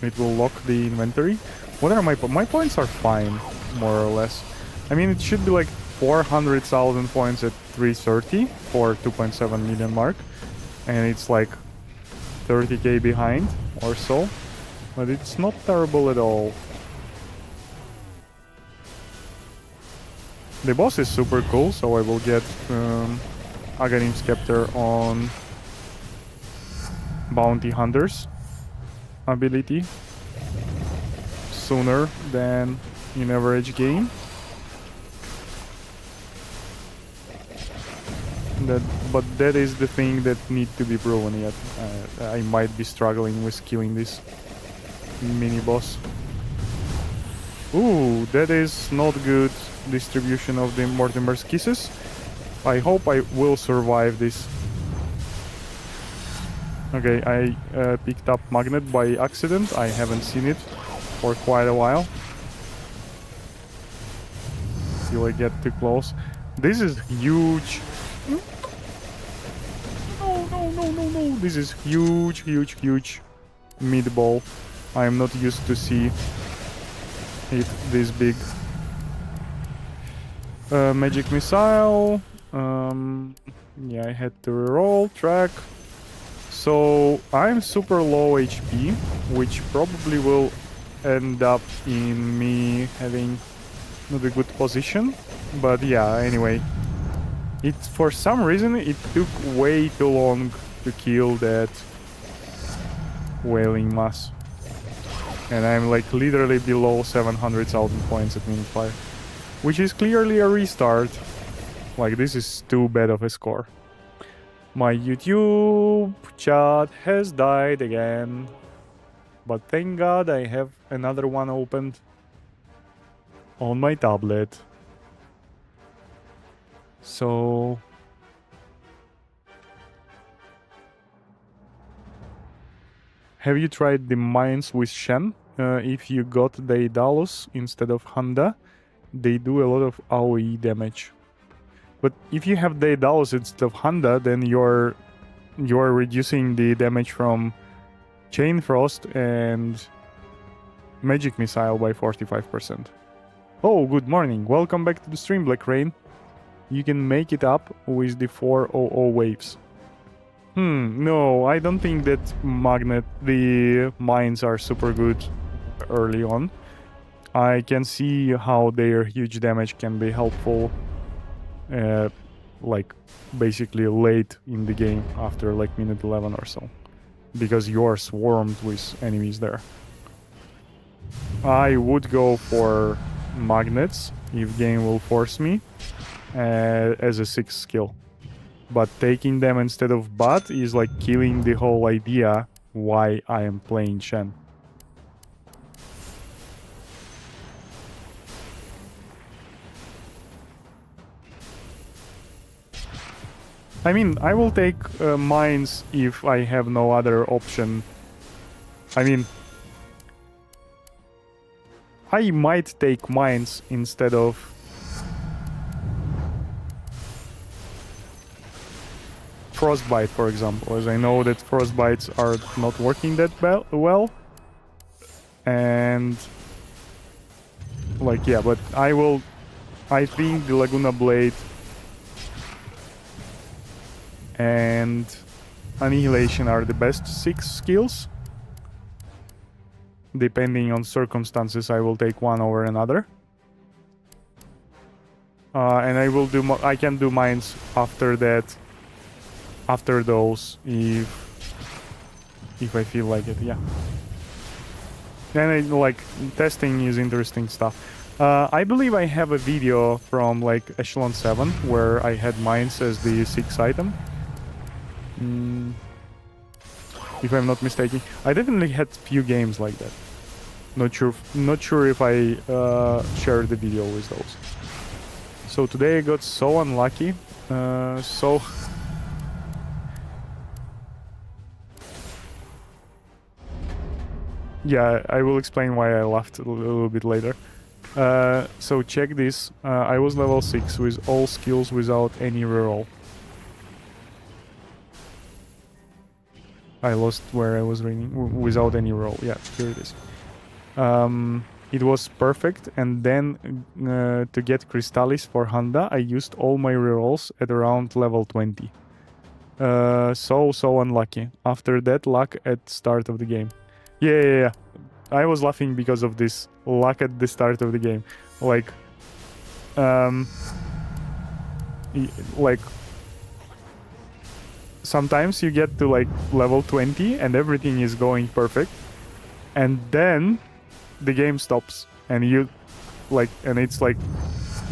Speaker 2: it will lock the inventory. What are my my points are fine, more or less. I mean, it should be like 400,000 points at 330 for 2.7 million mark, and it's like 30k behind or so, but it's not terrible at all. The boss is super cool, so I will get Aghanim Scepter on Bounty Hunters ability sooner than in average game. But that is the thing that need to be proven yet. I might be struggling with killing this mini boss. Ooh, that is not good distribution of the Mortimer's Kisses. I hope I will survive this. Okay, I picked up Magnet by accident. I haven't seen it for quite a while. Till I get too close. This is huge. No. This is huge meatball. I am not used to see it this big. Magic missile. Yeah, I had to reroll track. So I'm super low HP, which probably will end up in me having not a good position. But yeah, anyway. For some reason it took way too long to kill that Wailing Mass. And I'm like literally below 700,000 points at minute 5. Which is clearly a restart. Like, this is too bad of a score. My YouTube chat has died again. But thank God I have another one opened on my tablet. So... have you tried the mines with Shen? If you got Daedalus instead of Handa, they do a lot of AoE damage. But if you have Daedalus instead of Handa, then you're reducing the damage from Chain Frost and Magic Missile by 45%. Oh, good morning. Welcome back to the stream, Black Rain. You can make it up with the 400 waves. No, I don't think that the mines are super good early on. I can see how their huge damage can be helpful, like basically late in the game after like minute 11 or so, because you're swarmed with enemies there. I would go for magnets if game will force me as a 6th skill. But taking them instead of Bat is like killing the whole idea why I am playing Shen. I mean, I will take mines if I have no other option. I mean, I might take mines instead of Frostbite, for example, as I know that Frostbites are not working that well. And like, yeah, but I think the Laguna Blade and Annihilation are the best 6 skills. Depending on circumstances, I will take one over another. And I can do mines after that. After those, if I feel like it, yeah. And like testing is interesting stuff. I believe I have a video from like Echelon 7 where I had mines as the 6th item. if I'm not mistaken. I definitely had few games like that. Not sure if I shared the video with those. So today I got so unlucky. Yeah, I will explain why I laughed a little bit later. So check this. I was level 6 with all skills without any reroll. I lost where I was reading without any roll. Yeah, here it is. It was perfect, and then to get Crystallis for Honda, I used all my rerolls at around level 20. So unlucky. After that, luck at start of the game. Yeah. I was laughing because of this luck at the start of the game. Like sometimes you get to like level 20 and everything is going perfect, and then the game stops and you and it's like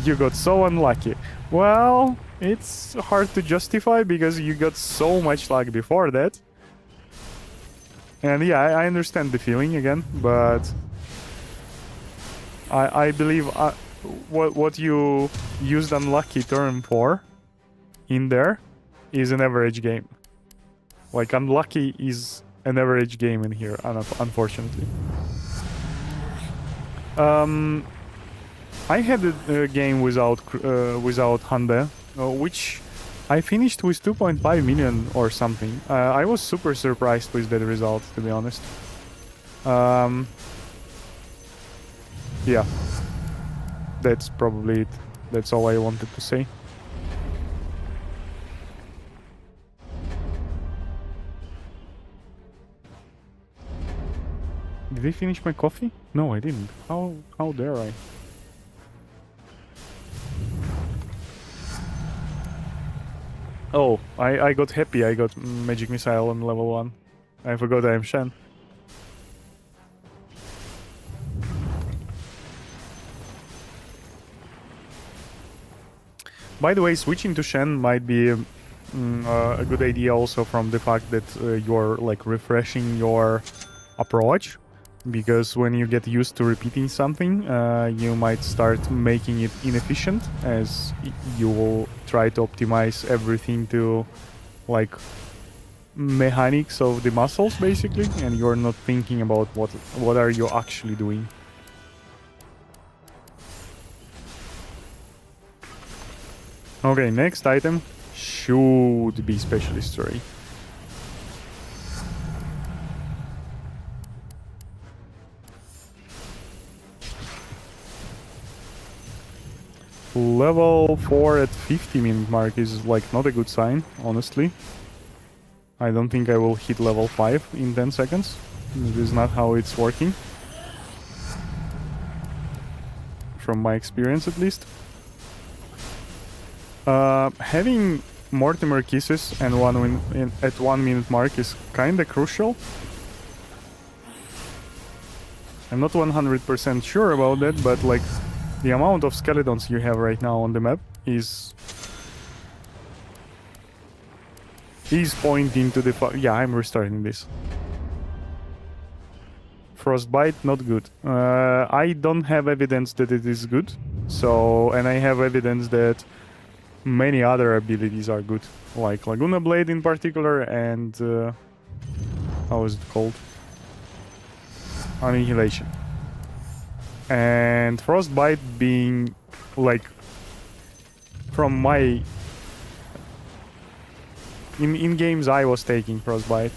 Speaker 2: you got so unlucky. Well, it's hard to justify because you got so much luck before that. And yeah, I understand the feeling again, but I believe what you used unlucky term for in there is an average game. Like, unlucky is an average game in here, unfortunately. I had a game without Honda, which I finished with 2.5 million or something. I was super surprised with that result, to be honest. Yeah, that's probably it. That's all I wanted to say. Did I finish my coffee? No, I didn't. How dare I? Oh, I got happy. I got Magic Missile on level 1. I forgot I am Shen. By the way, switching to Shen might be a good idea also from the fact that you're like refreshing your approach, because when you get used to repeating something, you might start making it inefficient, as you will try to optimize everything to like mechanics of the muscles basically, and you're not thinking about what are you actually doing. Okay, next item should be Specialist Ray. Level 4 at 50-minute mark is like not a good sign, honestly. I don't think I will hit level 5 in 10 seconds. This is not how it's working. From my experience, at least. Having Mortimer Kisses and at 1 minute mark is kinda crucial. I'm not 100% sure about that, but like the amount of skeletons you have right now on the map is pointing to the yeah, I'm restarting this. Frostbite, not good. I don't have evidence that it is good, so, and I have evidence that many other abilities are good, like Laguna Blade in particular, and how is it called? Annihilation. And Frostbite being like, from my in games I was taking Frostbite,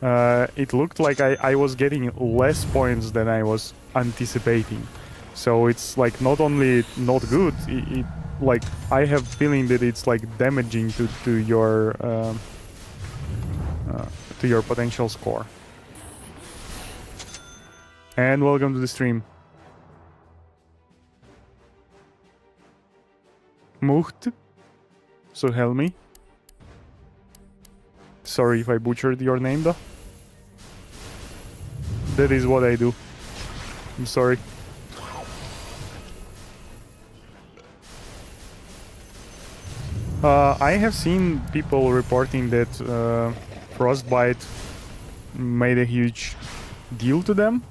Speaker 2: it looked like I was getting less points than I was anticipating. So it's like not only not good, it like I have feeling that it's like damaging to your potential score. And welcome to the stream. Mucht. So help me. Sorry if I butchered your name though. That is what I do. I'm sorry. I have seen people reporting that Frostbite made a huge deal to them,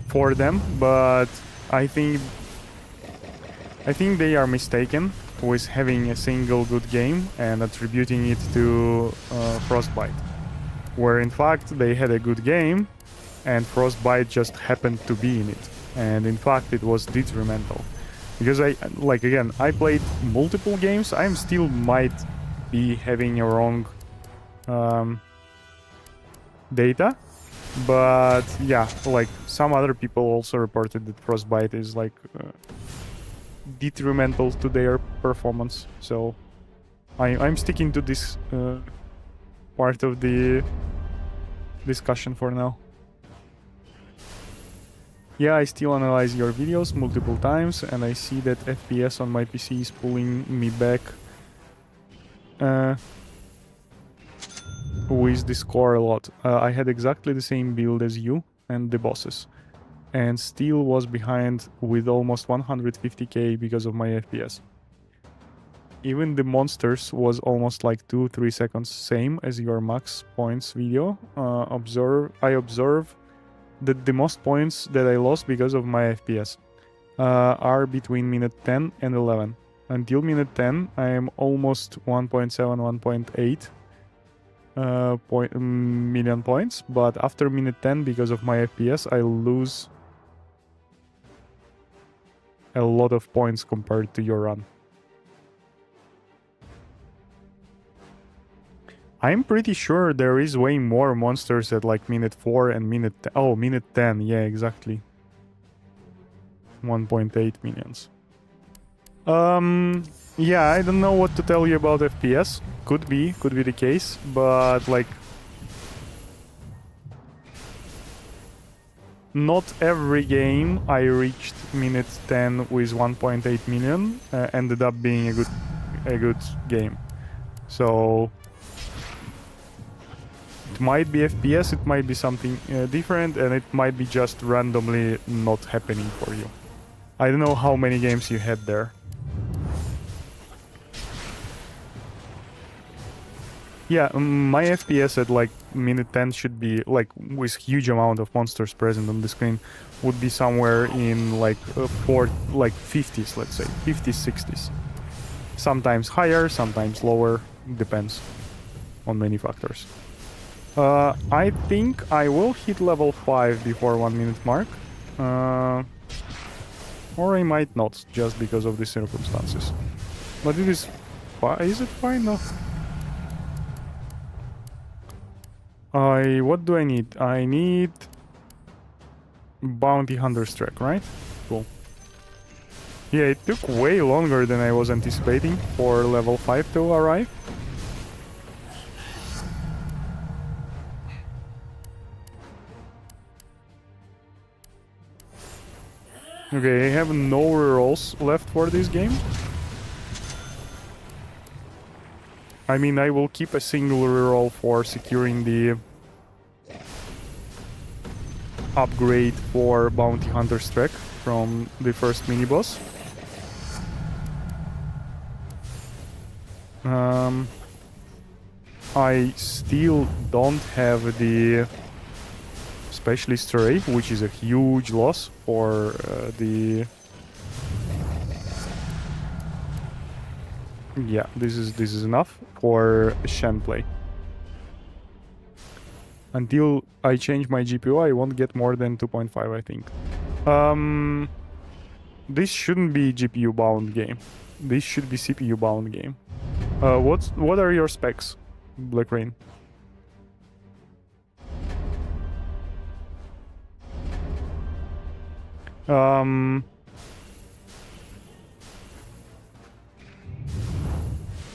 Speaker 2: for them, but I think they are mistaken with having a single good game and attributing it to Frostbite, where in fact they had a good game and Frostbite just happened to be in it, and in fact it was detrimental. Because I played multiple games. I'm still might be having a wrong data, but yeah, like some other people also reported that Frostbite is like detrimental to their performance. So I'm sticking to this part of the discussion for now. Yeah, I still analyze your videos multiple times and I see that FPS on my PC is pulling me back with the score a lot. I had exactly the same build as you and the bosses, and still was behind with almost 150k because of my FPS. Even the monsters was almost like 2-3 seconds same as your max points video. I observe that the most points that I lost because of my FPS are between minute 10 and 11. Until minute 10 I am almost 1.7, 1.8 million points, but after minute 10 because of my FPS I lose a lot of points compared to your run. I'm pretty sure there is way more monsters at like minute 4 and minute... minute 10, yeah, exactly. 1.8 millions. Yeah, I don't know what to tell you about FPS. Could be the case, but like... Not every game I reached minute 10 with 1.8 million ended up being a good game. So... It might be FPS, it might be something different, and it might be just randomly not happening for you. I don't know how many games you had there. Yeah, my FPS at like minute 10 should be, like, with huge amount of monsters present on the screen, would be somewhere in like 50s, let's say, 50s, 60s. Sometimes higher, sometimes lower, depends on many factors. I think I will hit level 5 before 1 minute mark. Or I might not, just because of the circumstances. But it is... Is it fine? No. What do I need? I need... Bounty Hunter's track, right? Cool. Yeah, it took way longer than I was anticipating for level 5 to arrive. Okay, I have no rerolls left for this game. I mean, I will keep a single reroll for securing the upgrade for Bounty Hunter's track from the first mini-boss. I still don't have the Specialist Ray, which is a huge loss for the... Yeah, this is enough for Shen play. Until I change my GPU, I won't get more than 2.5, I think. This shouldn't be GPU bound game. This should be CPU bound game. What are your specs, Black Rain?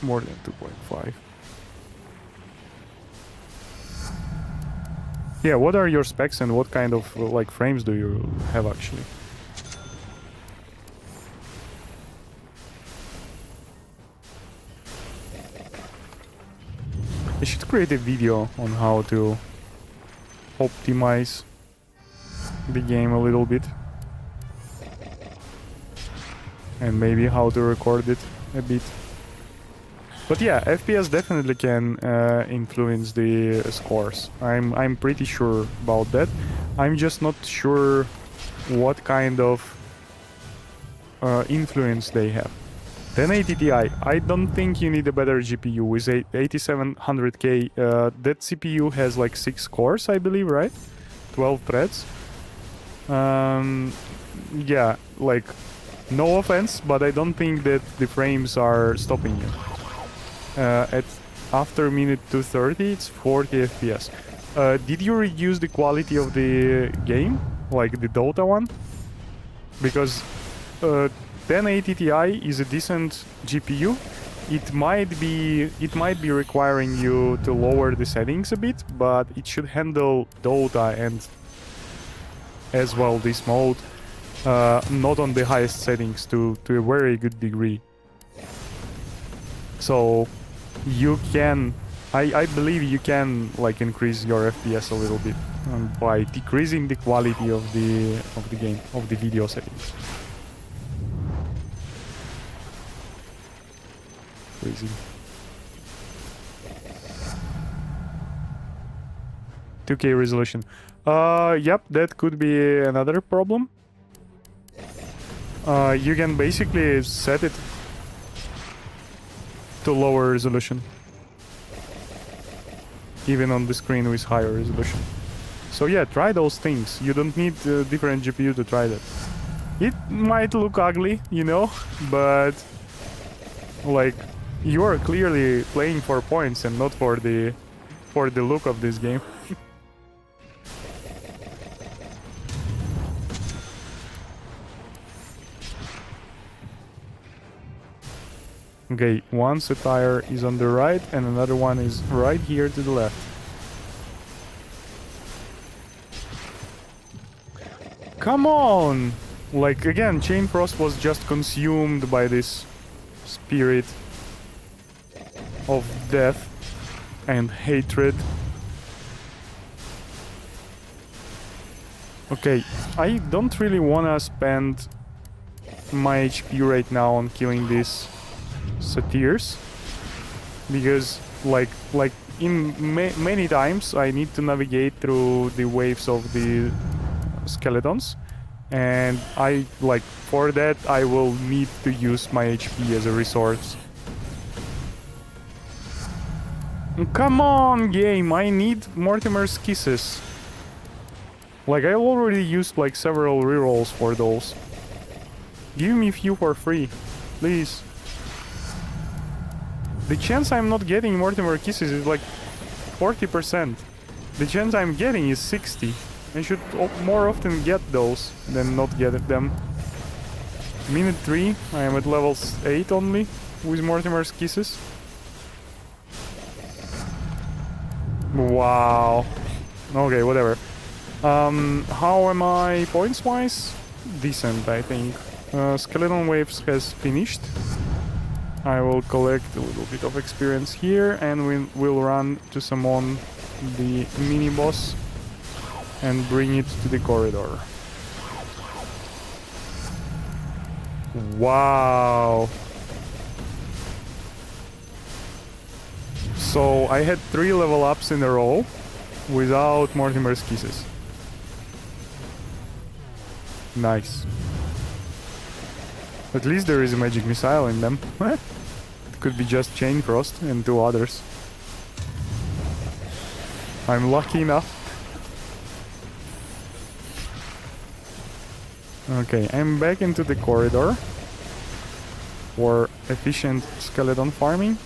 Speaker 2: More than 2.5. Yeah, what are your specs and what kind of like frames do you have actually? I should create a video on how to optimize the game a little bit. And maybe how to record it a bit. But yeah, FPS definitely can influence the scores. I'm pretty sure about that. I'm just not sure what kind of influence they have. 1080 Ti, I don't think you need a better GPU with 8700K. That CPU has like 6 cores, I believe, right? 12 threads. Yeah, like, no offense, but I don't think that the frames are stopping you. After minute 230, it's 40 FPS. Did you reduce the quality of the game, like the Dota one? Because 1080 Ti is a decent GPU. It might be requiring you to lower the settings a bit, but it should handle Dota and as well this mode, not on the highest settings to a very good degree. So you can, I believe you can like increase your FPS a little bit by decreasing the quality of the game, of the video settings. Crazy. 2K resolution. Yep, that could be another problem. You can basically set it to lower resolution, even on the screen with higher resolution. So yeah, try those things. You don't need a different GPU to try that. It might look ugly, you know, but like, you are clearly playing for points and not for the look of this game. Okay, one satire is on the right and another one is right here to the left. Come on! Like, again, Chain Frost was just consumed by this spirit of death and hatred. Okay, I don't really wanna spend my HP right now on killing these satyrs, because like in many times I need to navigate through the waves of the skeletons, and I like, for that I will need to use my HP as a resource. Come on, game, I need Mortimer's Kisses. Like, I already used like several rerolls for those. Give me a few for free, please. The chance I'm not getting Mortimer Kisses is like 40%. The chance I'm getting is 60. I should more often get those than not get them. Minute 3, I am at level 8 only with Mortimer's Kisses. Wow. Okay, whatever. How am I points-wise? Decent, I think. Skeleton Waves has finished. I will collect a little bit of experience here, and we'll run to summon the mini-boss and bring it to the corridor. Wow. So I had 3 level ups in a row without Mortimer's Kisses. Nice. At least there is a magic missile in them. It could be just Chain Frost and 2 others. I'm lucky enough. Okay, I'm back into the corridor for efficient skeleton farming.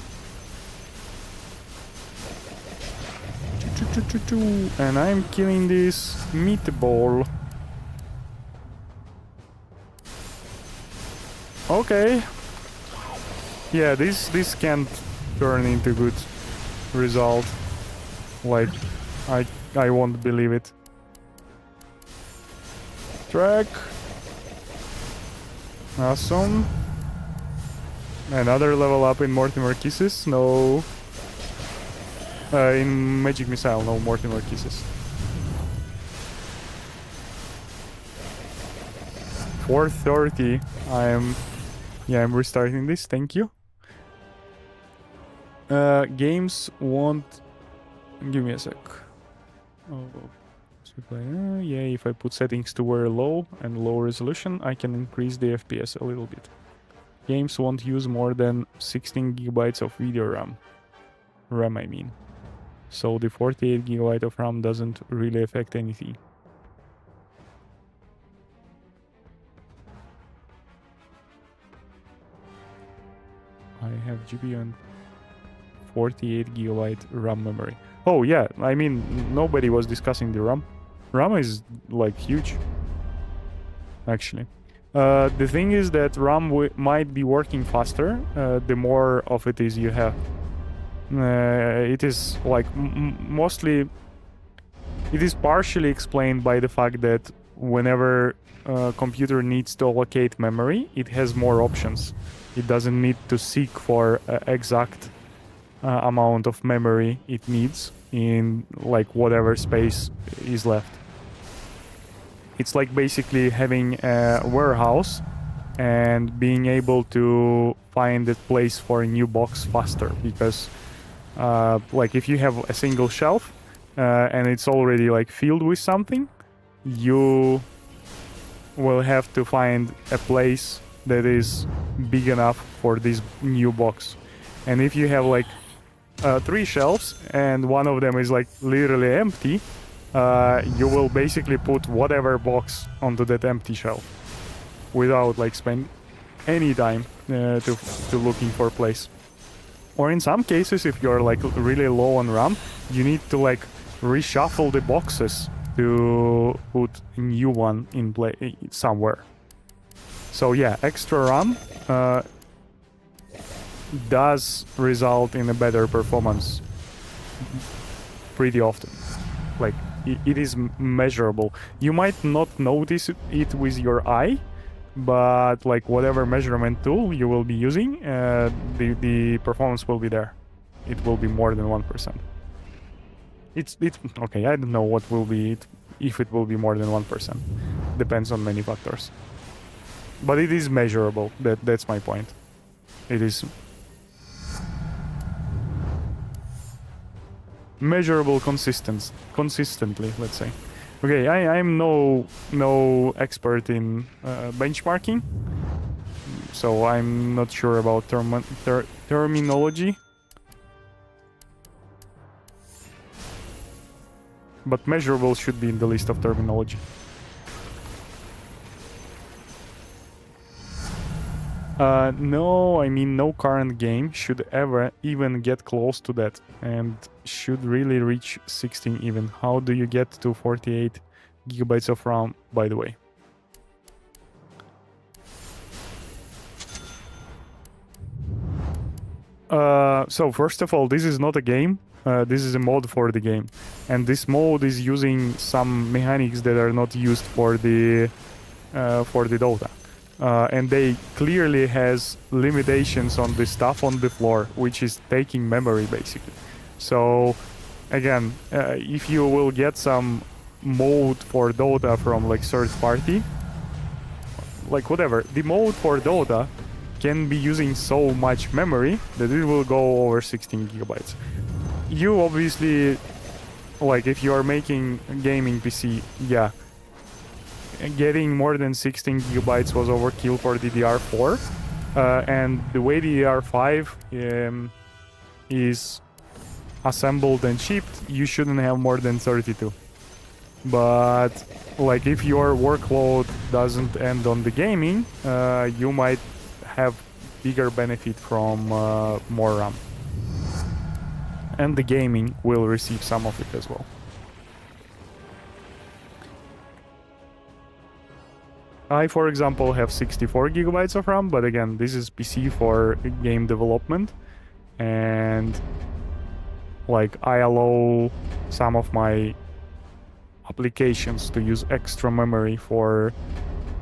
Speaker 2: And I'm killing this meatball. Okay. Yeah, this can't turn into good result. Like, I won't believe it. Track. Awesome. Another level up in Mortimer Kisses. No. In Magic Missile, no Mortimer Kisses. 4:30. I'm restarting this, thank you. Games won't... Give me a sec. Oh, yeah, if I put settings to very low and low resolution, I can increase the FPS a little bit. Games won't use more than 16 gigabytes of video RAM. RAM, I mean. So the 48 gigabyte of RAM doesn't really affect anything. I have GPU and 48 gigabyte RAM memory. Oh yeah, I mean, nobody was discussing the RAM. RAM is like huge, actually. The thing is that RAM might be working faster the more of it is you have. It is like mostly... It is partially explained by the fact that whenever a computer needs to allocate memory, it has more options. It doesn't need to seek for exact amount of memory it needs in like whatever space is left. It's like basically having a warehouse and being able to find a place for a new box faster, because like if you have a single shelf and it's already like filled with something, you will have to find a place that is big enough for this new box. And if you have like 3 shelves and one of them is like literally empty, you will basically put whatever box onto that empty shelf without like spend any time to looking for a place. Or in some cases, if you're like really low on RAM, you need to like reshuffle the boxes to put a new one in play somewhere. So yeah, extra RAM does result in a better performance pretty often. Like it is measurable. You might not notice it with your eye, but like whatever measurement tool you will be using, the performance will be there. It will be more than 1%. It's okay. I don't know what will be it, if it will be more than 1%. Depends on many factors. But it is measurable. That's my point. It is measurable consistently, let's say. Okay, I'm no expert in benchmarking, so I'm not sure about terminology. But measurable should be in the list of terminology. No, I mean no current game should ever even get close to that, and should really reach 16 even. How do you get to 48 gigabytes of RAM, by the way? So first of all, this is not a game. This is a mod for the game, and this mode is using some mechanics that are not used for the Dota. And they clearly has limitations on the stuff on the floor, which is taking memory basically. So again, if you will get some mode for Dota from like third party, like whatever, the mode for Dota can be using so much memory that it will go over 16 gigabytes. You obviously, like if you are making a gaming PC, yeah, getting more than 16 gigabytes was overkill for DDR4, and the way DDR5 is assembled and shipped, you shouldn't have more than 32. But like if your workload doesn't end on the gaming, you might have bigger benefit from more RAM, and the gaming will receive some of it as well. I, for example, have 64 gigabytes of RAM, but again, this is PC for game development, and like I allow some of my applications to use extra memory for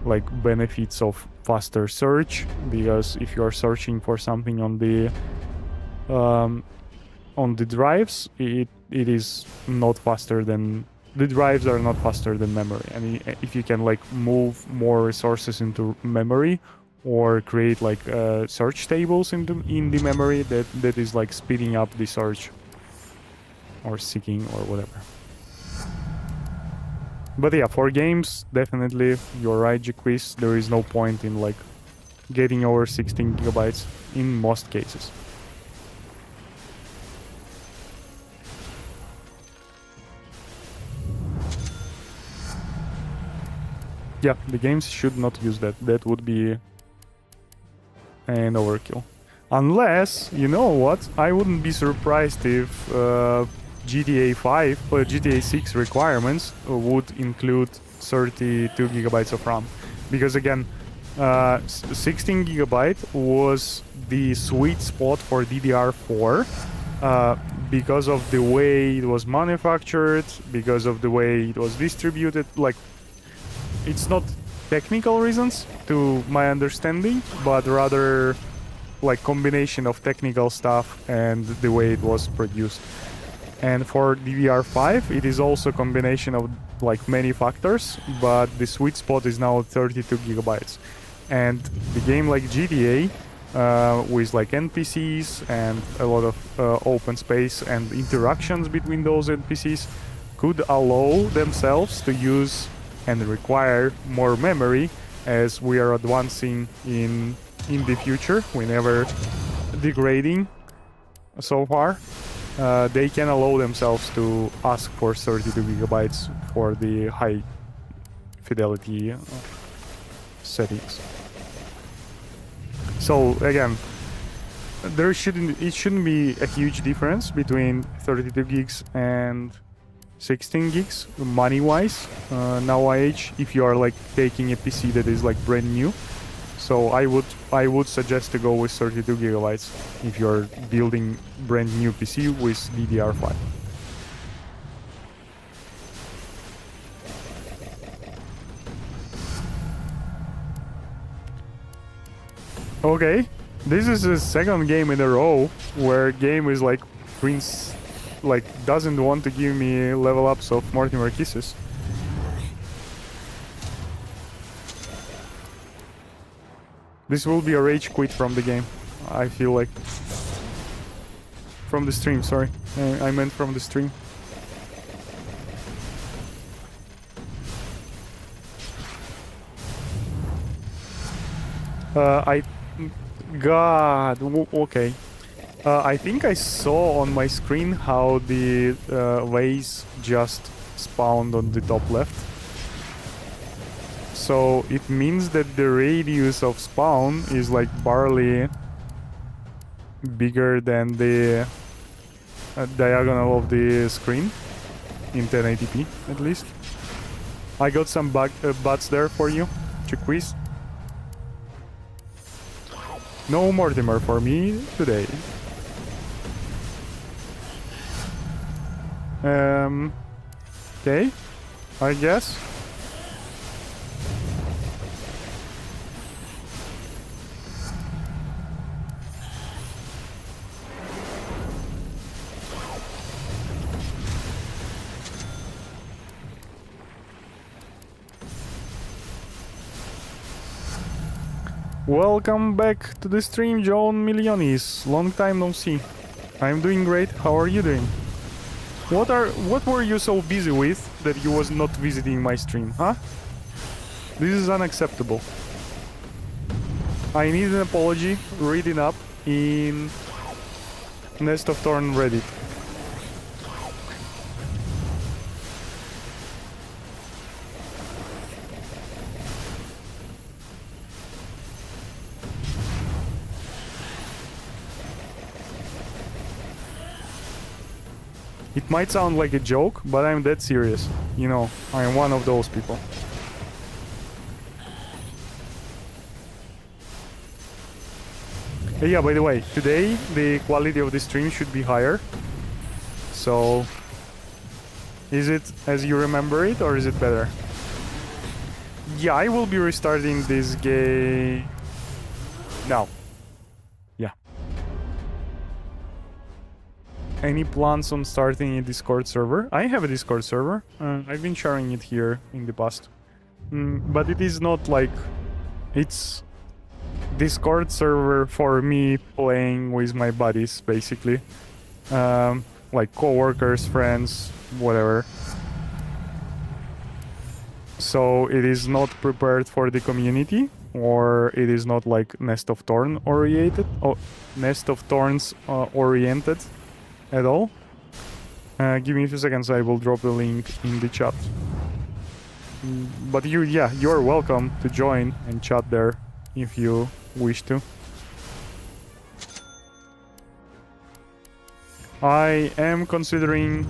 Speaker 2: like benefits of faster search, because if you are searching for something on the drives, it is not faster than... The drives are not faster than memory. I mean, if you can like move more resources into memory or create like search tables in the memory that is like speeding up the search or seeking or whatever. But yeah, for games, definitely you're right, Jaquis. There is no point in like getting over 16 gigabytes in most cases. Yeah, the games should not use that. That would be an overkill. Unless, you know what, I wouldn't be surprised if GTA 5 or GTA 6 requirements would include 32 gigabytes of RAM. Because again, 16 gigabyte was the sweet spot for DDR4 because of the way it was manufactured, because of the way it was distributed. Like, it's not technical reasons to my understanding, but rather like combination of technical stuff and the way it was produced. And for DDR5, it is also a combination of like many factors, but the sweet spot is now 32 gigabytes. And the game like GTA, with like NPCs and a lot of open space and interactions between those NPCs, could allow themselves to use and require more memory as we are advancing in the future. We're never degrading so far. They can allow themselves to ask for 32 gigabytes for the high fidelity settings. So again, it shouldn't be a huge difference between 32 gigs and 16 gigs money-wise nowadays if you are like taking a PC that is like brand new. So I would suggest to go with 32 gigabytes if you're building brand new PC with DDR5. Okay, this is the second game in a row where game is like doesn't want to give me level ups of Mortimer Kisses. This will be a rage quit from the game, I feel like. From the stream, sorry. I meant from the stream. Okay. I think I saw on my screen how the vase just spawned on the top left. So it means that the radius of spawn is like barely bigger than the diagonal of the screen in 1080p at least. I got some butts there for you, Chiquiz. No Mortimer for me today. Okay, I guess. Welcome back to the stream, John Milionis. Long time no see. I'm doing great. How are you doing? What were you so busy with that you was not visiting my stream, huh? This is unacceptable. I need an apology written up in Nest of Thorn Reddit. It might sound like a joke, but I'm dead serious. You know, I am one of those people. Yeah, by the way, today the quality of the stream should be higher. So, is it as you remember it, or is it better? Yeah, I will be restarting this game now. Yeah. Any plans on starting a Discord server? I have a Discord server. I've been sharing it here in the past. But it is not like... It's Discord server for me playing with my buddies, basically. Like co-workers, friends, whatever. So it is not prepared for the community, or it is not like Nest of Thorns oriented, oriented at all. Give me a few seconds, I will drop the link in the chat. But you're welcome to join and chat there if you wish to. I am considering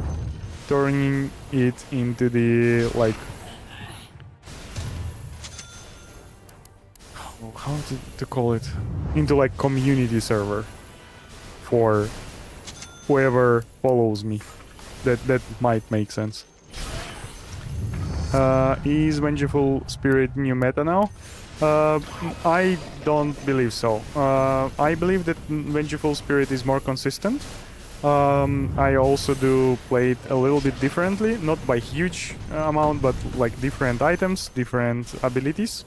Speaker 2: turning it into the like how to call it, into like community server for whoever follows me. That might make sense. Is Vengeful Spirit new meta now? I don't believe so. I believe that Vengeful Spirit is more consistent. I also do play it a little bit differently, not by huge amount, but like different items, different abilities.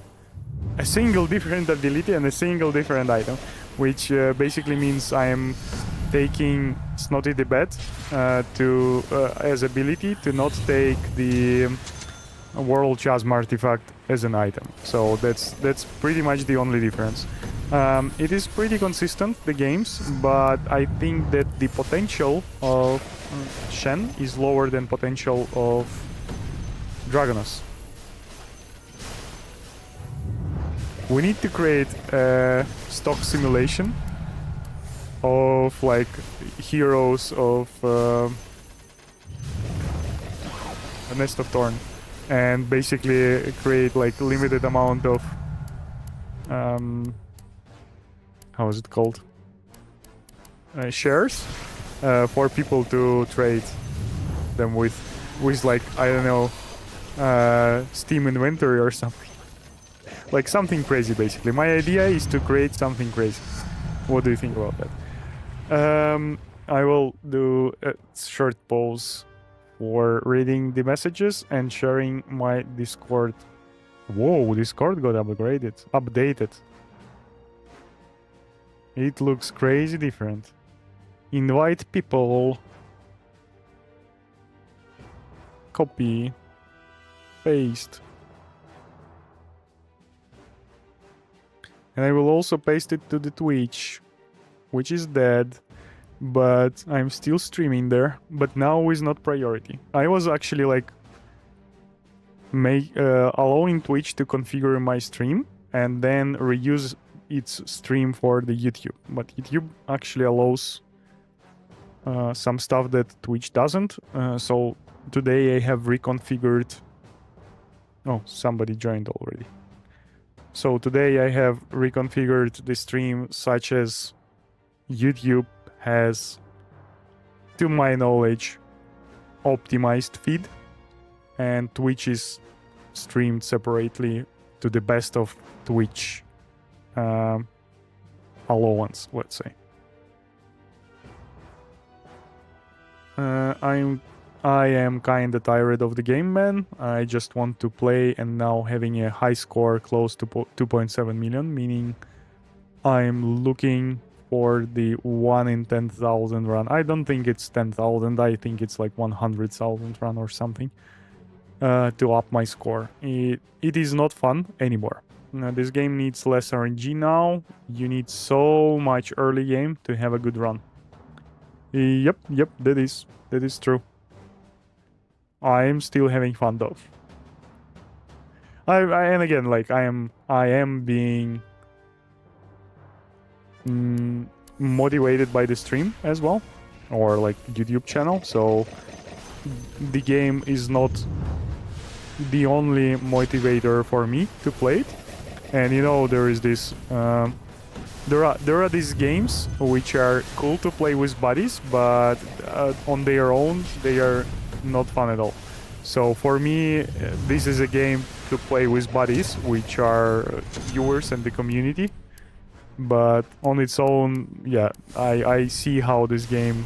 Speaker 2: A single different ability and a single different item, which basically means I am taking Snotty the Bat as ability to not take the World Chasm artifact as an item. So that's pretty much the only difference. It is pretty consistent, the games, but I think that the potential of Shen is lower than potential of Dragonos. We need to create a stock simulation of like heroes of a Nest of Thorns, and basically create like limited amount of how is it called, shares for people to trade them with like, I don't know, Steam inventory or something. Like something crazy, basically. My idea is to create something crazy. What do you think about that? I will do a short pause for reading the messages and sharing my Discord. Whoa, Discord got updated. It looks crazy different. Invite people. Copy. Paste. And I will also paste it to the Twitch, which is dead, but I'm still streaming there. But now is not priority. I was actually like allowing Twitch to configure my stream and then reuse its stream for the YouTube. But YouTube actually allows some stuff that Twitch doesn't. So today I have reconfigured. Oh, somebody joined already. So today I have reconfigured the stream such as YouTube has, to my knowledge, optimized feed, and Twitch is streamed separately to the best of Twitch allowance, let's say. I am kinda tired of the game, man. I just want to play, and now having a high score close to 2.7 million, meaning I'm looking for the 1 in 10,000 run. I don't think it's 10,000, I think it's like 100,000 run or something, to up my score. It is not fun anymore. This game needs less RNG now. You need so much early game to have a good run. Yep, that is true. I am still having fun though. And again, like I am being motivated by the stream as well, or like YouTube channel. So the game is not the only motivator for me to play it. And you know, there is this. There are these games which are cool to play with buddies, but on their own they are not fun at all. So for me, this is a game to play with buddies, which are viewers and the community. But on its own, yeah, I see how this game,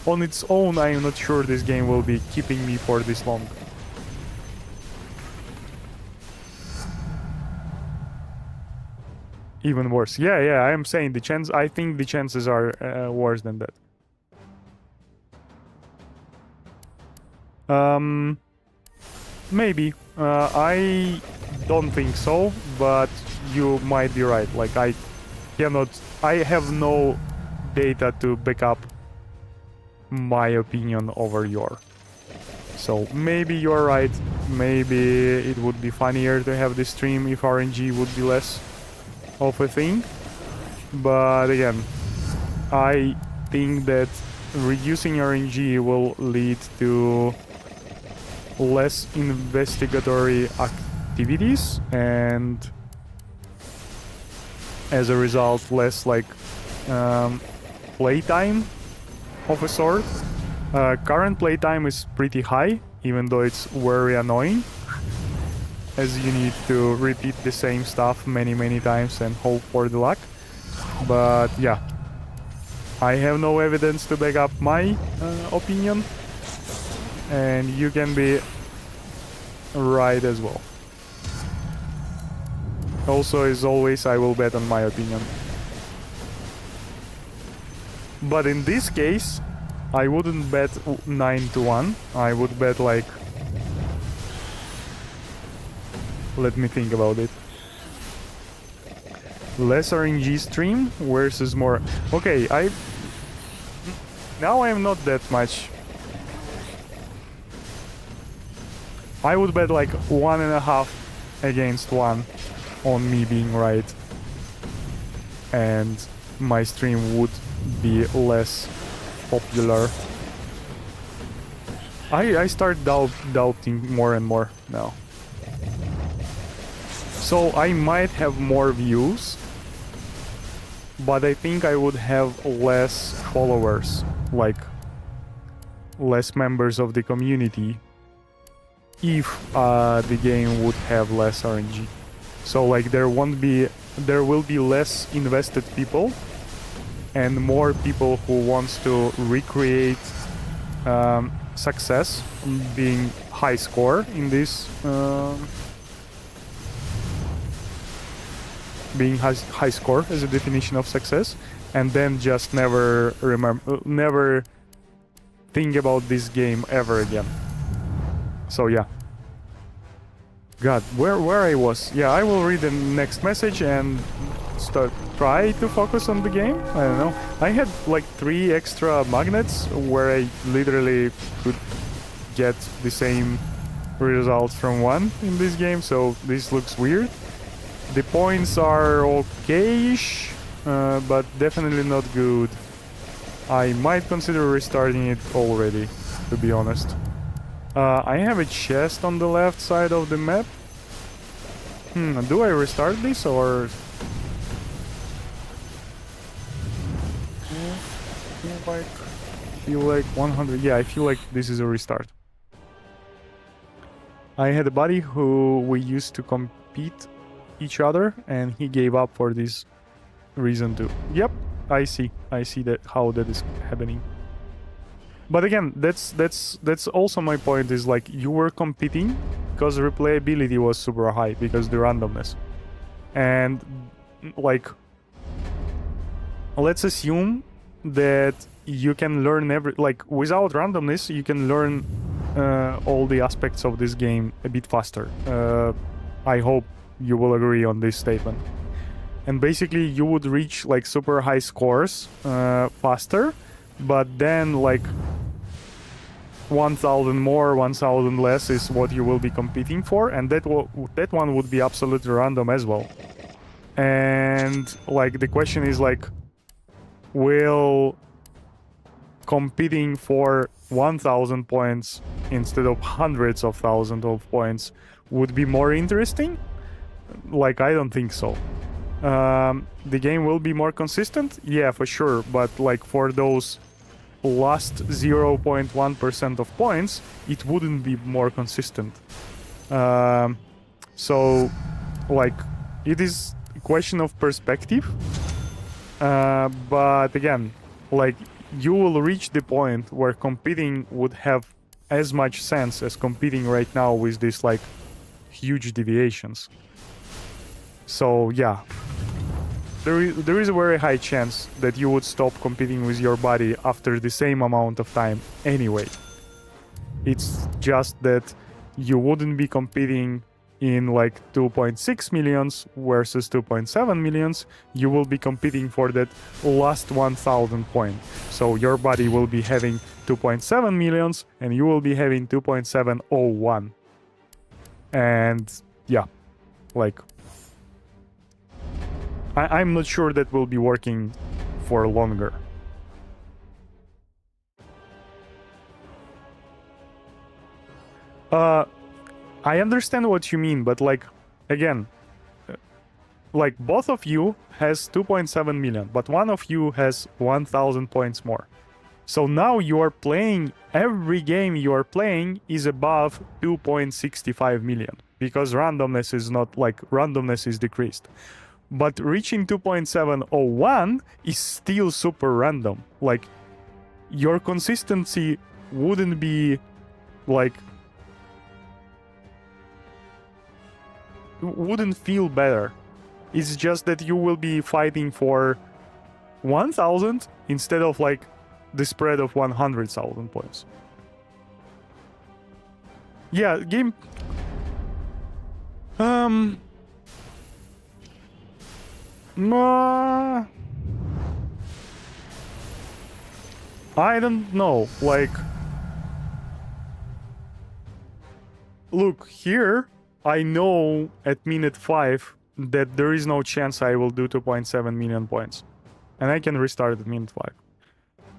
Speaker 2: on its own, I am not sure this game will be keeping me for this long. Even worse. Yeah, I am saying the chance. I think the chances are worse than that. Maybe. I don't think so, but you might be right. Like I have no data to back up my opinion over your. So maybe you're right. Maybe it would be funnier to have this stream if RNG would be less of a thing. But again, I think that reducing RNG will lead to less investigatory activities and as a result less like playtime of a sort. Current playtime is pretty high, even though it's very annoying, as you need to repeat the same stuff many times and hope for the luck. But yeah, I have no evidence to back up my opinion, and you can be right as well. Also, as always, I will bet on my opinion. But in this case, I wouldn't bet 9-1. I would bet like... Let me think about it. Less RNG stream versus more... Okay, now I'm not that much... I would bet like 1.5 against 1 on me being right. And my stream would be less popular. I start doubting more and more now. So I might have more views, but I think I would have less followers, like less members of the community, if the game would have less RNG. So like there will be less invested people and more people who wants to recreate success, being high score in this being high score as a definition of success, and then just never think about this game ever again. So yeah. God, where I was? Yeah, I will read the next message and try to focus on the game. I don't know. I had like 3 extra magnets where I literally could get the same results from 1 in this game, so this looks weird. The points are okay-ish, but definitely not good. I might consider restarting it already, to be honest. I have a chest on the left side of the map. Do I restart this or... I feel like 100... Yeah, I feel like this is a restart. I had a buddy who we used to compete each other, and he gave up for this reason too. Yep, I see that how that is happening. But again, that's also my point, is like you were competing because replayability was super high because the randomness. And like, let's assume that you can learn without randomness, you can learn all the aspects of this game a bit faster. I hope you will agree on this statement. And basically you would reach like super high scores faster, but then like 1,000 more, 1,000 less is what you will be competing for, and that one would be absolutely random as well. And like the question is like, will competing for 1,000 points instead of hundreds of thousands of points would be more interesting? Like, I don't think so. The game will be more consistent? Yeah, for sure, but like for those last 0.1% of points, it wouldn't be more consistent. So, like, it is a question of perspective. But again, like, you will reach the point where competing would have as much sense as competing right now with these, like, huge deviations. So, yeah. there is a very high chance that you would stop competing with your body after the same amount of time anyway. It's just that you wouldn't be competing in like 2.6 millions versus 2.7 millions. You will be competing for that last 1000 point. So your body will be having 2.7 millions and you will be having 2.701. And yeah, like I'm not sure that will be working for longer. I understand what you mean, but like, again, like both of you has 2.7 million, but one of you has 1000 points more. So now you are playing, every game you are playing is above 2.65 million, because randomness is not, like, randomness is decreased. But reaching 2.701 is still super random. Like, your consistency wouldn't be, like, wouldn't feel better. It's just that you will be fighting for 1000 instead of, like, the spread of 100,000 points. Yeah, game... I don't know, like... Look, here, I know at minute 5 that there is no chance I will do 2.7 million points. And I can restart at minute 5.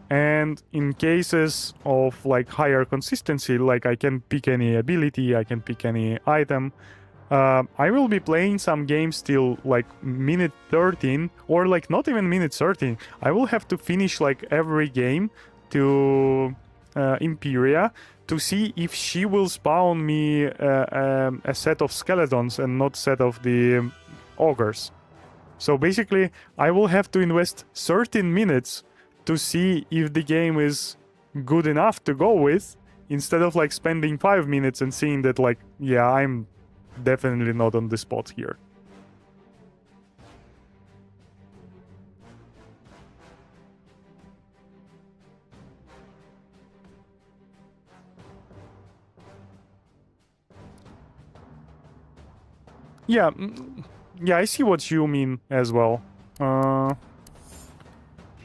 Speaker 2: And in cases of, like, higher consistency, like I can pick any ability, I can pick any item, I will be playing some games till like minute 13, or like not even minute 13. I will have to finish like every game to Imperia to see if she will spawn me a set of skeletons and not set of the ogres. So basically, I will have to invest 13 minutes to see if the game is good enough to go with, instead of like spending 5 minutes and seeing that, like, yeah, I'm definitely not on the spot here. Yeah, yeah, I see what you mean as well.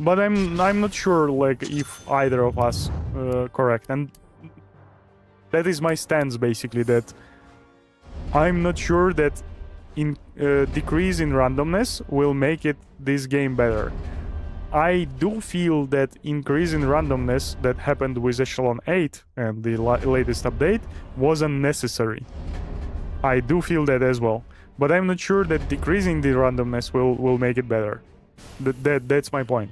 Speaker 2: But I'm not sure, like, if either of us correct, and that is my stance basically. That I'm not sure that in decrease in randomness will make it this game better. I do feel that increase in randomness that happened with Echelon 8 and the latest update was unnecessary. I do feel that as well, but I'm not sure that decreasing the randomness will make it better. That's my point.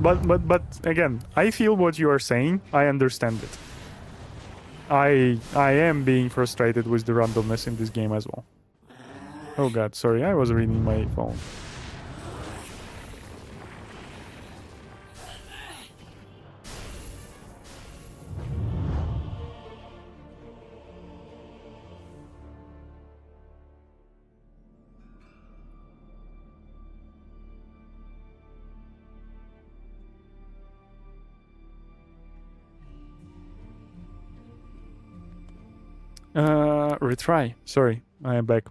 Speaker 2: But again, I feel what you are saying. I understand it. I am being frustrated with the randomness in this game as well. Oh god, sorry, I was reading my phone. Retry. Sorry, I am back.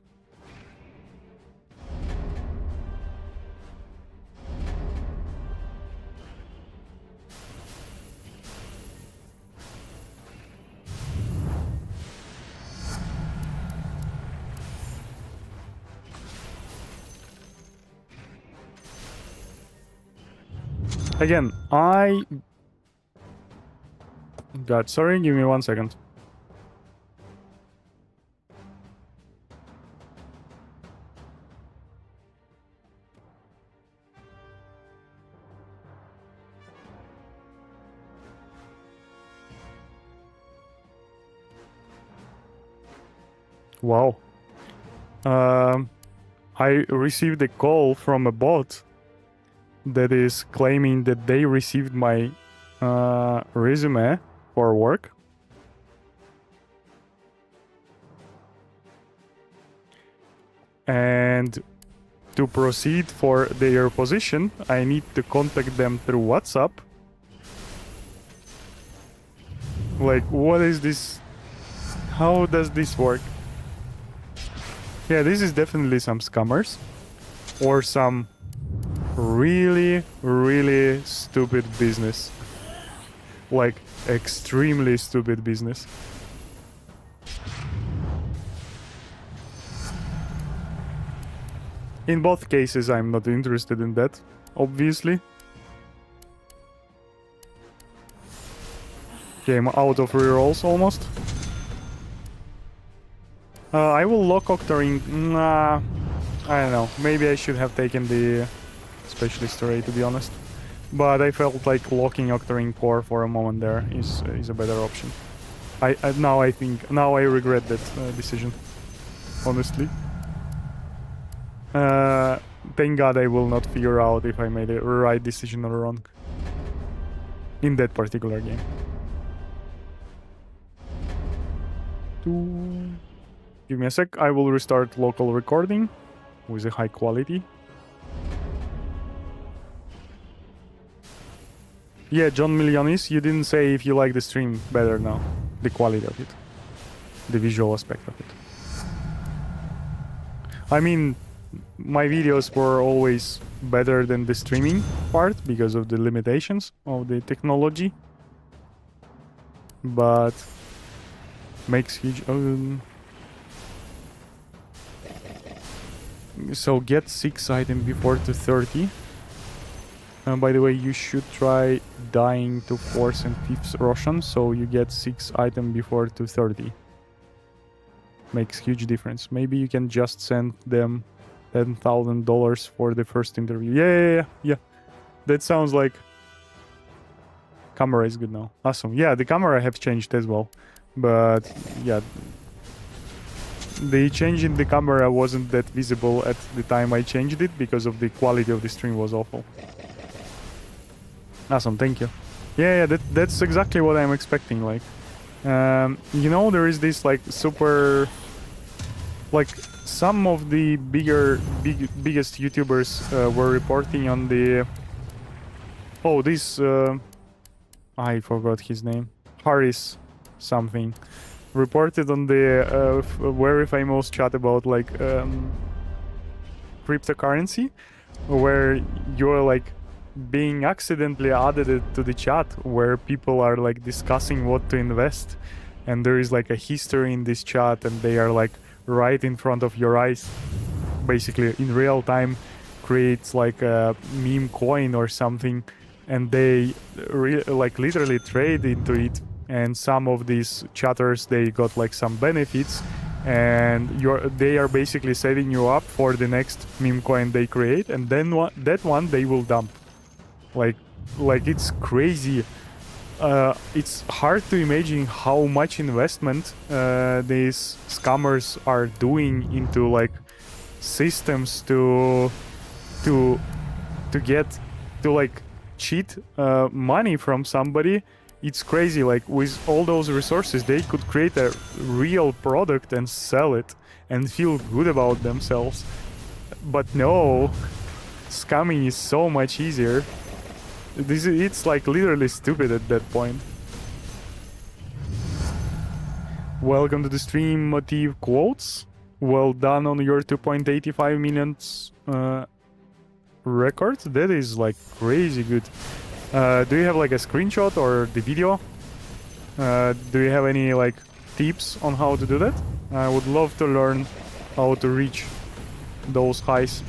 Speaker 2: Again, God, sorry, give me 1 second. Wow. I received a call from a bot that is claiming that they received my resume for work. And to proceed for their position, I need to contact them through WhatsApp. Like, what is this? How does this work? Yeah, this is definitely some scammers. Or some really, really stupid business. Like, extremely stupid business. In both cases, I'm not interested in that, obviously. Okay, I'm out of rerolls almost. I will lock Octoring. Nah, I don't know. Maybe I should have taken the Specialist Array, to be honest. But I felt like locking Octoring Core for a moment there is a better option. Now I regret that decision, honestly. Thank God I will not figure out if I made a right decision or wrong in that particular game. Give me a sec, I will restart local recording with a high quality. Yeah, John Milionis, you didn't say if you like the stream better now. The quality of it. The visual aspect of it. I mean, my videos were always better than the streaming part because of the limitations of the technology. But makes huge... So get 6 items before to 30. And by the way, you should try dying to 4th and 5th Roshan, so you get 6 items before to 30. Makes huge difference. Maybe you can just send them $10,000 for the first interview. Yeah. That sounds like... Camera is good now. Awesome. Yeah, the camera have changed as well. But yeah, the change in the camera wasn't that visible at the time I changed it because of the quality of the stream was awful. Awesome, thank you. Yeah, that's exactly what I'm expecting. Like, you know, there is this like super, like some of the biggest YouTubers were reporting on the. Oh, this I forgot his name. Harris something reported on the very famous chat about like cryptocurrency, where you're like being accidentally added to the chat where people are like discussing what to invest, and there is like a history in this chat and they are like right in front of your eyes, basically in real time creates like a meme coin or something, and they like literally trade into it, and some of these chatters, they got like some benefits, and they are basically setting you up for the next meme coin they create, and then that one they will dump. Like it's crazy. It's hard to imagine how much investment these scammers are doing into like systems to get to like cheat money from somebody. It's crazy. Like with all those resources, they could create a real product and sell it and feel good about themselves. But no, scamming is so much easier. It's like literally stupid at that point. Welcome to the stream, Motive Quotes. Well done on your 2.85 million record. That is like crazy good. Do you have like a screenshot or the video? Do you have any like tips on how to do that? I would love to learn how to reach those highs.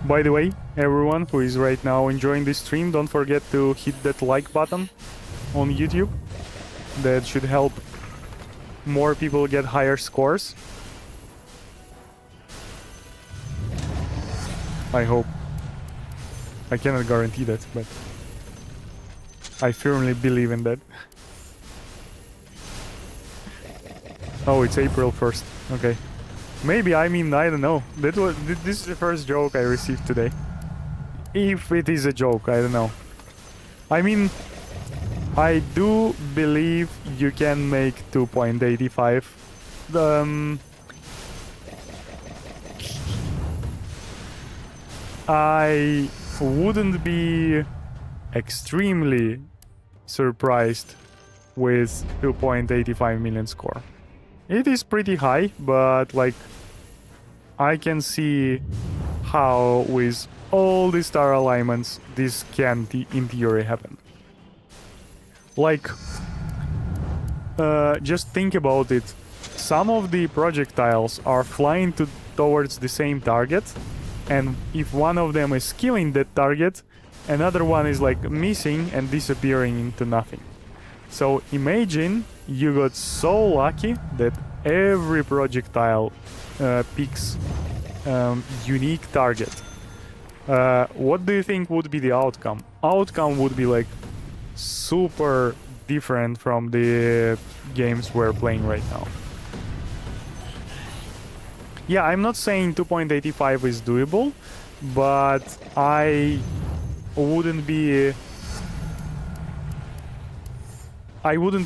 Speaker 2: By the way, everyone who is right now enjoying this stream, don't forget to hit that like button on YouTube. That should help more people get higher scores. I hope. I cannot guarantee that, but I firmly believe in that. Oh, it's April 1st. Okay. Maybe, I mean, I don't know. This is the first joke I received today. If it is a joke, I don't know. I mean, I do believe you can make 2.85. I wouldn't be extremely surprised with 2.85 million score. It is pretty high, but like I can see how with all the star alignments this can in theory happen. Like just think about it. Some of the projectiles are flying towards the same target, and if one of them is killing that target, another one is like missing and disappearing into nothing. So imagine you got so lucky that every projectile picks unique target. What do you think would be the outcome? Outcome would be like super different from the games we're playing right now. Yeah, I'm not saying 2.85 is doable, but I wouldn't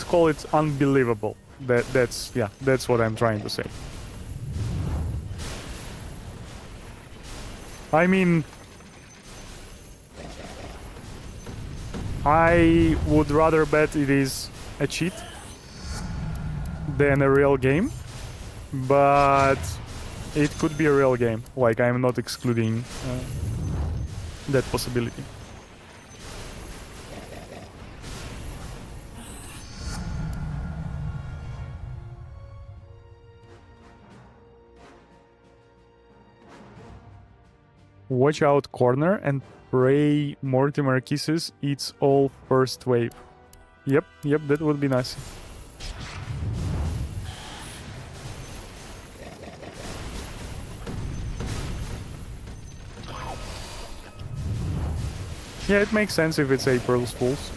Speaker 2: call it unbelievable. That's what I'm trying to say. I mean, I would rather bet it is a cheat than a real game, but it could be a real game. Like, I'm not excluding that possibility. Watch out corner and pray Mortimer kisses eats all first wave. Yep, that would be nice. Yeah, it makes sense if it's April's Fools.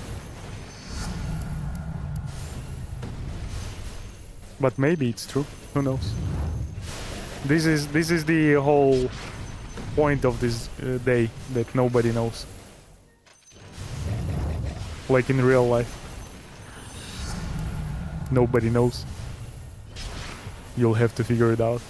Speaker 2: But maybe it's true. Who knows? This is the whole point of this day, that nobody knows. Like in real life. Nobody knows. You'll have to figure it out.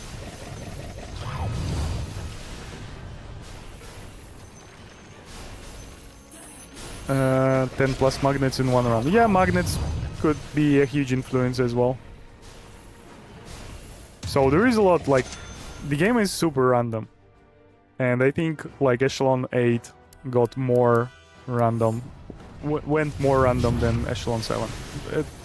Speaker 2: Uh, 10 plus magnets in one round. Yeah, magnets could be a huge influence as well. So there is a lot, like, the game is super random. And I think, like, Echelon 8 got more random, went more random than Echelon 7.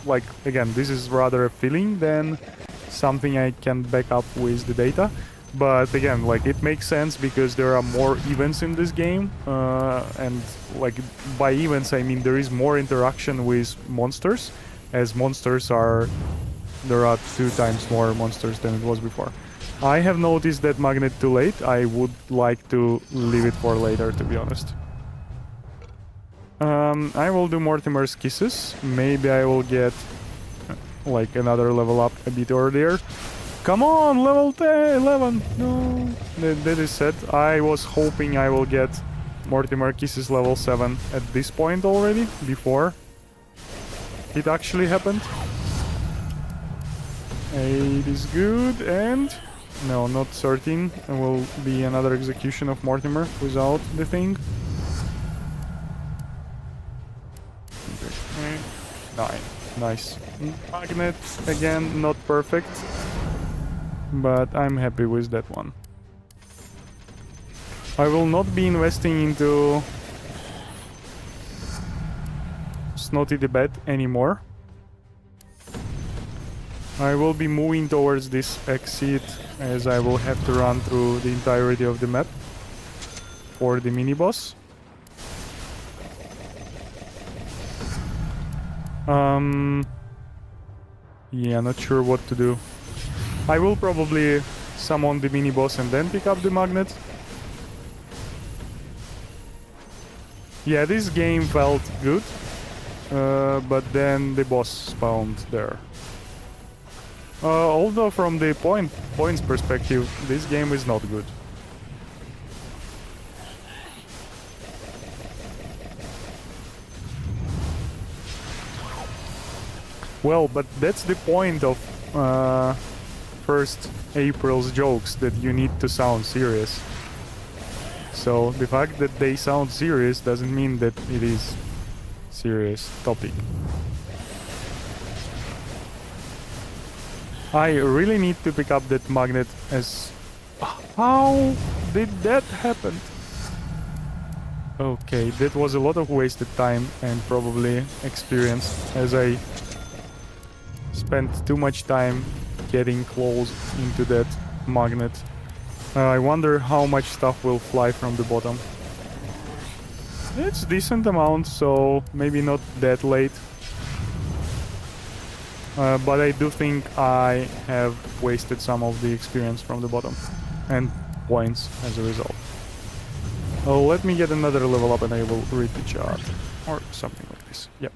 Speaker 2: Like, again, this is rather a feeling than something I can back up with the data. But again, like, it makes sense because there are more events in this game. And, like, by events, I mean there is more interaction with monsters. As monsters are... There are 2 times more monsters than it was before. I have noticed that magnet too late. I would like to leave it for later, to be honest. I will do Mortimer's Kisses. Maybe I will get like another level up a bit earlier. Come on, level 10, 11. No, that is set. I was hoping I will get Mortimer Kisses level 7 at this point already, before it actually happened. 8 is good, and... No, not 13. It will be another execution of Mortimer without the thing. 9. Nice. Magnet, again, not perfect. But I'm happy with that one. I will not be investing into Snotty the Bat anymore. I will be moving towards this exit, as I will have to run through the entirety of the map for the mini-boss. Yeah, not sure what to do. I will probably summon the mini-boss and then pick up the magnet. Yeah, this game felt good, but then the boss spawned there. Although from the points perspective, this game is not good. Well, but that's the point of 1st April's jokes, that you need to sound serious. So the fact that they sound serious doesn't mean that it is serious topic. I really need to pick up that magnet as... How did that happen? Okay, that was a lot of wasted time and probably experience, as I spent too much time getting close into that magnet. I wonder how much stuff will fly from the bottom. It's a decent amount, so maybe not that late. But I do think I have wasted some of the experience from the bottom. And points as a result. Oh, let me get another level up and I will read the chart. Or something like this. Yep.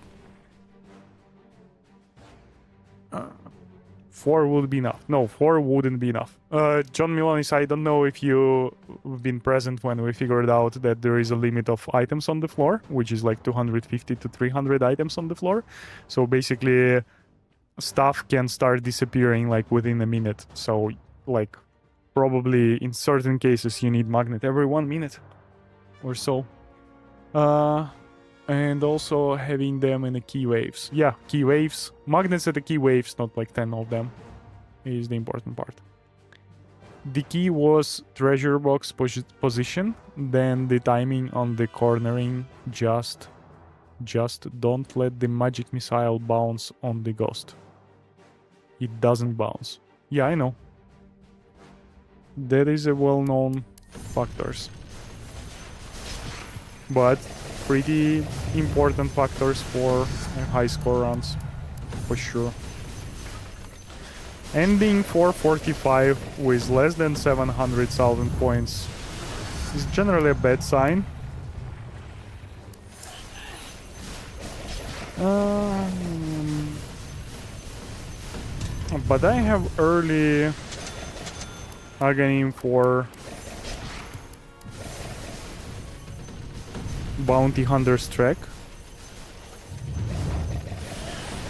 Speaker 2: 4 would be enough. No, 4 wouldn't be enough. John Milonis, I don't know if you've been present when we figured out that there is a limit of items on the floor, which is like 250 to 300 items on the floor. So basically, stuff can start disappearing like within a minute. So, like, probably in certain cases you need magnet every 1 minute or so. And also having them in the key waves. Yeah, key waves. Magnets at the key waves, not like 10 of them, is the important part. The key was treasure box position, then the timing on the cornering. Just don't let the magic missile bounce on the ghost. It doesn't bounce. Yeah, I know. That is a well-known factors. But pretty important factors for high score runs, for sure. Ending 445 with less than 700,000 points is generally a bad sign. But I have early Aghanim for Bounty Hunter's track.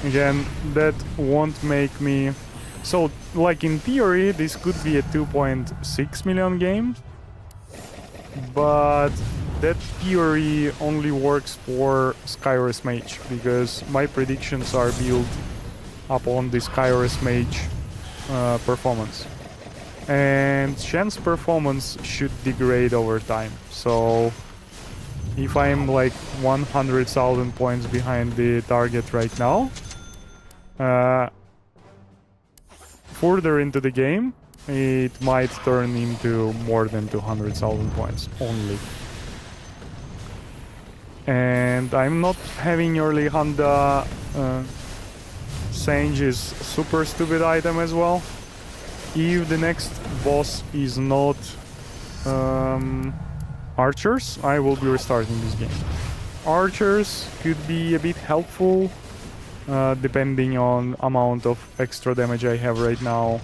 Speaker 2: Again, that won't make me... So, like in theory, this could be a 2.6 million game. But that theory only works for Skyrus Mage, because my predictions are built upon the Skyrus Mage performance. And Shen's performance should degrade over time. So if I'm like 100,000 points behind the target right now, further into the game, it might turn into more than 200,000 points only. And I'm not having early Honda. Sage is super stupid item as well. If the next boss is not archers, I will be restarting this game. Archers could be a bit helpful, depending on amount of extra damage I have right now.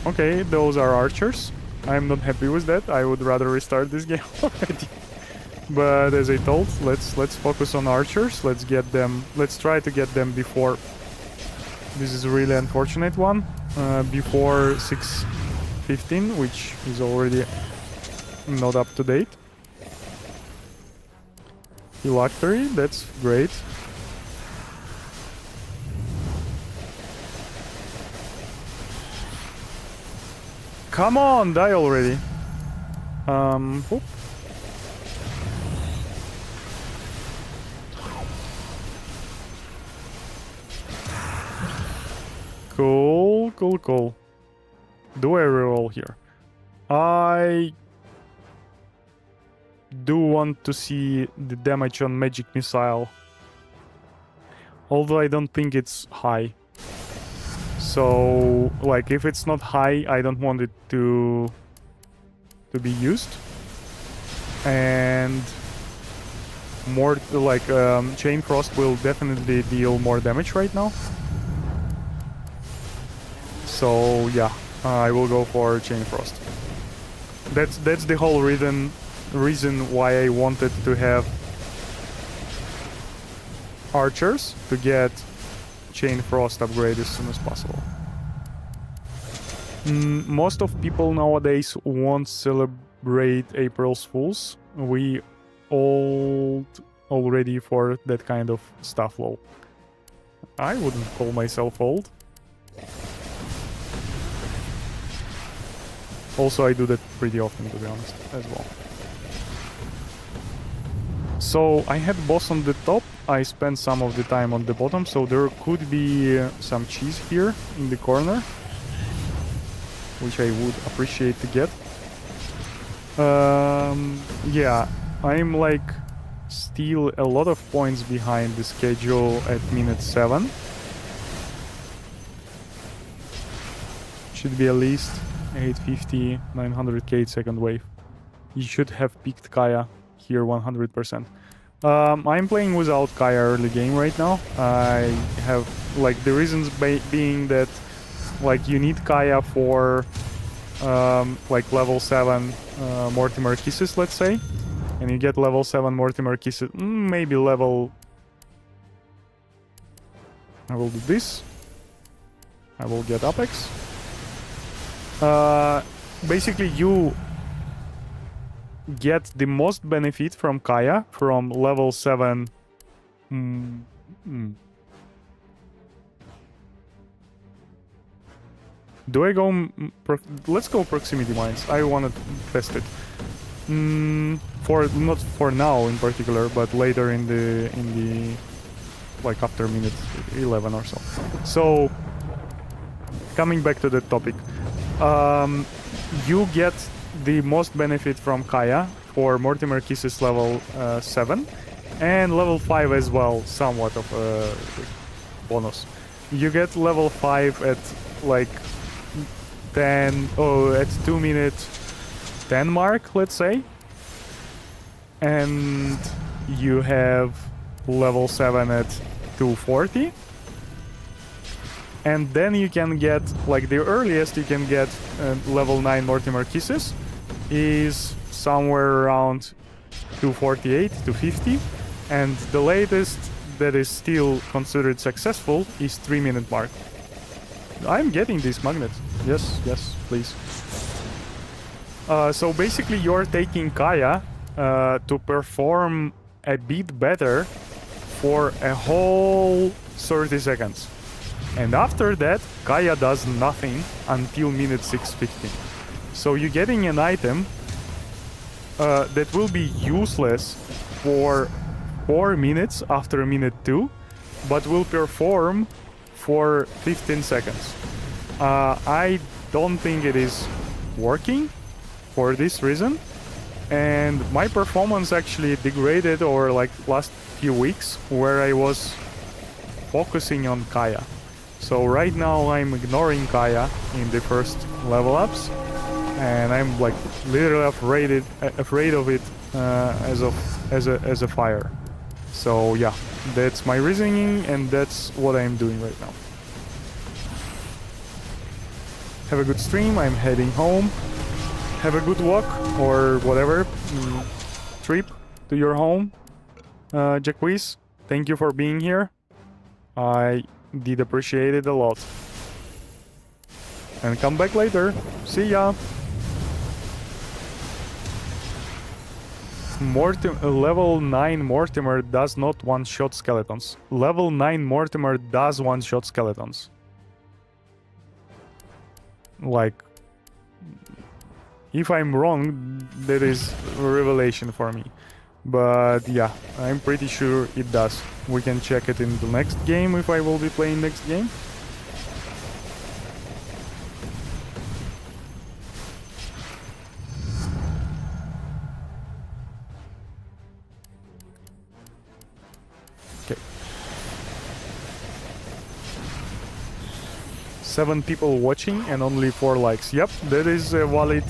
Speaker 2: Okay, those are archers. I'm not happy with that. I would rather restart this game already. But as I told, let's focus on archers. Let's get them. Let's try to get them before. This is a really unfortunate one. Before 6:15, which is already not up to date. Phylactery, that's great. Come on, die already. Oop. Cool. Do I reroll here? I do want to see the damage on magic missile, although I don't think it's high. So, like, if it's not high, I don't want it to be used. And more like Chain Frost will definitely deal more damage right now. So yeah, I will go for Chain Frost. That's the whole reason why I wanted to have archers, to get Chain Frost upgrade as soon as possible. Most of people nowadays won't celebrate April's Fools. We old already for that kind of stuff, lol. I wouldn't call myself old. Also, I do that pretty often, to be honest, as well. So, I had boss on the top, I spent some of the time on the bottom, so there could be some cheese here in the corner, which I would appreciate to get. Yeah, I'm like still a lot of points behind the schedule at minute 7. Should be at least 850, 900k second wave. You should have picked Kaya here 100%. I'm playing without Kaya early game right now. I have like the reasons being that like you need Kaya for like level 7 Mortimer Kisses, let's say, and you get level 7 Mortimer Kisses, maybe level... I will do this. I will get Apex. Basically you get the most benefit from Kaya from level 7. Do I go... let's go Proximity Mines. I want to test it. Not for now in particular, but later in the like after minute 11 or so. So coming back to the topic, you get the most benefit from Kaya for Mortimer Kisses level 7 and level 5 as well, somewhat of a bonus. You get level 5 at like 10, at 2 minute 10 mark, let's say, and you have level 7 at 240, and then you can get like the earliest you can get level 9 Mortimer Kisses is somewhere around 248 to 50, and the latest that is still considered successful is 3 minute mark. I'm getting this magnet. Yes, please. So basically you're taking Kaya to perform a bit better for a whole 30 seconds. And after that, Kaya does nothing until minute 6:15. So you're getting an item that will be useless for 4 minutes after minute 2, but will perform for 15 seconds. I don't think it is working for this reason, and my performance actually degraded over like last few weeks where I was focusing on Kaya. So right now I'm ignoring Kaya in the first level ups, and I'm like literally afraid of it as a fire. So yeah, that's my reasoning, and that's what I'm doing right now. Have a good stream. I'm heading home. Have a good walk or whatever trip to your home. Jacquees, thank you for being here. I did appreciate it a lot. And come back later. See ya. Level 9 Mortimer does not one-shot skeletons. Level 9 Mortimer does one-shot skeletons. Like, if I'm wrong, that is a revelation for me. But yeah, I'm pretty sure it does. We can check it in the next game if I will be playing next game. Okay. 7 people watching and only 4 likes. Yep, that is a valid...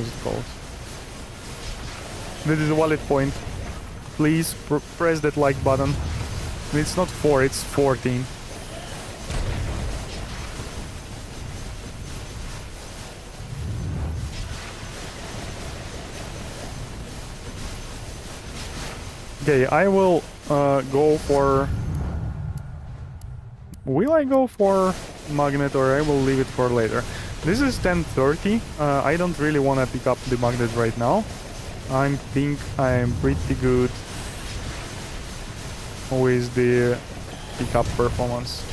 Speaker 2: how's it called? That is a valid point. Please press that like button. It's not 4, it's 14. Okay, I will go for... Will I go for magnet or I will leave it for later? This is 10:30. I don't really want to pick up the magnet right now. I think I'm pretty good with the pickup performance.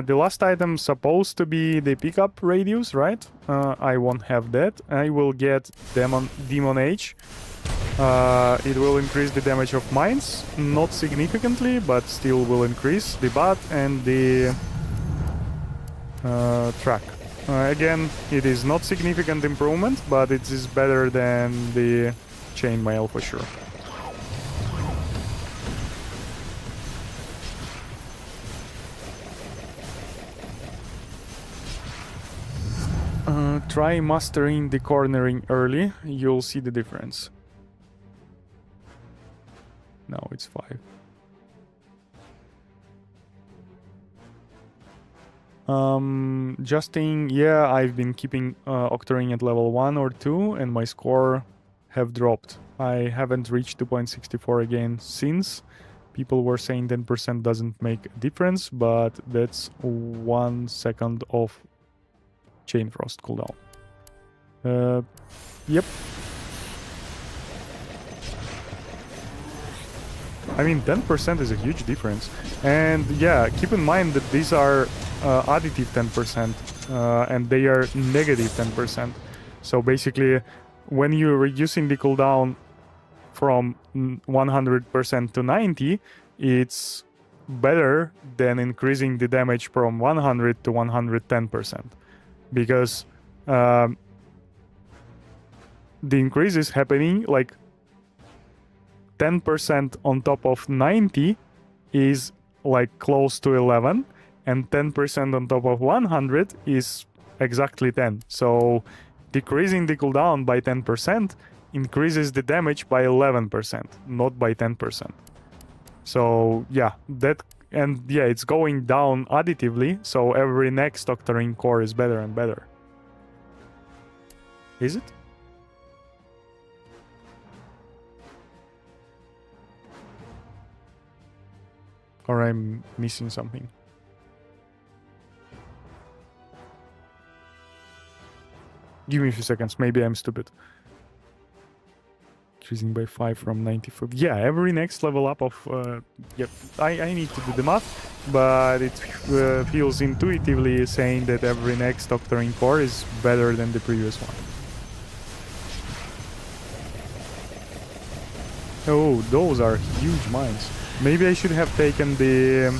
Speaker 2: The last item supposed to be the pickup radius, right? I won't have that. I will get Demon Age. It will increase the damage of mines, not significantly, but still will increase the bat and the track. Again, it is not significant improvement, but it is better than the chainmail for sure. Try mastering the cornering early, you'll see the difference. No, it's 5. Justin, yeah, I've been keeping Octoring at level 1 or 2 and my score have dropped. I haven't reached 2.64 again since. People were saying 10% doesn't make a difference, but that's 1 second of Chain Frost cooldown. Yep. I mean, 10% is a huge difference. And yeah, keep in mind that these are additive 10%, and they are negative 10%. So basically, when you're reducing the cooldown from 100% to 90, it's better than increasing the damage from 100 to 110%. Because the increase is happening like 10% on top of 90 is like close to 11, and 10% on top of 100 is exactly 10. So decreasing the cooldown by 10% increases the damage by 11%, not by 10%. So yeah, it's going down additively, so every next Octarine core is better and better. Is it? Or I'm missing something. Give me a few seconds, maybe I'm stupid. Increasing by 5 from 94. Yeah, every next level up of... yep, I need to do the math, but it feels intuitively saying that every next Octarine core is better than the previous one. Oh, those are huge mines. Maybe I should have taken the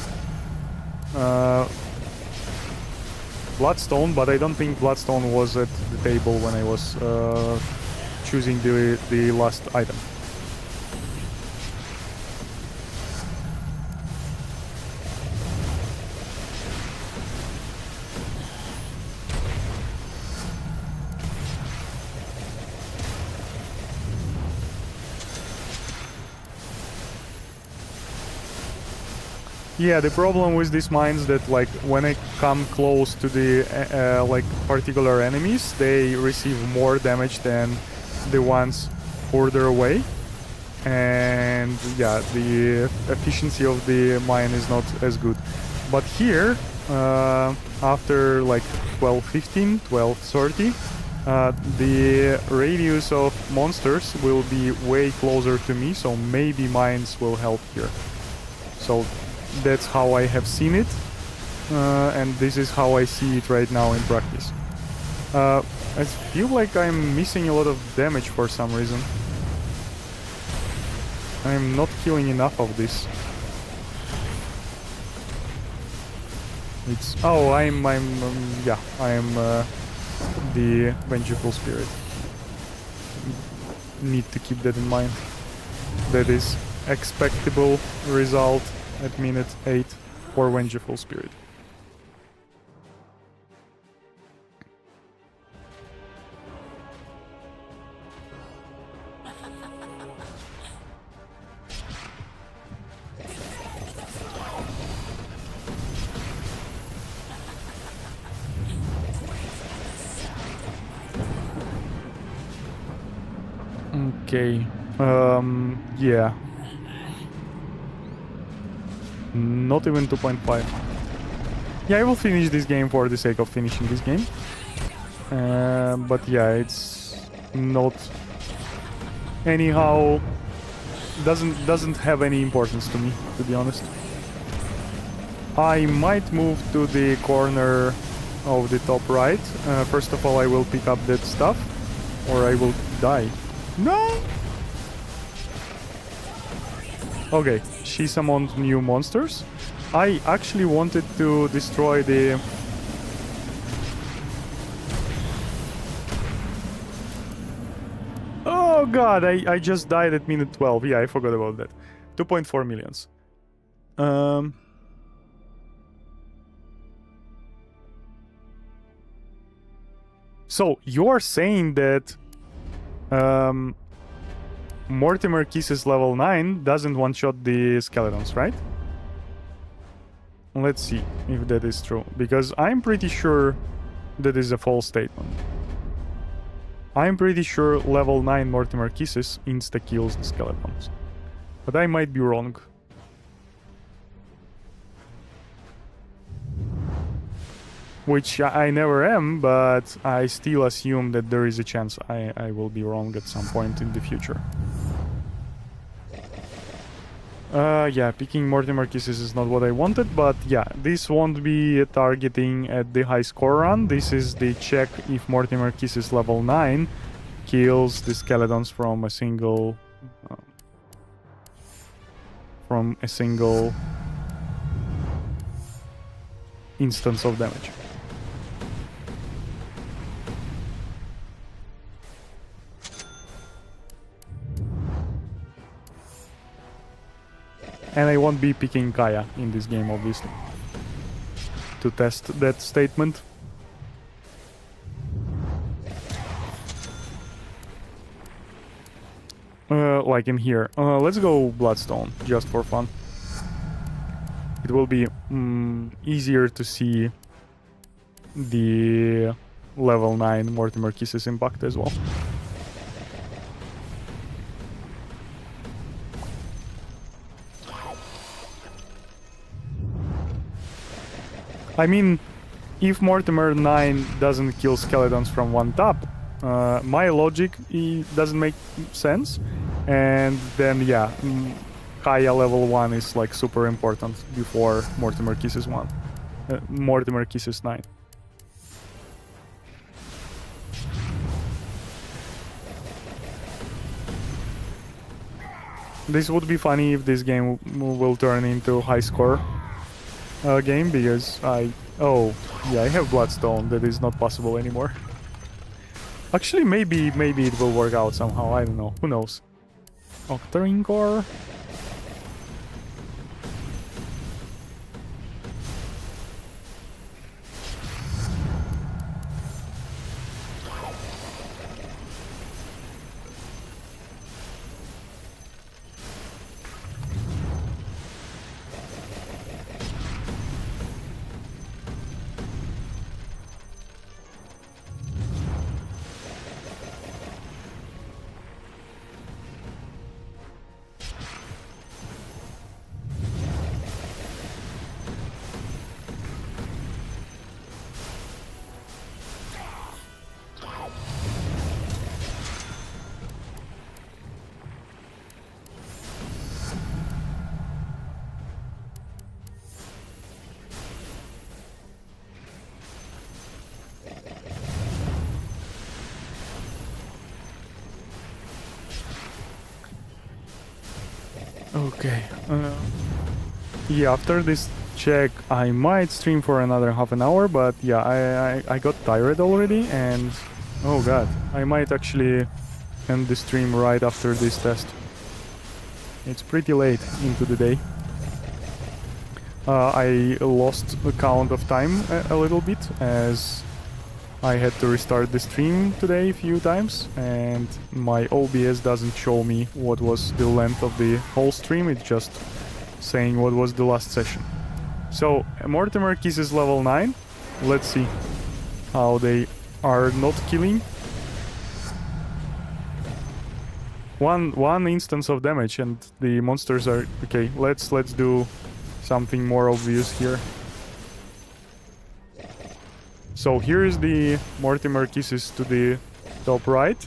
Speaker 2: Bloodstone, but I don't think Bloodstone was at the table when I was choosing the last item. Yeah, the problem with these mines that like when I come close to the like particular enemies, they receive more damage than the ones further away, and yeah, the efficiency of the mine is not as good. But here, after like 12:15, 12:30, the radius of monsters will be way closer to me, so maybe mines will help here. So that's how I have seen it, and this is how I see it right now in practice. I feel like I'm missing a lot of damage for some reason. I'm not killing enough of this. It's... oh, I'm the Vengeful Spirit. Need to keep that in mind. That is expectable result at minute 8 for Vengeful Spirit. Okay. Yeah. Not even 2.5. Yeah, I will finish this game for the sake of finishing this game. But yeah, it's not anyhow doesn't have any importance to me, to be honest. I might move to the corner of the top right. First of all, I will pick up that stuff, or I will die. No! Okay, she summoned new monsters. I actually wanted to destroy the... Oh god, I just died at minute 12. Yeah, I forgot about that. 2.4 millions. So, you're saying that... Mortimer Kisses level 9 doesn't one-shot the skeletons, right? Let's see if that is true, because I'm pretty sure that is a false statement. I'm pretty sure level 9 Mortimer Kisses insta-kills the skeletons. But I might be wrong. Which I never am, but I still assume that there is a chance I will be wrong at some point in the future. Yeah, picking Mortimer Kisses is not what I wanted, but yeah, this won't be targeting at the high score run. This is the check if Mortimer Kisses level 9 kills the skeletons from a single... instance of damage. And I won't be picking Kaya in this game, obviously, to test that statement. Like in here. Let's go Bloodstone, just for fun. It will be easier to see the level 9 Mortimer Kisses impact as well. I mean, if Mortimer 9 doesn't kill skeletons from one tap, my logic doesn't make sense. And then, yeah, Kaya level 1 is like super important before Mortimer Kisses 1. Mortimer Kisses 9. This would be funny if this game will turn into high score game, because oh yeah, I have Bloodstone. That is not possible anymore. Actually, maybe it will work out somehow. I don't know. Who knows? Octarine Core. Okay. Yeah, after this check, I might stream for another half an hour, but yeah, I got tired already, and oh god, I might actually end the stream right after this test. It's pretty late into the day. I lost the count of time a little bit, as I had to restart the stream today a few times, and my OBS doesn't show me what was the length of the whole stream, it's just saying what was the last session. So, Mortimer kisses level 9. Let's see how they are not killing. One instance of damage and the monsters are... Okay, let's do something more obvious here. So here's the Mortimer kisses to the top right.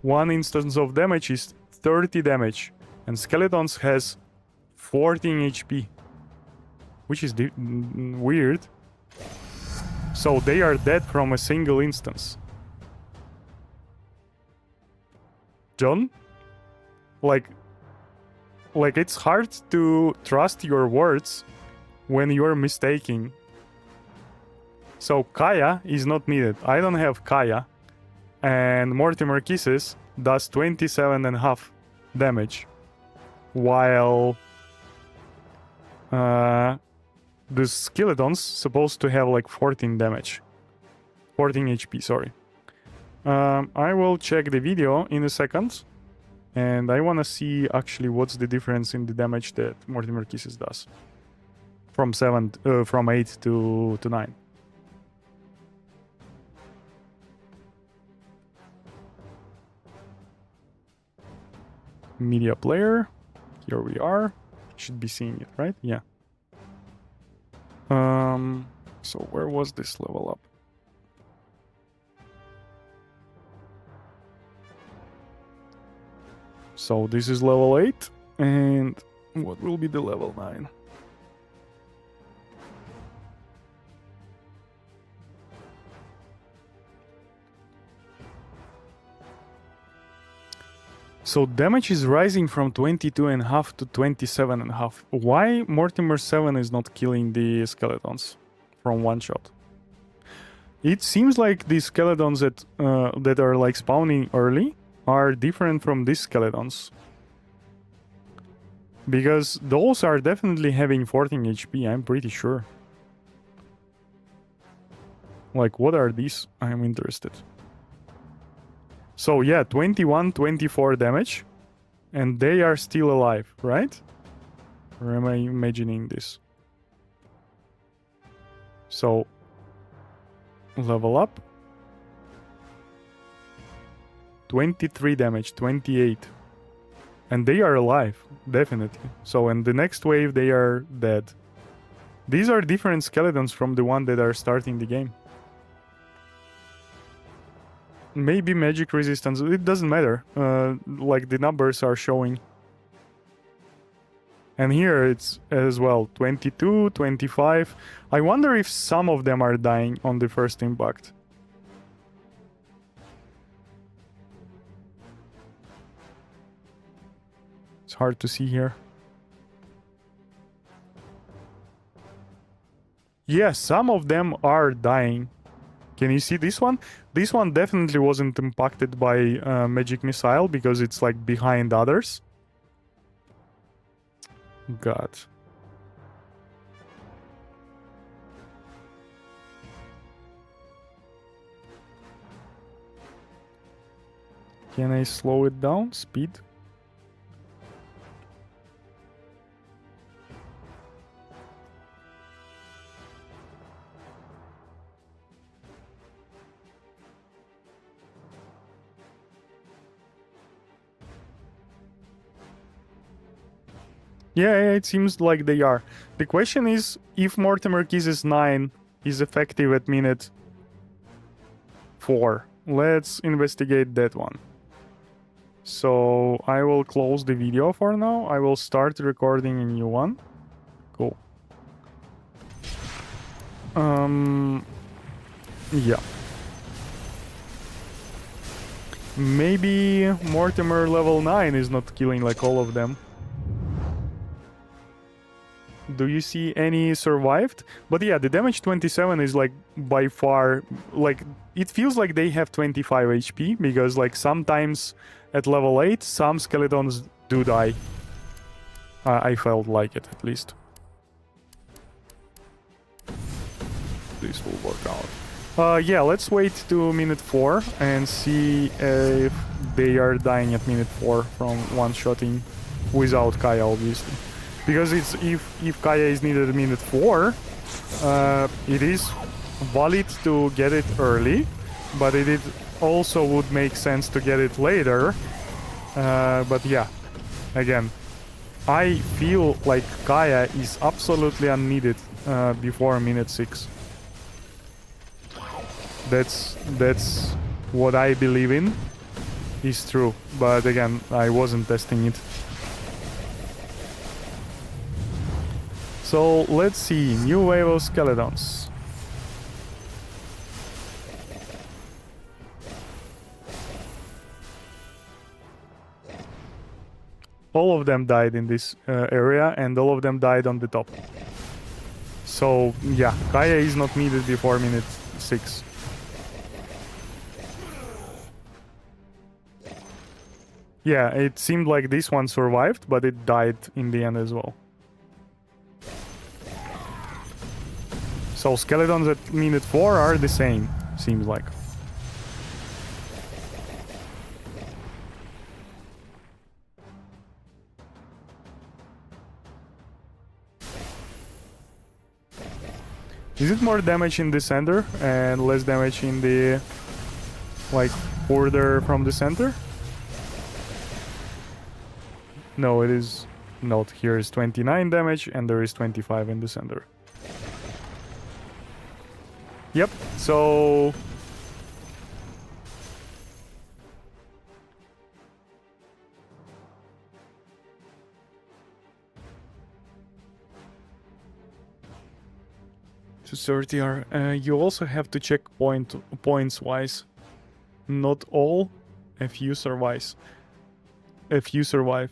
Speaker 2: One instance of damage is 30 damage. And Skeletons has 14 HP. Which is weird. So they are dead from a single instance. John? Like it's hard to trust your words when you're mistaking. So Kaya is not needed. I don't have Kaya. And Mortimer Kisses does 27.5 damage. While the Skeletons supposed to have like 14 damage. 14 HP, sorry. I will check the video in a second. And I want to see actually what's the difference in the damage that Mortimer Kisses does. From 8 to 9. Media player. Here we are. Should be seeing it, right? Yeah. So where was this level up? So this is level 8, and what will be the level 9? So damage is rising from 22.5 to 27.5. Why Mortimer 7 is not killing the Skeletons from one shot? It seems like the Skeletons that are like spawning early are different from these Skeletons. Because those are definitely having 14 HP, I'm pretty sure. Like, what are these? I'm interested. So yeah, 21, 24 damage. And they are still alive, right? Or am I imagining this? So, level up. 23 damage, 28. And they are alive, definitely. So in the next wave, they are dead. These are different Skeletons from the one that are starting the game. Maybe magic resistance, it doesn't matter. Like the numbers are showing. And here it's as well, 22, 25. I wonder if some of them are dying on the first impact. It's hard to see here. Yeah, some of them are dying. Can you see this one? This one definitely wasn't impacted by magic missile because it's like behind others. God. Can I slow it down? Speed? Yeah, it seems like they are. The question is if Mortimer Kisses 9 is effective at minute 4. Let's investigate that one. So I will close the video for now. I will start recording a new one. Cool. Yeah. Maybe Mortimer level 9 is not killing like all of them. Do you see any survived? But yeah, the damage 27 is like by far, like it feels like they have 25 HP because like sometimes at level 8 some Skeletons do die. I felt like it at least. This will work out. Yeah, let's wait to minute 4 and see if they are dying at minute 4 from one-shotting without Kaya, obviously. Because it's if Kaya is needed at minute 4, it is valid to get it early, but it also would make sense to get it later. But yeah, again, I feel like Kaya is absolutely unneeded before minute 6. That's what I believe in is true, but again, I wasn't testing it. So let's see, new wave of skeletons. All of them died in this area, and all of them died on the top. So yeah, Kaya is not needed before minute 6. Yeah, it seemed like this one survived, but it died in the end as well. So skeletons at minute 4 are the same, seems like. Is it more damage in the center and less damage in the, like, further from the center? No, it is not. Here is 29 damage and there is 25 in the center. Yep, so... to 30 are... you also have to check points-wise. Not all, a few survive. A few survive.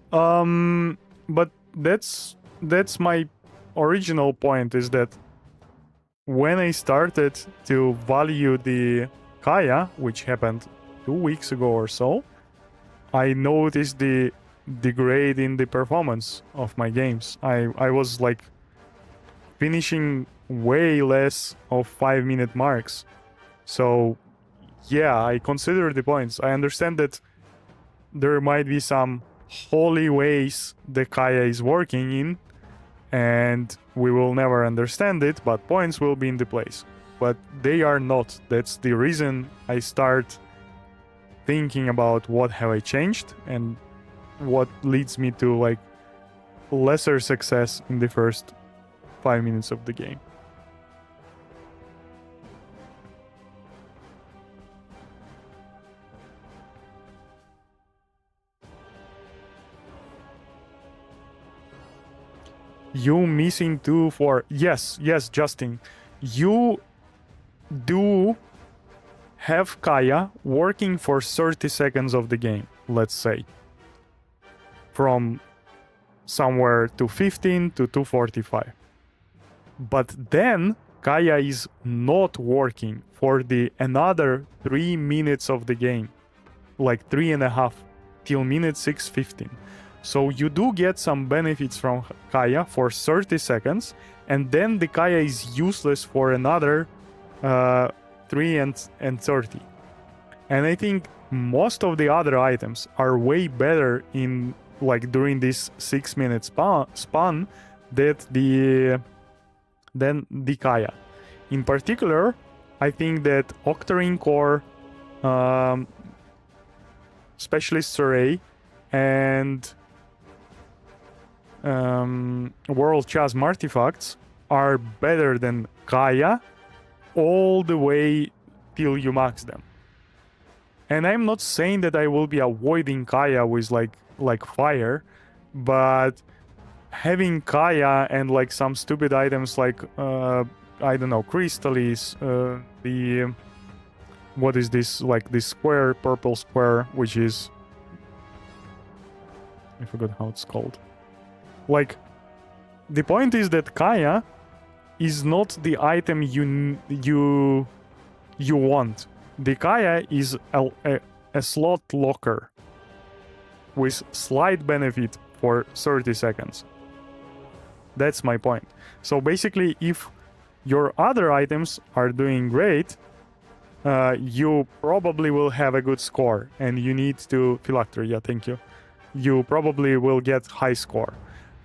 Speaker 2: But that's my original point, is that when I started to value the Kaya, which happened 2 weeks ago or so, I noticed the degrade in the performance of my games. I was like finishing way less of 5-minute marks. So yeah, I consider the points. I understand that there might be some holy ways the Kaya is working in, and we will never understand it, but points will be in the place. But they are not. That's the reason I start thinking about what have I changed and what leads me to like lesser success in the first 5 minutes of the game. You missing 2 for... Yes, Justin. You do have Kaya working for 30 seconds of the game, let's say. From somewhere to 15 to 245. But then Kaya is not working for the another 3 minutes of the game. Like 3.5 till minute 6:15. So you do get some benefits from Kaya for 30 seconds, and then the Kaya is useless for another 3 and 30. And I think most of the other items are way better in like during this 6-minute span than the Kaya. In particular, I think that Octarine Core, Specialist Array, and World Chasm artifacts are better than Kaya all the way till you max them. And I'm not saying that I will be avoiding Kaya with like fire, but having Kaya and like some stupid items like I don't know, Crystallis, the what is this, like this square, purple square, which is, I forgot how it's called. Like, the point is that Kaya is not the item you want. The Kaya is a slot locker with slight benefit for 30 seconds. That's my point. So basically, if your other items are doing great, you probably will have a good score, and you need to phylactery. Yeah, thank you. You probably will get high score,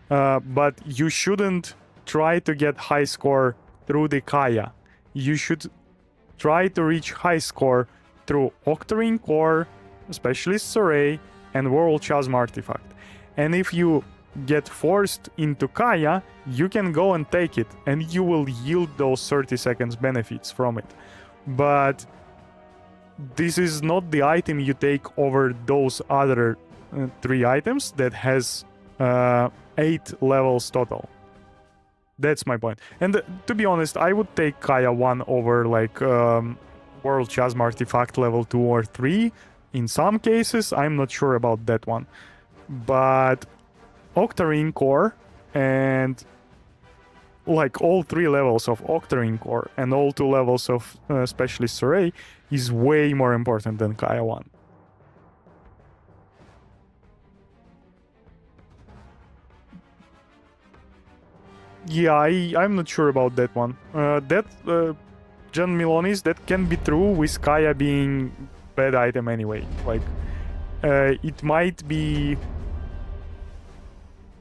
Speaker 2: but you shouldn't try to get high score through the Kaya. You should try to reach high score through Octarine Core, Specialist's Array, and World Chasm Artifact. And if you get forced into Kaya, you can go and take it, and you will yield those 30 seconds benefits from it. But this is not the item you take over those other 3 items that has 8 levels total. That's my point. And to be honest, I would take Kaya 1 over like World Chasm Artifact level 2 or 3. In some cases, I'm not sure about that one. But Octarine Core and like all 3 levels of Octarine Core and all 2 levels of Specialist Array is way more important than Kaya 1. Yeah, I'm not sure about that one. John Milonis, that can be true with Kaya being bad item anyway. Like, it might be...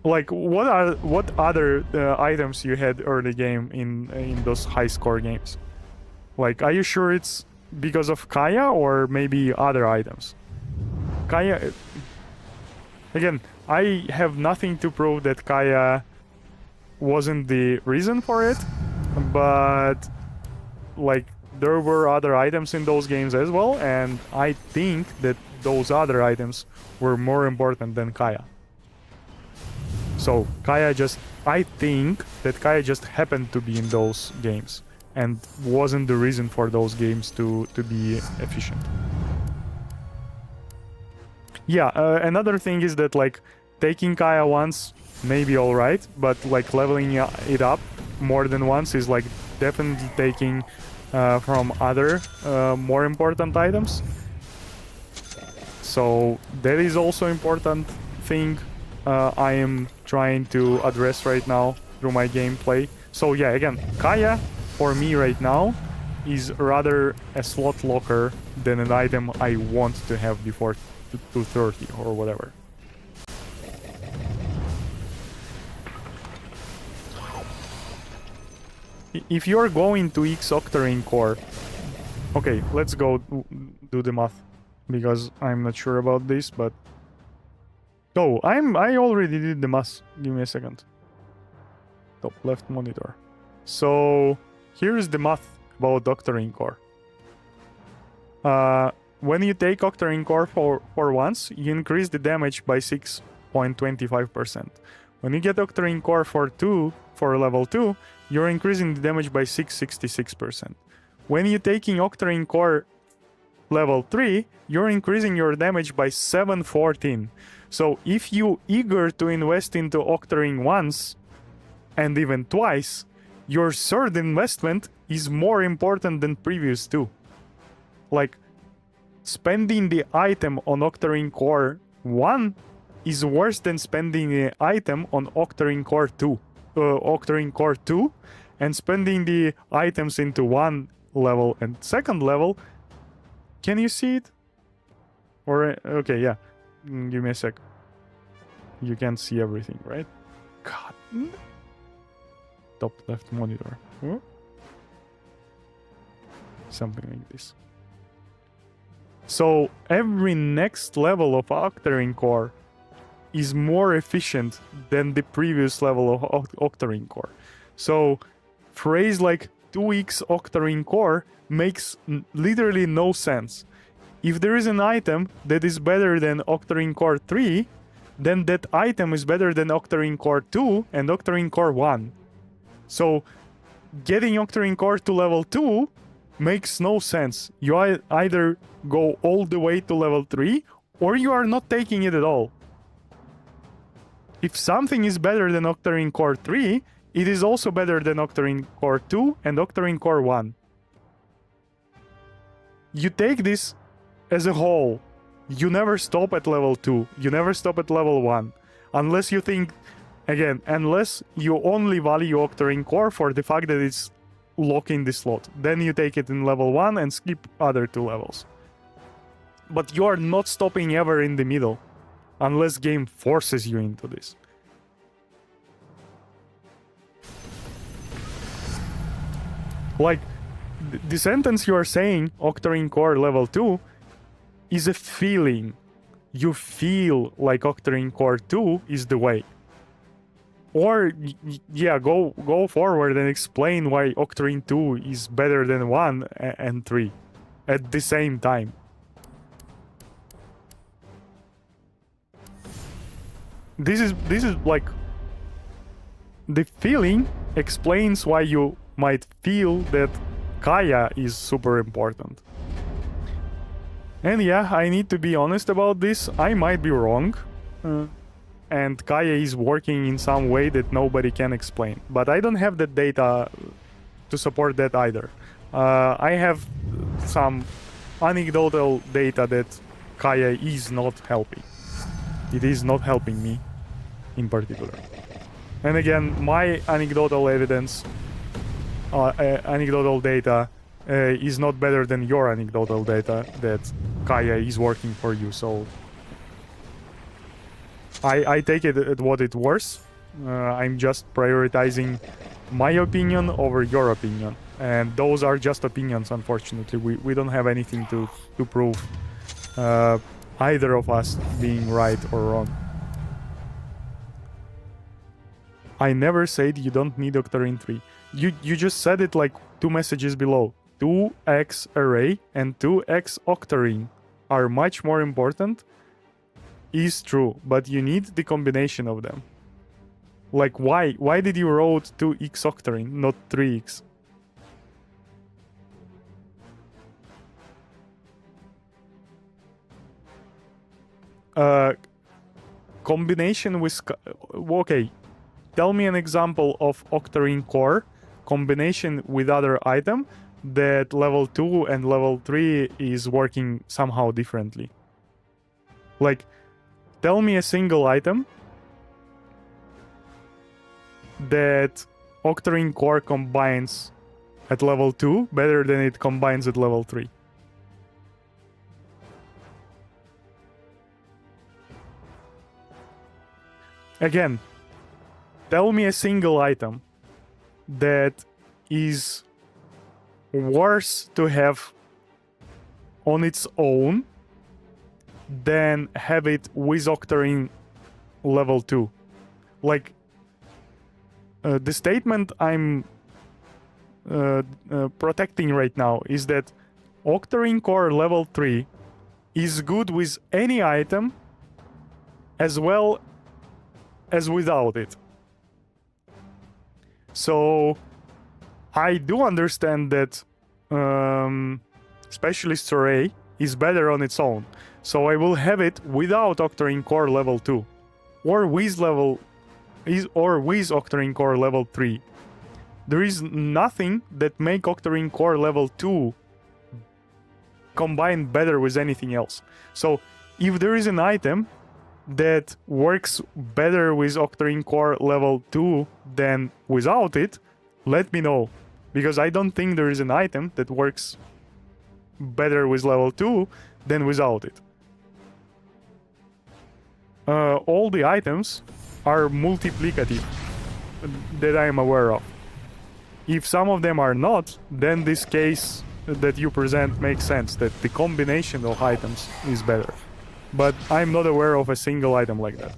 Speaker 2: Like, what other items you had early game in those high score games? Like, are you sure it's because of Kaya or maybe other items? Kaya... Again, I have nothing to prove that Kaya wasn't the reason for it, but like there were other items in those games as well, and I think that those other items were more important than Kaya. So I think that Kaya just happened to be in those games and wasn't the reason for those games to be efficient. Yeah, another thing is that like taking Kaya once may be alright, but like leveling it up more than once is like definitely taking from other more important items. So that is also important thing I am trying to address right now through my gameplay. So yeah, again, Kaya for me right now is rather a slot locker than an item I want to have before 230 or whatever. If you're going to X Octarine Core... Okay, let's go do the math, because I'm not sure about this, but... Oh, I already did the math. Give me a second. Top left monitor. So, here's the math about Octarine Core. When you take Octarine Core for once, you increase the damage by 6.25%. When you get Octarine Core for level 2, you're increasing the damage by 666%. When you're taking Octarine Core level 3, you're increasing your damage by 714. So if you eager to invest into Octarine once, and even twice, your third investment is more important than previous two. Like, spending the item on Octarine Core 1 is worse than spending the item on Octarine Core 2. Octarine Core 2 and spending the items into 1 level and 2nd level. Can you see it? Or okay, yeah. Give me a sec. You can't see everything, right? God. Top left monitor. Huh? Something like this. So every next level of Octarine Core is more efficient than the previous level of Octarine Core. So phrase like 2x Octarine Core makes literally no sense. If there is an item that is better than Octarine Core 3, then that item is better than Octarine Core 2 and Octarine Core 1. So getting Octarine Core to level 2 makes no sense. You either go all the way to level 3 or you are not taking it at all. If something is better than Octarine Core 3, it is also better than Octarine Core 2 and Octarine Core 1. You take this as a whole. You never stop at level 2. You never stop at level 1. Unless you think, again, unless you only value Octarine Core for the fact that it's lock in the slot. Then you take it in level 1 and skip other 2 levels. But you are not stopping ever in the middle, unless game forces you into this. Like, the sentence you are saying, Octarine Core level 2, is a feeling. You feel like Octarine Core 2 is the way. Or, yeah, go forward and explain why Octarine 2 is better than 1 and 3 at the same time. This is like, the feeling explains why you might feel that Kaya is super important. And yeah, I need to be honest about this. I might be wrong. And Kaya is working in some way that nobody can explain. But I don't have the data to support that either. I have some anecdotal data that Kaya is not helping. It is not helping me in particular. And again, my anecdotal evidence, anecdotal data is not better than your anecdotal data that Kaya is working for you. So I take it at what it worth. I'm just prioritizing my opinion over your opinion. And those are just opinions, unfortunately. We don't have anything to prove either of us being right or wrong. I never said you don't need Octarine 3. You just said it like 2 messages below. 2x array and 2x Octarine are much more important. Is true, but you need the combination of them. Like, why? Why did you wrote 2x Octarine, not 3x? Combination with... Okay. Tell me an example of Octarine Core combination with other item that level 2 and level 3 is working somehow differently. Like, tell me a single item that Octarine Core combines at level 2 better than it combines at level 3. Again, tell me a single item that is worse to have on its own than have it with Octarine level 2. Like, the statement I'm protecting right now is that Octarine Core level 3 is good with any item as well as without it. So I do understand that Specialist Array is better on its own. So I will have it without Octarine Core level 2. Or with Octarine Core level 3. There is nothing that make Octarine Core level 2 combine better with anything else. So if there is an item that works better with Octarine Core level 2 than without it, let me know. Because I don't think there is an item that works better with level 2 than without it. All the items are multiplicative that I am aware of. If some of them are not, then this case that you present makes sense, that the combination of items is better. But I'm not aware of a single item like that.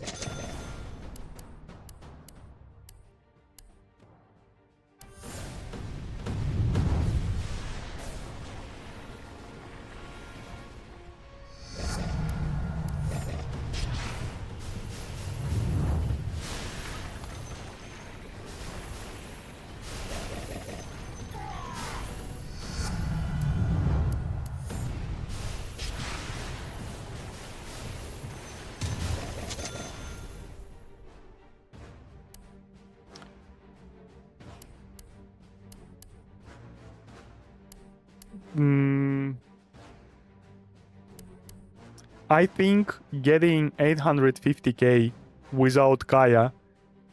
Speaker 2: I think getting 850k without Kaya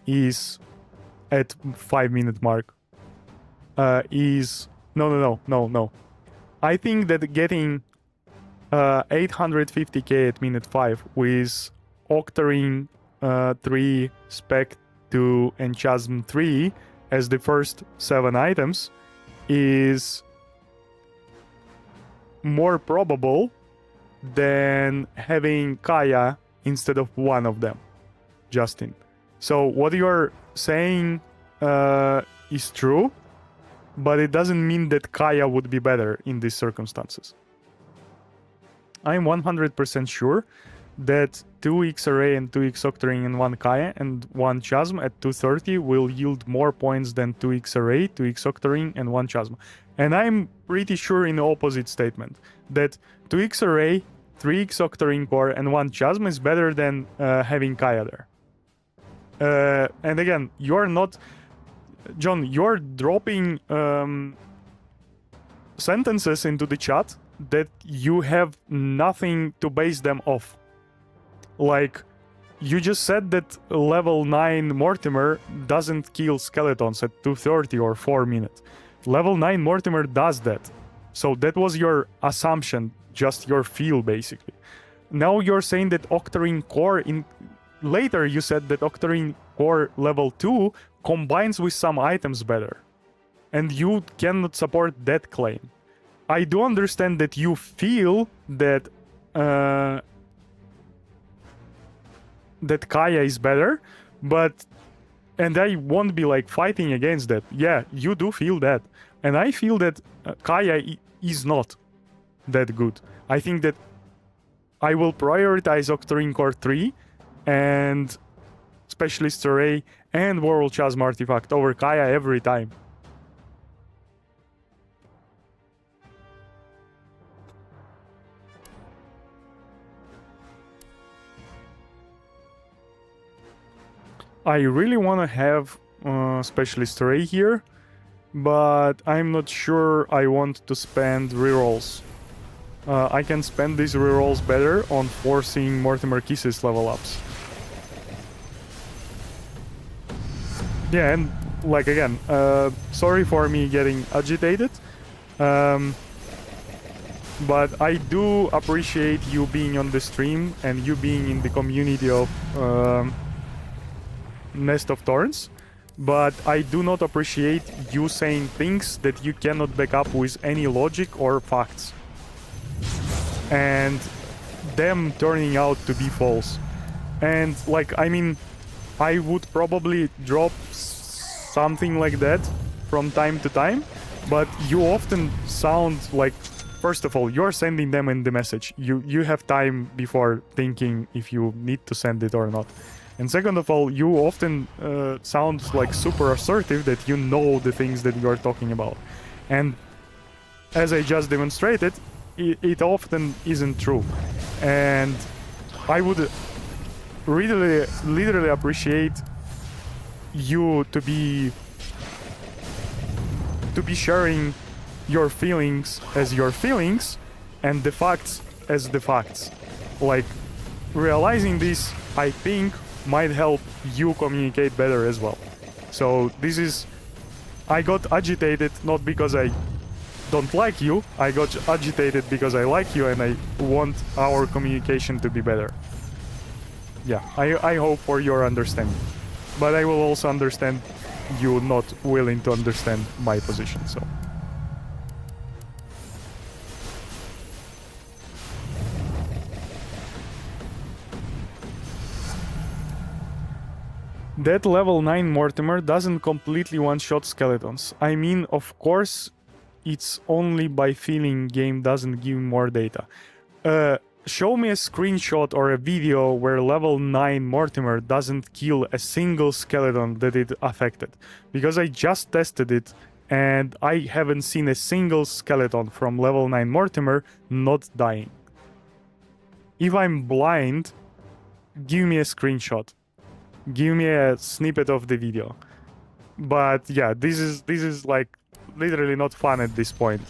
Speaker 2: is at 5-minute mark. is... No. I think that getting 850k at minute 5 with Octarine 3, Spec 2, and Chasm 3 as the first 7 items is more probable than having Kaya instead of one of them, Justin. So what you're saying is true, but it doesn't mean that Kaya would be better in these circumstances. I'm 100% sure that 2x Array and 2x Octarine and 1 Kaya and 1 Chasm at 230 will yield more points than 2x Array, 2x Octarine, and 1 Chasm. And I'm pretty sure in the opposite statement that 2x Array, 3x Octarine Core, and 1 Chasm is better than having Kaya there. And again, you're not... John, you're dropping sentences into the chat that you have nothing to base them off. Like, you just said that level 9 Mortimer doesn't kill skeletons at 230 or 4 minutes. Level 9 Mortimer does that. So that was your assumption, just your feel, basically. Now you're saying that Octarine Core... Later you said that Octarine Core level 2 combines with some items better. And you cannot support that claim. I do understand that you feel that that Kaya is better, but... And I won't be like fighting against that. Yeah, you do feel that. And I feel that Kaya is not that good. I think that I will prioritize Octarine Core 3 and Specialist Array and World Chasm Artifact over Kaya every time. I really want to have Specialist Array here, but I'm not sure I want to spend rerolls. I can spend these rerolls better on forcing Mortimer Kisses level ups. Yeah, and like again, sorry for me getting agitated, but I do appreciate you being on the stream and you being in the community of Nest of Thorns, but I do not appreciate you saying things that you cannot back up with any logic or facts, and them turning out to be false. And like, I mean, I would probably drop something like that from time to time, but you often sound like, first of all, you're sending them in the message. You have time before thinking if you need to send it or not. And second of all, you often sound like super assertive that you know the things that you're talking about. And as I just demonstrated, it often isn't true. And I would really, literally appreciate you to be sharing your feelings as your feelings and the facts as the facts. Like, realizing this, I think, might help you communicate better as well. So this is... I got agitated not because I don't like you, I got agitated because I like you and I want our communication to be better. Yeah, I hope for your understanding. But I will also understand you not willing to understand my position, so... That level 9 Mortimer doesn't completely one-shot skeletons. I mean, of course, it's only by feeling game doesn't give more data. Show me a screenshot or a video where level 9 Mortimer doesn't kill a single skeleton that it affected. Because I just tested it and I haven't seen a single skeleton from level 9 Mortimer not dying. If I'm blind, give me a screenshot. Give me a snippet of the video. But yeah, this is like literally not fun at this point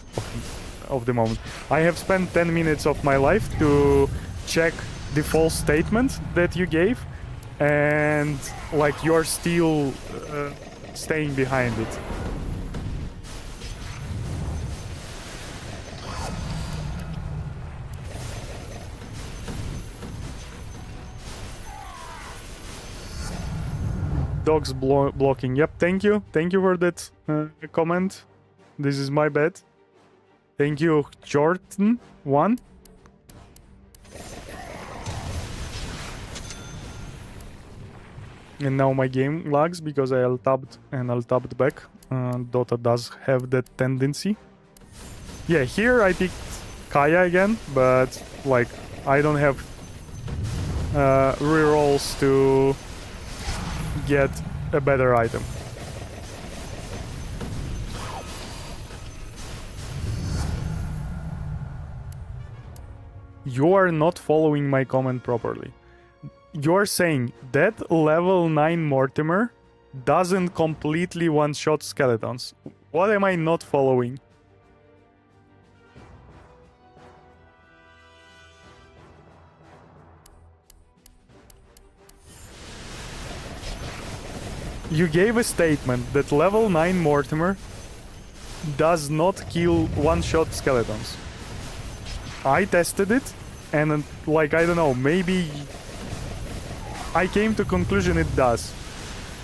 Speaker 2: of the moment. I have spent 10 minutes of my life to check the false statement that you gave, and like you're still staying behind it. dogs blocking. Yep, thank you for that comment. This is my bad. Thank you, Jordan1. And now my game lags because I alt-tabbed and alt-tabbed back. Dota does have that tendency. Yeah, here I picked Kaya again, but like I don't have rerolls to get a better item. You are not following my comment properly. You're saying that level 9 Mortimer doesn't completely one-shot skeletons. What am I not following? You gave a statement that level 9 Mortimer does not kill one-shot skeletons. I tested it, and like, I don't know, maybe I came to conclusion it does.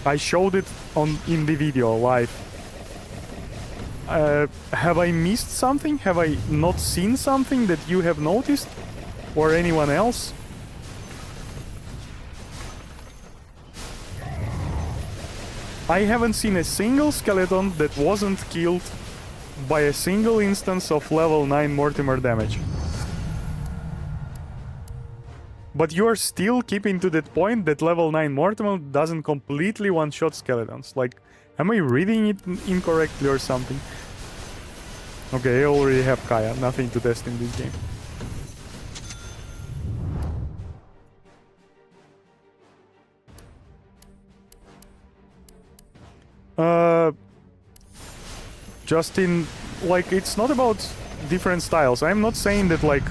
Speaker 2: I showed it in the video live. Have I missed something? Have I not seen something that you have noticed? Or anyone else? I haven't seen a single skeleton that wasn't killed by a single instance of level 9 Mortimer damage. But you're still keeping to that point that level 9 Mortimer doesn't completely one-shot skeletons. Like, am I reading it incorrectly or something? Okay, I already have Kaya. Nothing to test in this game. Justin, like, it's not about different styles. I'm not saying that, like,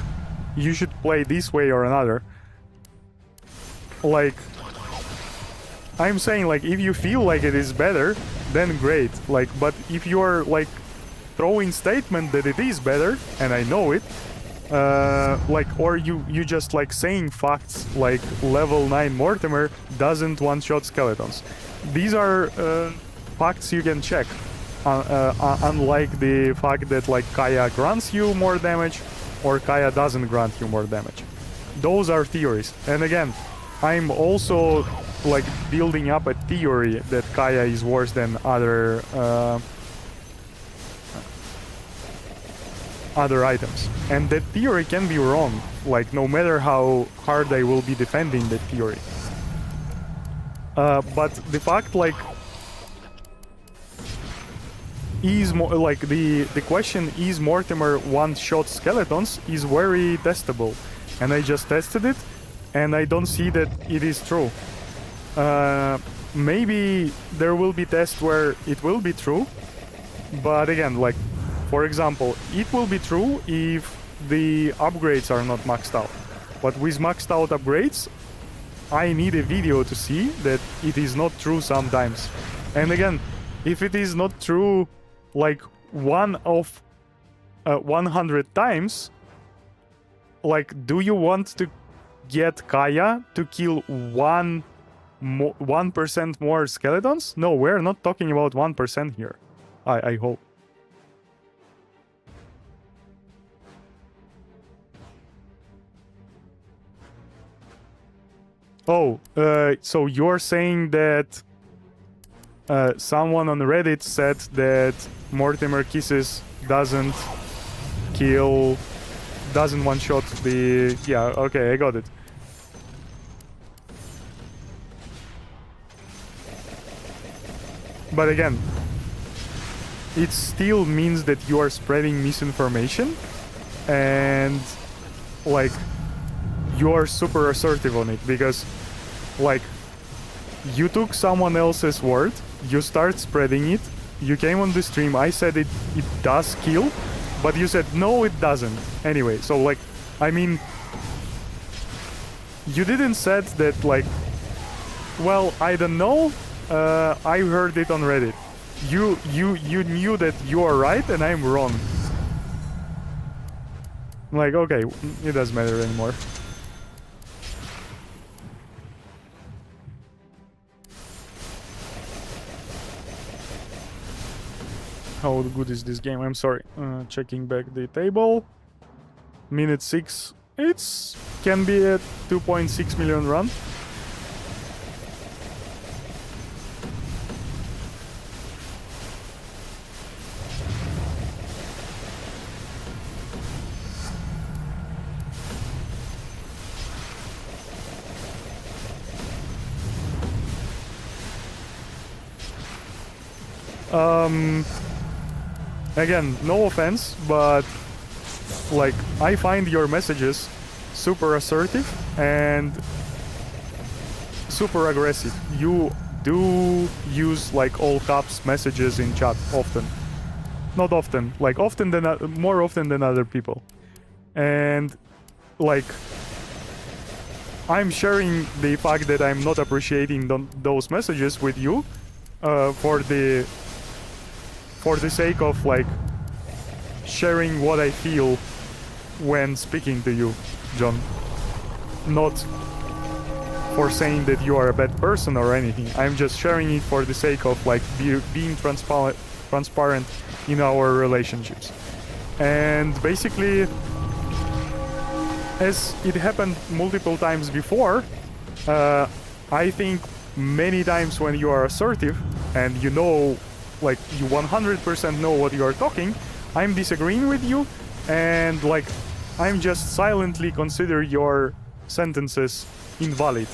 Speaker 2: you should play this way or another. Like, I'm saying, like, if you feel like it is better, then great. Like, but if you're, like, throwing statement that it is better, and I know it, like, or you just, like, saying facts like level 9 Mortimer doesn't one-shot skeletons. These are facts you can check. Unlike the fact that, like, Kaya grants you more damage or Kaya doesn't grant you more damage. Those are theories. And again, I'm also, like, building up a theory that Kaya is worse than other items. And that theory can be wrong, like, no matter how hard I will be defending that theory. But the fact, like, is like the question, is Mortimer one-shot skeletons, is very testable, and I just tested it and I don't see that it is true. Maybe there will be tests where it will be true, but again, like, for example, it will be true if the upgrades are not maxed out. But with maxed out upgrades, I need a video to see that it is not true sometimes. And again, if it is not true like 1 of 100 times, like, do you want to get Kaya to kill 1% more skeletons? No, we're not talking about 1% here. I hope. Oh, so you're saying that someone on Reddit said that Mortimer Kisses doesn't one-shot the... Yeah, okay, I got it. But again, it still means that you are spreading misinformation, and, like, you are super assertive on it, because, like, you took someone else's word, you start spreading it, you came on the stream, I said it does kill, but you said no, it doesn't. Anyway, so, like, I mean, you didn't said that, like, well, I don't know, I heard it on Reddit. You knew that you are right and I'm wrong. Like, okay, it doesn't matter anymore. how good is this game? I'm sorry. Checking back the table. Minute 6. It's can be a 2.6 million run. Again, no offense, but like I find your messages super assertive and super aggressive. You do use like all caps messages in chat often. Not often, like often than more often than other people. And like I'm sharing the fact that I'm not appreciating those messages with you for the sake of like sharing what I feel when speaking to you, John. Not for saying that you are a bad person or anything. I'm just sharing it for the sake of like being transparent in our relationships. And basically, as it happened multiple times before, I think many times when you are assertive and you know, like you 100% know what you are talking, I'm disagreeing with you and like I'm just silently consider your sentences invalid.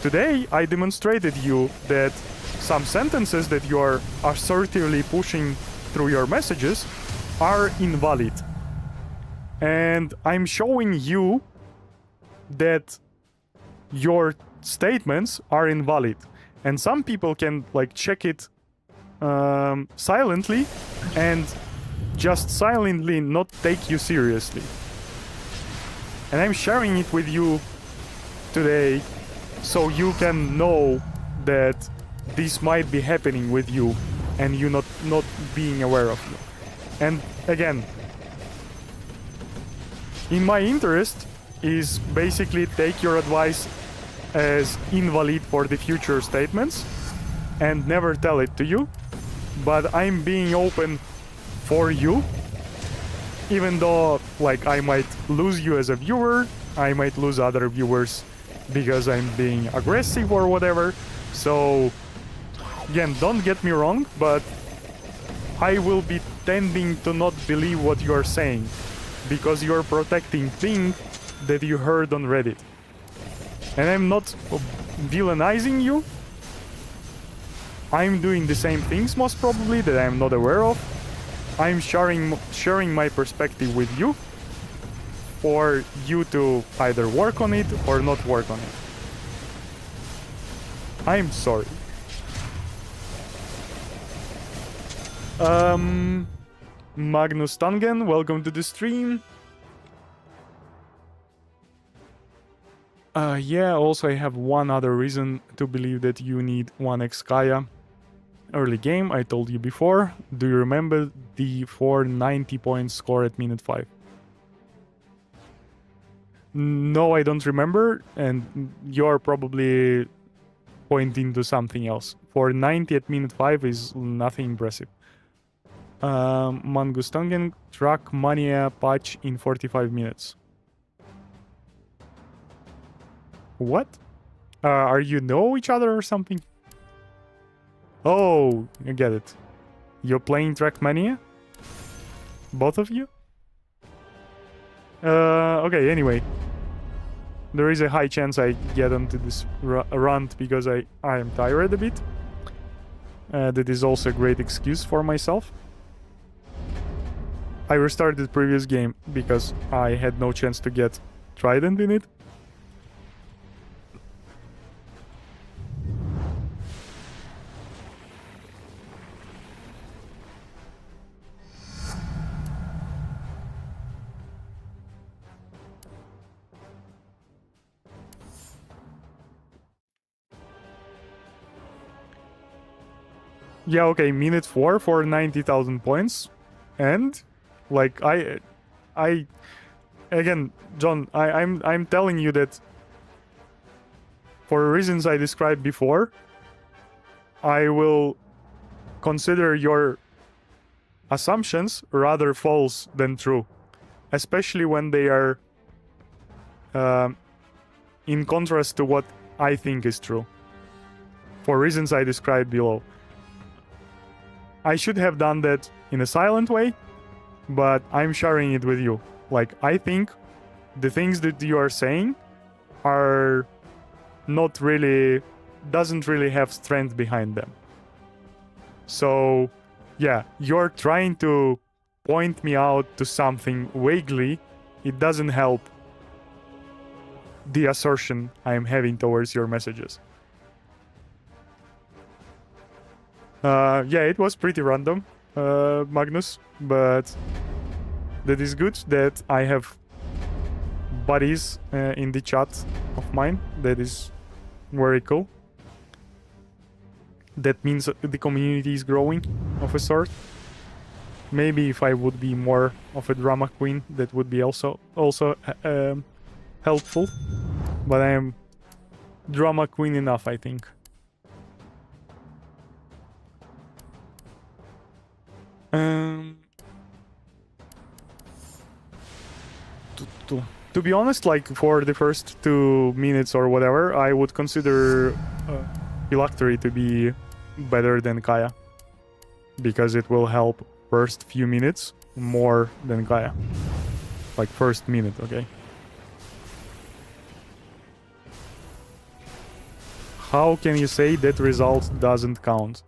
Speaker 2: Today I demonstrated you that some sentences that you are assertively pushing through your messages are invalid. And I'm showing you that your statements are invalid. And some people can like check it silently and just silently not take you seriously. And I'm sharing it with you today so you can know that this might be happening with you and you not being aware of it. And again, in my interest is basically take your advice as invalid for the future statements and never tell it to you, but I'm being open for you, even though like I might lose you as a viewer, I might lose other viewers because I'm being aggressive or whatever. So again, don't get me wrong, but I will be tending to not believe what you are saying because you're protecting things that you heard on Reddit. And I'm not villainizing you. I'm doing the same things most probably that I'm not aware of. I'm sharing my perspective with you for you to either work on it or not work on it. I'm sorry. Magnus Tangen, welcome to the stream. Yeah, also I have one other reason to believe that you need 1x Kaya. Early game, I told you before. Do you remember the 490 point score at minute 5? No, I don't remember, and you're probably pointing to something else. 490 at minute 5 is nothing impressive. Mangustangen, Track Mania patch in 45 minutes. What? Are you know each other or something? Oh, I get it. You're playing Trackmania? Both of you? Okay, anyway. There is a high chance I get onto this rant because I am tired a bit. That is also a great excuse for myself. I restarted the previous game because I had no chance to get Trident in it. Yeah, okay, minute 4 for 90,000 points. And like I again, John, I'm telling you that for reasons I described before, I will consider your assumptions rather false than true, especially when they are in contrast to what I think is true, for reasons I described below. I should have done that in a silent way, but I'm sharing it with you. Like, I think the things that you are saying are not really, doesn't really have strength behind them. So, yeah, you're trying to point me out to something vaguely. It doesn't help the assertion I'm having towards your messages. Yeah, it was pretty random, Magnus, but that is good that I have buddies in the chat of mine. That is very cool. That means the community is growing of a sort. Maybe if I would be more of a drama queen, that would be also helpful. But I am drama queen enough, I think. To be honest, like for the first 2 minutes or whatever, I would consider Phylactery to be better than Kaya, because it will help first few minutes more than Kaya. Like first minute, okay? How can you say that result doesn't count?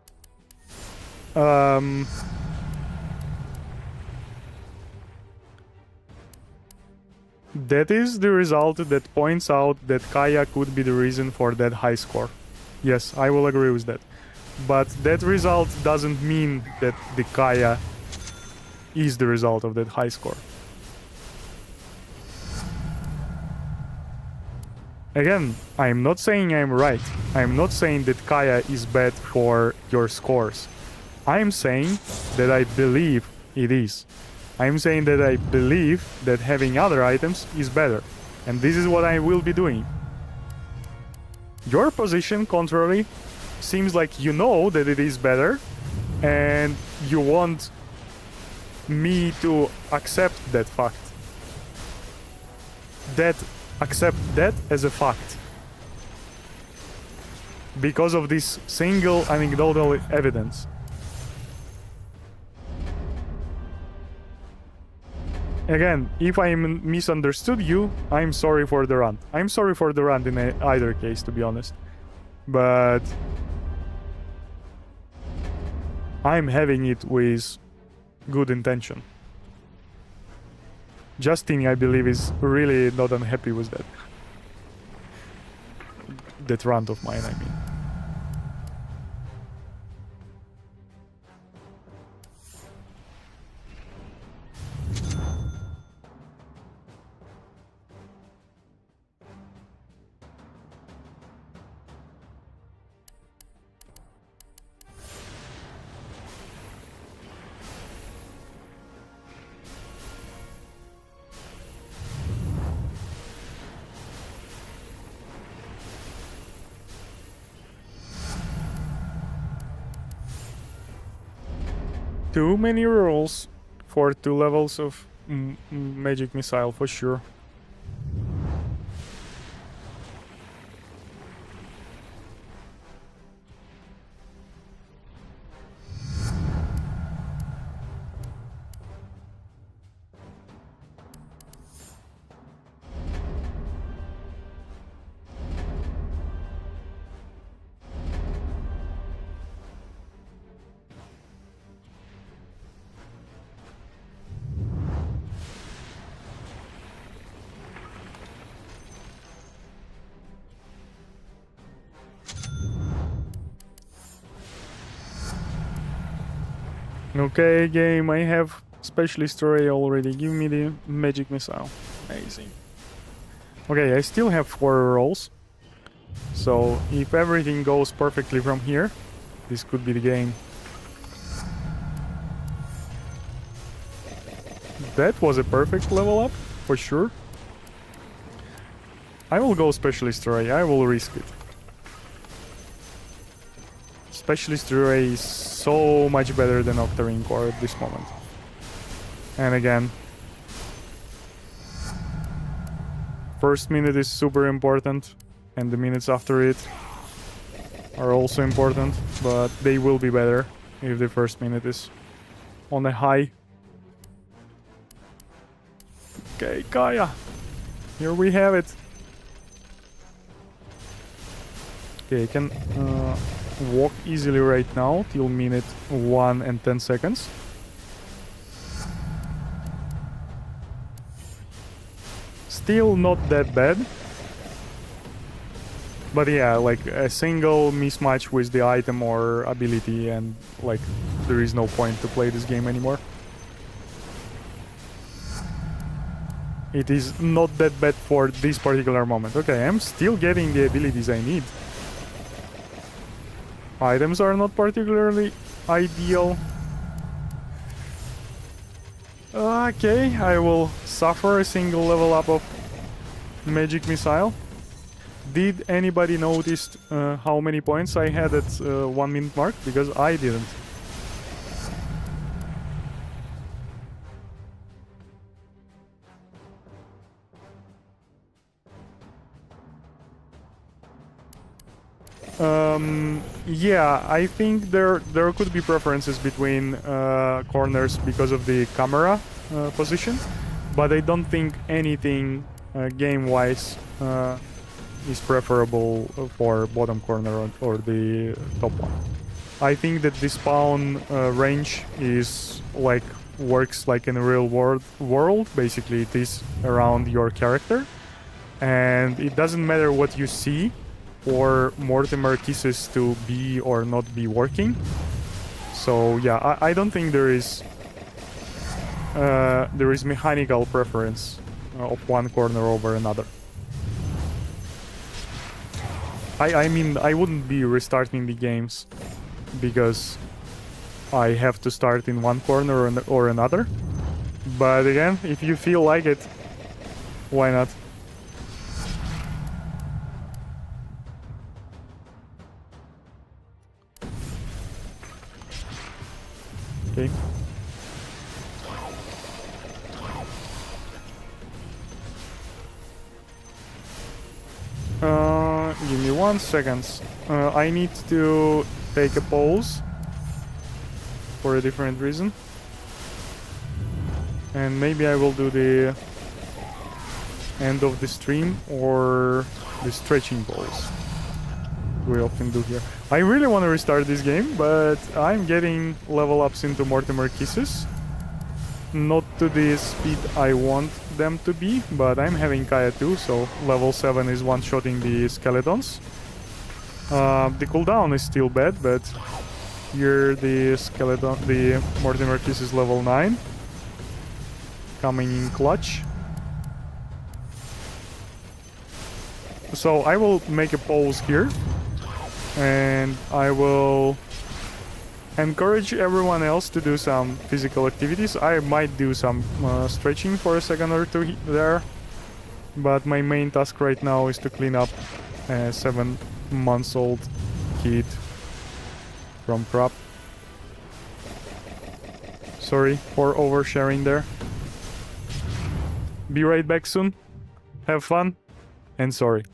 Speaker 2: That is the result that points out that Kaya could be the reason for that high score. Yes, I will agree with that. But that result doesn't mean that the Kaya is the result of that high score. Again, I'm not saying I'm right. I'm not saying that Kaya is bad for your scores. I'm saying that I believe it is. I'm saying that I believe that having other items is better. And this is what I will be doing. Your position, contrary, seems like you know that it is better, and you want me to accept that fact. Accept that as a fact. Because of this single anecdotal evidence. Again, if I misunderstood you, I'm sorry for the rant. I'm sorry for the rant in either case, to be honest. But I'm having it with good intention. Justin, I believe, is really not unhappy with that. That rant of mine, I mean. Too many rolls for 2 levels of magic missile, for sure. Okay, game, I have specialist array already. Give me the magic missile. Amazing. Okay, I still have 4 rolls. So, if everything goes perfectly from here, this could be the game. That was a perfect level up, for sure. I will go specialist array, I will risk it. Specialist Ray is so much better than Octarine Core at this moment. And again, first minute is super important, and the minutes after it are also important, but they will be better if the first minute is on a high. Okay, Kaya. Here we have it. Okay, I can walk easily right now till minute 1 and 10 seconds. Still not that bad. But yeah, like a single mismatch with the item or ability and like there is no point to play this game anymore. It is not that bad for this particular moment. Okay, I'm still getting the abilities I need. Items are not particularly ideal. Okay, I will suffer a single level up of Magic Missile. Did anybody notice how many points I had at 1 minute mark? Because I didn't. Yeah, I think there could be preferences between corners because of the camera position, but I don't think anything game-wise is preferable for bottom corner or the top one. I think that the spawn range is like works like in a real world. Basically, it is around your character, and it doesn't matter what you see for Mortimer kisses to be or not be working. So yeah, I don't think there is mechanical preference of one corner over another. I mean, I wouldn't be restarting the games because I have to start in one corner or another. But again, if you feel like it, why not? Okay. Give me 1 second. I need to take a pause for a different reason. And maybe I will do the end of the stream or the stretching pause we often do here. I really want to restart this game, but I'm getting level ups into Mortimer Kisses. Not to the speed I want them to be, but I'm having Kaya too, so level 7 is one-shotting the skeletons. The cooldown is still bad, but here the Mortimer Kiss is level 9. Coming in clutch. So I will make a pause here, and I will encourage everyone else to do some physical activities. I might do some stretching for a second or two there, but my main task right now is to clean up a 7-month-old kid from prop. Sorry for oversharing there. Be right back soon. Have fun, and sorry.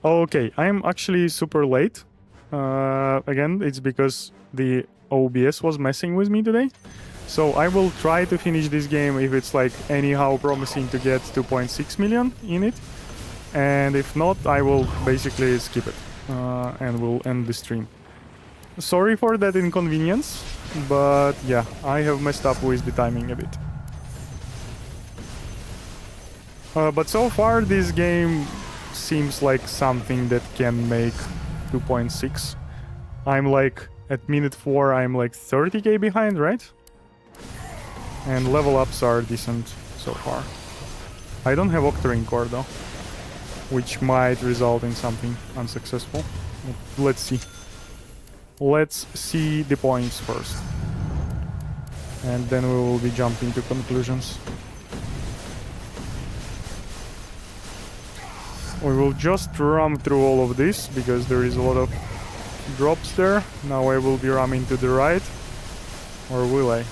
Speaker 2: Okay, I'm actually super late. Again, it's because the OBS was messing with me today. So I will try to finish this game if it's like anyhow promising to get 2.6 million in it. And if not, I will basically skip it and we'll end the stream. Sorry for that inconvenience, but yeah, I have messed up with the timing a bit. But so far this game seems like something that can make 2.6. I'm like at minute 4 I'm like 30k behind, right? And level ups are decent so far. I don't have Octarine core though, which might result in something unsuccessful. Let's see. Let's see the points first. And then we will be jumping to conclusions. We will just ram through all of this because there is a lot of drops there. Now I will be ramming to the right. Or will I?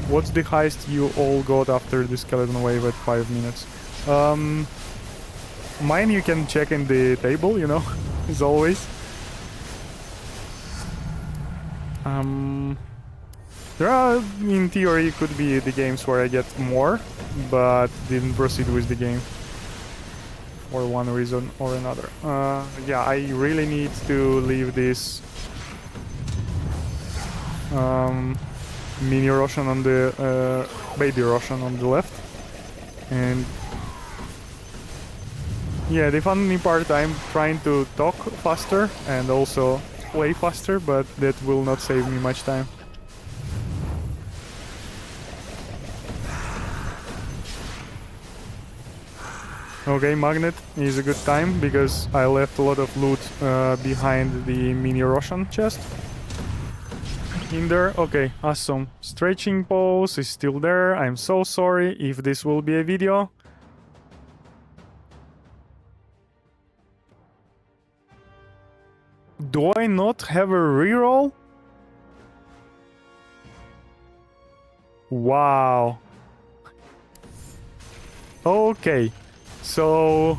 Speaker 2: What's the highest you all got after the skeleton wave at 5 minutes? Mine you can check in the table, you know, as always. There are, in theory, could be the games where I get more, but didn't proceed with the game for one reason or another. Yeah, I really need to leave this mini Roshan on the baby Roshan on the left, and yeah, the funny part, I'm trying to talk faster and also play faster, but that will not save me much time. Okay, Magnet is a good time because I left a lot of loot behind the mini Roshan chest. In there, okay, awesome. Stretching pose is still there. I'm so sorry if this will be a video. Do I not have a reroll? Wow. Okay. So,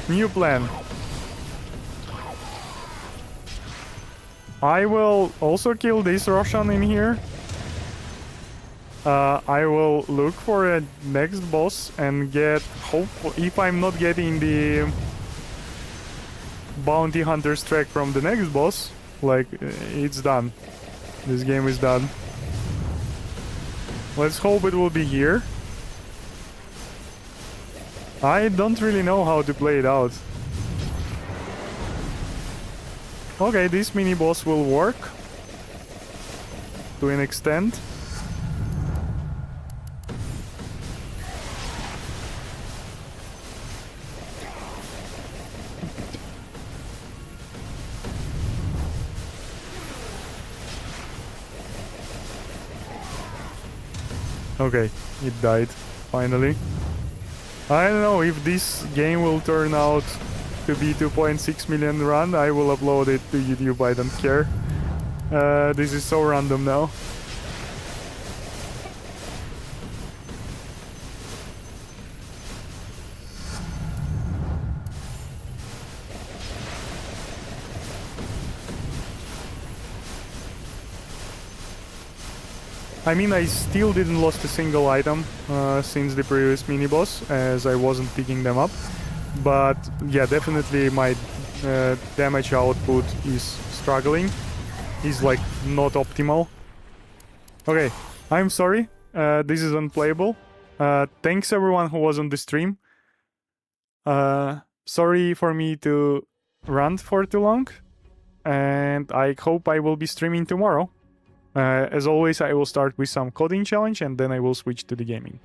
Speaker 2: new plan. I will also kill this Roshan in here. I will look for a next boss and get, if I'm not getting the bounty hunter's track from the next boss, like, it's done. This game is done. Let's hope it will be here. I don't really know how to play it out. Okay, this mini boss will work to an extent. Okay, it died, finally. I don't know if this game will turn out to be 2.6 million run. I will upload it to YouTube, I don't care. This is so random now. I mean, I still didn't lost a single item since the previous mini-boss, as I wasn't picking them up. But yeah, definitely my damage output is struggling. Is like not optimal. Okay, I'm sorry. This is unplayable. Thanks everyone who was on the stream. Sorry for me to rant for too long. And I hope I will be streaming tomorrow. As always, I will start with some coding challenge and then I will switch to the gaming.